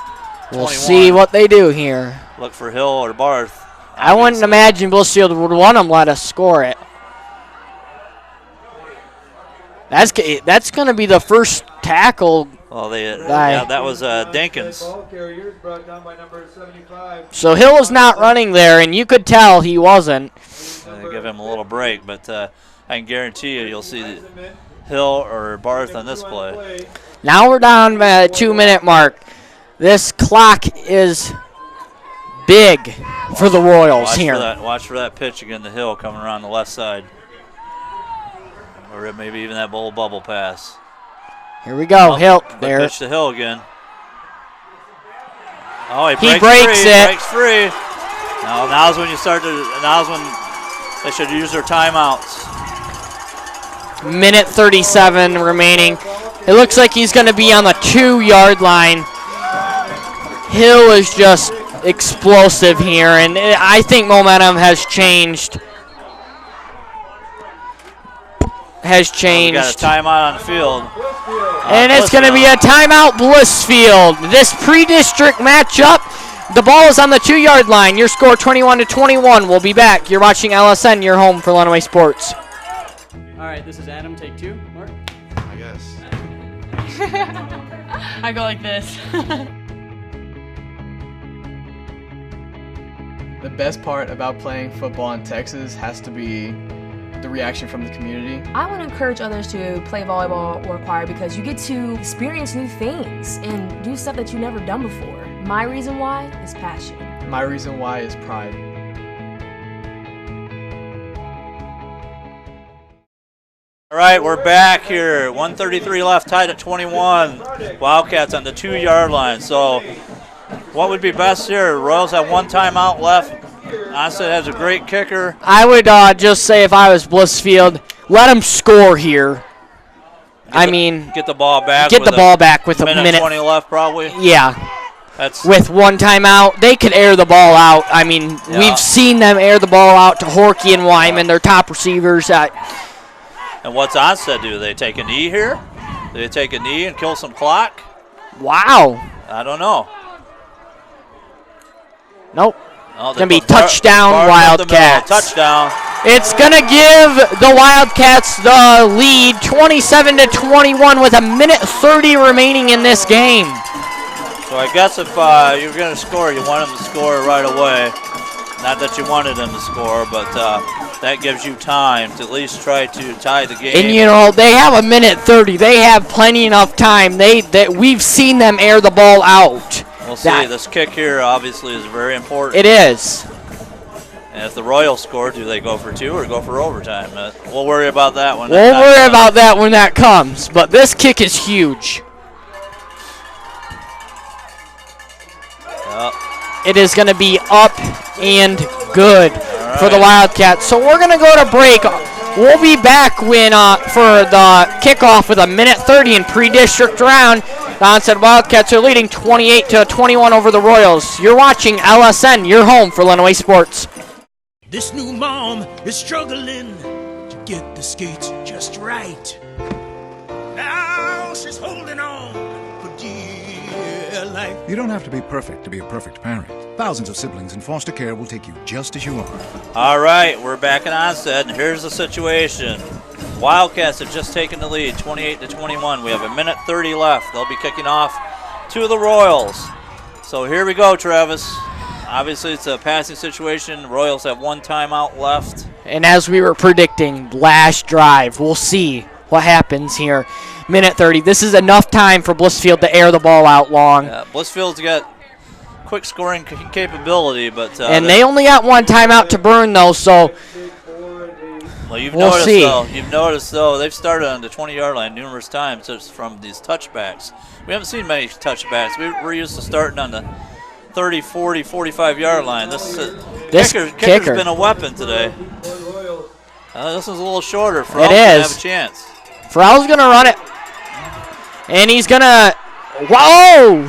We'll see what they do here. Look for Hill or Barth. Obviously. I wouldn't imagine Blissfield would want them let us score it. That's going to be the first tackle. Well, that was Dinkins. So Hill was not running there, and you could tell he wasn't. They give him a little break, but I can guarantee you'll see Hill or Barth on this play. Now we're down by the 2-minute mark. This clock is big for the Royals here. Watch for that pitch again to Hill coming around the left side. Or maybe even that bowl bubble pass. Here we go, Hill there. Pitch to Hill again. Oh, he breaks it. Breaks free. Now's when they should use their timeouts. Minute 37 remaining. It looks like he's going to be on the 2-yard line. Hill is just explosive here, and I think momentum has changed. We got a timeout on the field. And it's going to be a timeout, Blissfield. This pre-district matchup, the ball is on the 2-yard line. Your score 21-21. We'll be back. You're watching LSN, your home for Lenawee Sports. All right, this is Adam. Take 2. Mark? I guess. I go like this. The best part about playing football in Texas has to be the reaction from the community. I want to encourage others to play volleyball or choir because you get to experience new things and do stuff that you've never done before. My reason why is passion. My reason why is pride. All right, we're back here. 1:33 left, tied at 21. Wildcats on the 2-yard line. So what would be best here? Royals have 1 timeout left. Onsted has a great kicker. I would just say if I was Blissfield, let them score here. Get the ball back. Get the ball back with a minute 20 left, probably. Yeah. With 1 timeout, they could air the ball out. We've seen them air the ball out to Horky and Wyman, their top receivers. And what's Onsted do? They take a knee here? Do they take a knee and kill some clock? Wow. I don't know. Nope. Oh, it's going to be touchdown Wildcats. Touchdown. It's going to give the Wildcats the lead 27-21 with 1:30 remaining in this game. So I guess if you're going to score, you want them to score right away. Not that you wanted them to score, but that gives you time to at least try to tie the game. And you know, they have a minute 30. They have plenty enough time. We've seen them air the ball out. We'll see. This kick here obviously is very important. It is. And if the Royals score, do they go for 2 or go for overtime? We'll worry about that one. We'll worry about that when that comes. But this kick is huge. It is going to be up and good for the Wildcats. So we're going to go to break. We'll be back when for the kickoff with a minute 30 in pre-district round. The Onsted Wildcats are leading 28-21 over the Royals. You're watching LSN, your home for Lenawee Sports. This new mom is struggling to get the skates just right. Now she's holding on for dear life. You don't have to be perfect to be a perfect parent. Thousands of siblings in foster care will take you just as you are. All right, we're back in Onsted, and here's the situation. Wildcats have just taken the lead, 28-21. We have a minute 30 left. They'll be kicking off to the Royals. So here we go, Travis. Obviously, it's a passing situation. The Royals have 1 timeout left. And as we were predicting, last drive. We'll see what happens here. Minute 30. This is enough time for Blissfield to air the ball out long. Blissfield's got quick scoring capability, but and they only got 1 timeout to burn, though, so well, you've we'll noticed, see. You've noticed, though, they've started on the 20-yard line numerous times just from these touchbacks. We haven't seen many touchbacks. We're used to starting on the 30, 40, 45-yard line. This kicker's been a weapon today. This is a little shorter. Farrell's going to have a chance. Farrell's going to run it. And he's going to,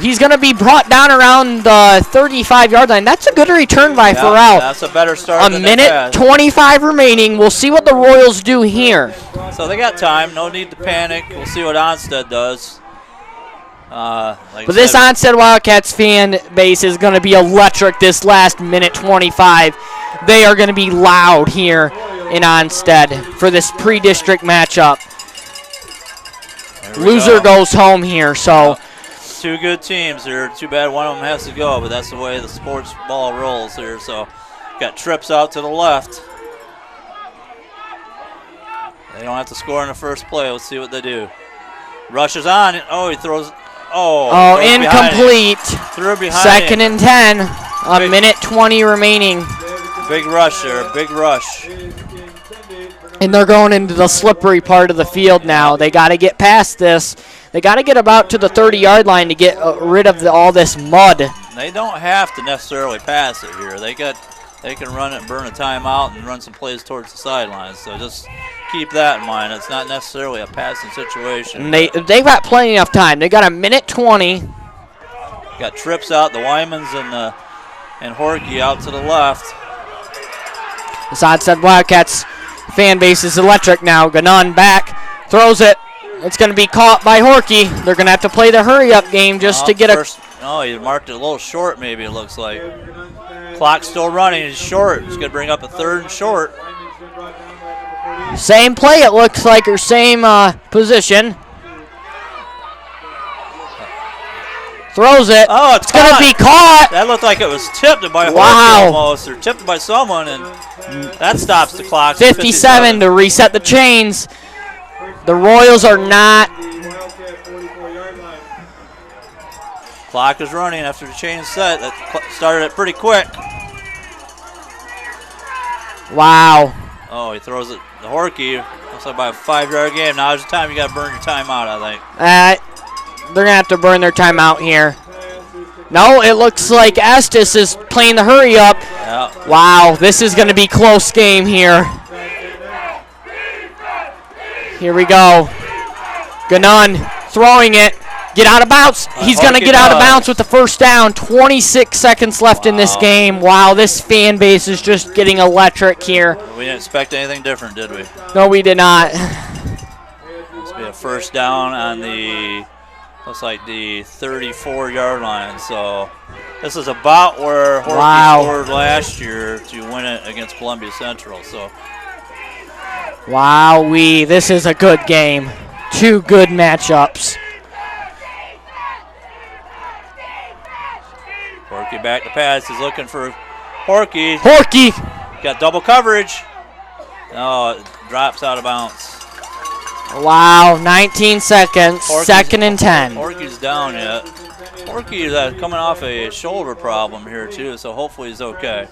he's going to be brought down around the 35-yard line. That's a good return by Farrell. That's a better start than a minute 25 remaining. We'll see what the Royals do here. So they got time. No need to panic. We'll see what Onsted does. But this Onsted Wildcats fan base is going to be electric this last minute 25. They are going to be loud here in Onsted for this pre-district matchup. Loser goes home here, so. 2 good teams here. Too bad one of them has to go, but that's the way the sports ball rolls here. So got trips out to the left. They don't have to score in the first play. Let's see what they do. Rushes on. Oh, he throws. Oh, incomplete. Threw it behind. 2nd and 10. A minute 20 remaining. Big rush there. Big rush. And they're going into the slippery part of the field now. They got to get past this. They got to get about to the 30-yard line to get rid of all this mud. They don't have to necessarily pass it here. They can run it and burn a timeout and run some plays towards the sidelines. So just keep that in mind. It's not necessarily a passing situation. And they got plenty of time. They got a minute 20. Got trips out. The Wymans and Horkey out to the left. This Onsted Wildcats fan base is electric now. Ganon back, throws it. It's going to be caught by Horkey. They're going to have to play the hurry-up game just to get he marked it a little short, maybe it looks like. Clock's still running. It's short. It's going to bring up a 3rd and short. Same play, it looks like, or same position. Throws it. Oh, it's going to be caught. That looked like it was tipped by Horkey almost, or tipped by someone, and that stops the clock. 57 to reset the chains. The Royals are not. Clock is running after the chain set. That started it pretty quick. Wow. Oh, he throws it to Horkey. Looks like by a 5-yard game. Now's the time you got to burn your timeout, I think. They're going to have to burn their timeout here. No, it looks like Estes is playing the hurry-up. Yeah. Wow, this is going to be close game here. Here we go. Ganon throwing it. Get out of bounds. He's going to get out of bounds with the first down. 26 seconds left in this game. Wow, this fan base is just getting electric here. We didn't expect anything different, did we? No, we did not. This will be a first down on the, looks like the 34-yard line. So this is about where Horkey scored last year to win it against Columbia Central. So. Wow-wee, this is a good game. 2 good matchups. back to pass. He's looking for Horky. Horky! Got double coverage. Oh, it drops out of bounds. Wow, 19 seconds, second and 10. Horky's down yet. Horky is coming off a shoulder problem here too, so hopefully he's okay.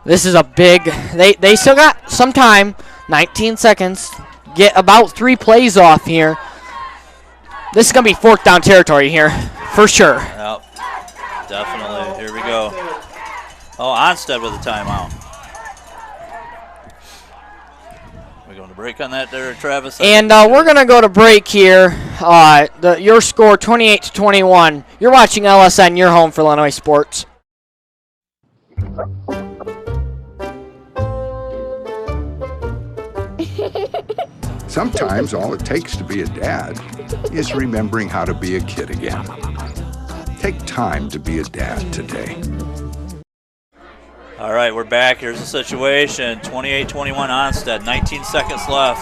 This is a big, they still got some time, 19 seconds, get about 3 plays off here. This is going to be fourth down territory here, for sure. Yep, definitely. Here we go. Oh, Onsted with a timeout. We going to break on that there, Travis? And we're going to go to break here. Your score, 28-21. You're watching LSN, your home for Lenawee Sports. Sometimes all it takes to be a dad is remembering how to be a kid again. Take time to be a dad today. All right, we're back. Here's the situation. 28-21 Onsted, 19 seconds left.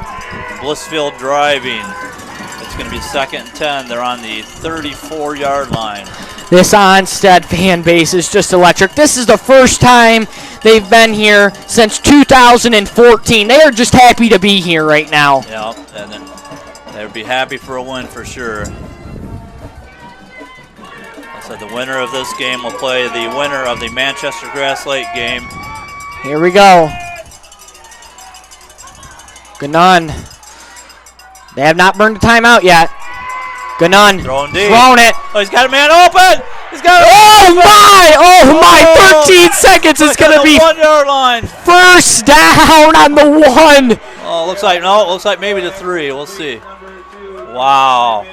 Blissfield driving. It's going to be second and 10. They're on the 34-yard line. This Onsted fan base is just electric. This is the first time they've been here since 2014. They are just happy to be here right now. Yep, and then they would be happy for a win for sure. I said the winner of this game will play the winner of the Manchester Grass Lake game. Here we go. Gannon. They have not burned the timeout yet. Gannon throwing deep. Throwing it. Oh, he's got a man open. He's got. Oh my! 13 seconds is going to be 1 yard line. First down on the 1. Oh, looks like maybe the 3. We'll see. Wow.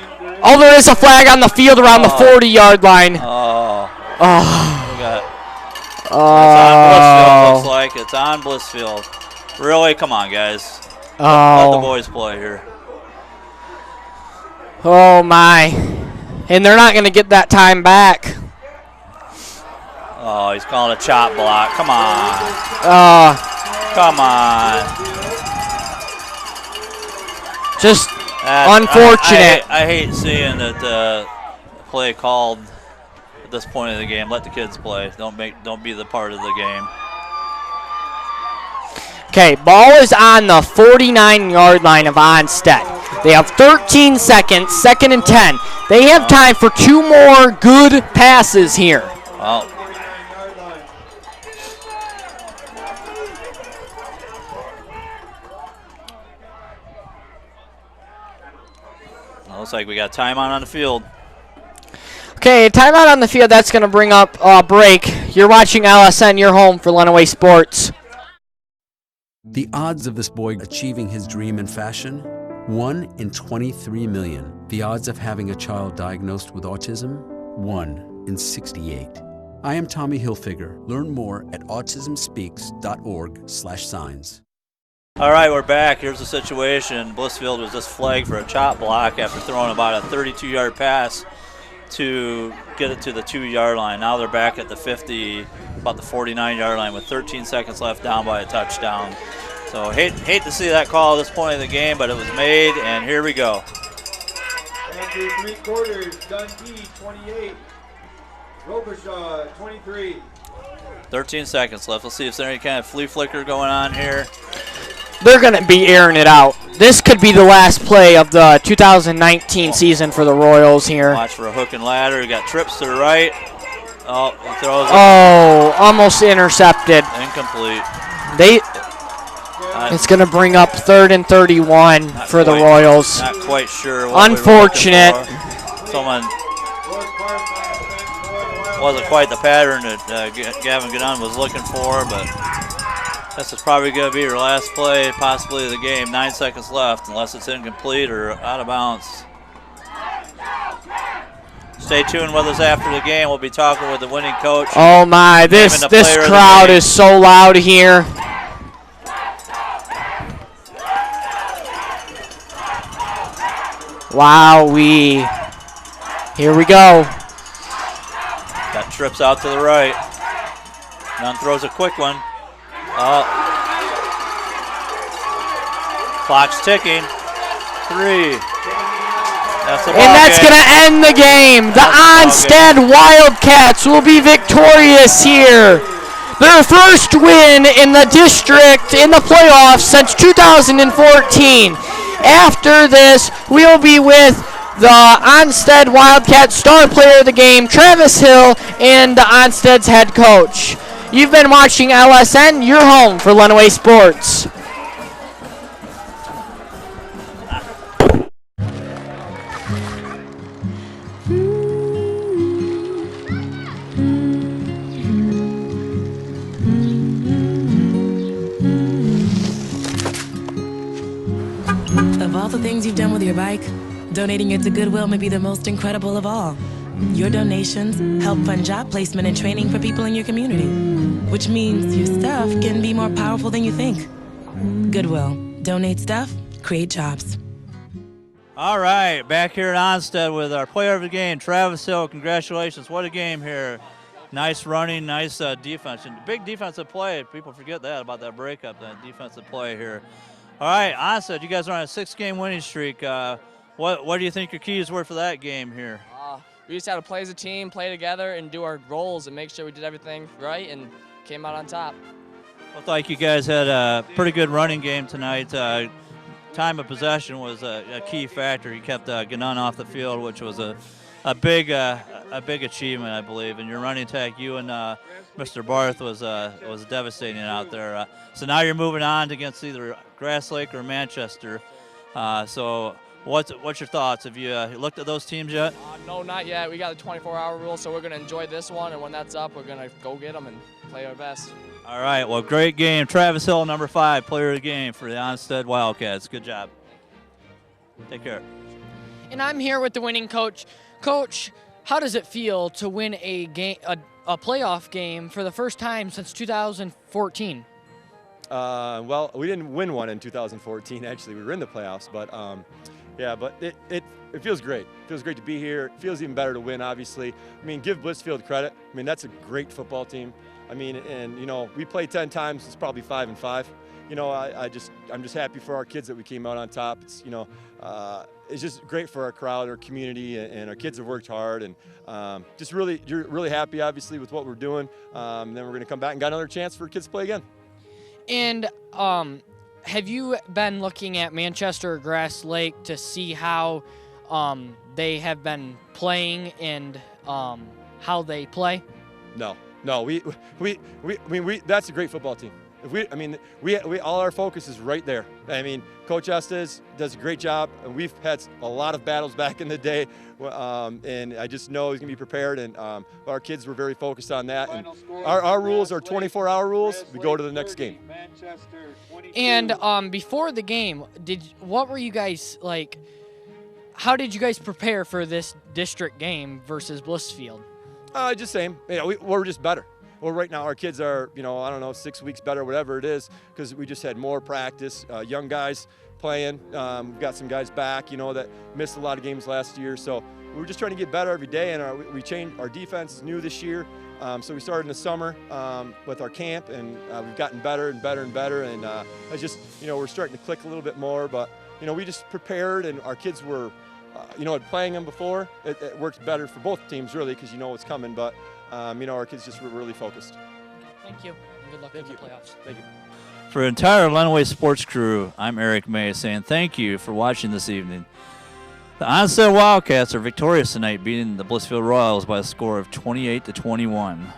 Oh, there is a flag on the field around the 40-yard line. Oh. Oh. We got. It's on Blissfield. Looks like it's on Blissfield. Really? Come on, guys. Let the boys play here. Oh my. And they're not going to get that time back. Oh, he's calling a chop block. Come on. Come on. Just unfortunate. I hate seeing that play called at this point of the game. Let the kids play. Don't be the part of the game. Okay, ball is on the 49-yard line of Onsted. They have 13 seconds, second and 10. They have time for 2 more good passes here. Well, looks like we got timeout on the field. Okay, timeout on the field. That's going to bring up a break. You're watching LSN, your home for Lenawee Sports. The odds of this boy achieving his dream in fashion? 1 in 23 million. The odds of having a child diagnosed with autism? 1 in 68. I am Tommy Hilfiger. Learn more at autismspeaks.org/signs. All right, we're back. Here's the situation. Blissfield was just flagged for a chop block after throwing about a 32-yard pass to get it to the 2-yard line. Now they're back at the 50, about the 49-yard line with 13 seconds left, down by a touchdown. So hate to see that call at this point of the game, but it was made, and here we go. After 3 quarters, Dundee 28, Robershaw 23. 13 seconds left. Let's see if there's any kind of flea flicker going on here. They're going to be airing it out. This could be the last play of the 2019 season for the Royals here. Watch for a hook and ladder. You got trips to the right. Oh, he throws it. Oh, almost intercepted. Incomplete. It's going to bring up 3rd and 31 for the Royals. Not quite sure. What unfortunate. Someone wasn't quite the pattern that Gavin Gannon was looking for, but this is probably going to be your last play, possibly of the game. 9 seconds left, unless it's incomplete or out of bounds. Stay tuned with us after the game. We'll be talking with the winning coach. Oh my, this crowd is so loud here. Wowee. Here we go. Got trips out to the right. Nunn throws a quick one. Clock's ticking. 3, And that's going to end the game. The Onsted Wildcats will be victorious here. Their first win in the district in the playoffs since 2014. After this, we'll be with the Onsted Wildcat star player of the game, Travis Hill, and the Onsted's head coach. You've been watching LSN, your home for Lenawee Sports. Of all the things you've done with your bike, donating it to Goodwill may be the most incredible of all. Your donations help fund job placement and training for people in your community, which means your stuff can be more powerful than you think. Goodwill. Donate stuff, create jobs. All right, back here at Onsted with our player of the game, Travis Hill. Congratulations. What a game here. Nice running, nice defense. And big defensive play. People forget that about that breakup, that defensive play here. All right, Onsted, you guys are on a 6-game winning streak. What do you think your keys were for that game here? We just had to play as a team, play together, and do our roles and make sure we did everything right and came out on top. Looked like you guys had a pretty good running game tonight. Time of possession was a key factor. You kept Gannon off the field, which was a big achievement, I believe. And your running attack, you and Mr. Barth was devastating out there. So now you're moving on against either Grass Lake or Manchester. So what's your thoughts? Have you looked at those teams yet? No, not yet. We got the 24-hour rule, so we're going to enjoy this one. And when that's up, we're going to go get them and play our best. All right, well, great game. Travis Hill, number 5, player of the game for the Onsted Wildcats. Good job. Take care. And I'm here with the winning coach. Coach, how does it feel to win a playoff game for the first time since 2014? Well, we didn't win one in 2014. Actually, we were in the playoffs, but yeah, but it feels great. It feels great to be here. It feels even better to win, obviously. I mean, give Blissfield credit. I mean, that's a great football team. I mean, and you know, we played 10 times. It's probably 5-5. You know, I'm just happy for our kids that we came out on top. It's, you know, it's just great for our crowd, our community, and our kids have worked hard, and just really happy, obviously, with what we're doing. Then we're going to come back and got another chance for kids to play again. And have you been looking at Manchester or Grass Lake to see how they have been playing and how they play? No, we that's a great football team. We all our focus is right there. I mean, Coach Estes does a great job, and we've had a lot of battles back in the day, and I just know he's gonna be prepared. And our kids were very focused on that. And our rules are 24-hour rules. We go to the next game. And before the game, what were you guys like? How did you guys prepare for this district game versus Blissfield? Just same. You know, we're just better. Well, right now our kids are, you know, I don't know, 6 weeks better, whatever it is, because we just had more practice. Young guys playing. We've got some guys back, you know, that missed a lot of games last year. So we're just trying to get better every day. And we changed. Our defense is new this year. So we started in the summer with our camp, and we've gotten better and better and better. And it's just, you know, we're starting to click a little bit more. But, you know, we just prepared, and our kids were, you know, playing them before. It works better for both teams, really, because you know what's coming. But, you know, our kids just were really focused. Thank you, and good luck in the playoffs. Thank you. For the entire Lenawee Sports crew, I'm Eric May saying thank you for watching this evening. The Onsted Wildcats are victorious tonight, beating the Blissfield Royals by a score of 28-21.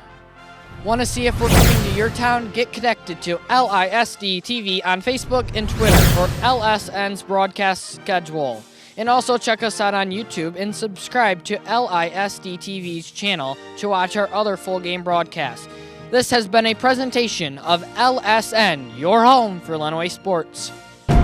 Want to see if we're coming to your town? Get connected to LISD TV on Facebook and Twitter for LSN's broadcast schedule. And also check us out on YouTube and subscribe to LISD TV's channel to watch our other full game broadcasts. This has been a presentation of LSN, your home for Lenawee Sports. The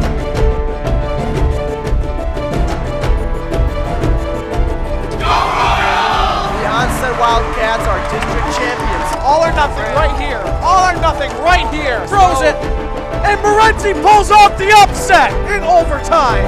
Onsted Wildcats are district champions. All or nothing right here. All or nothing right here. Throws it, and Morenzi pulls off the upset in overtime.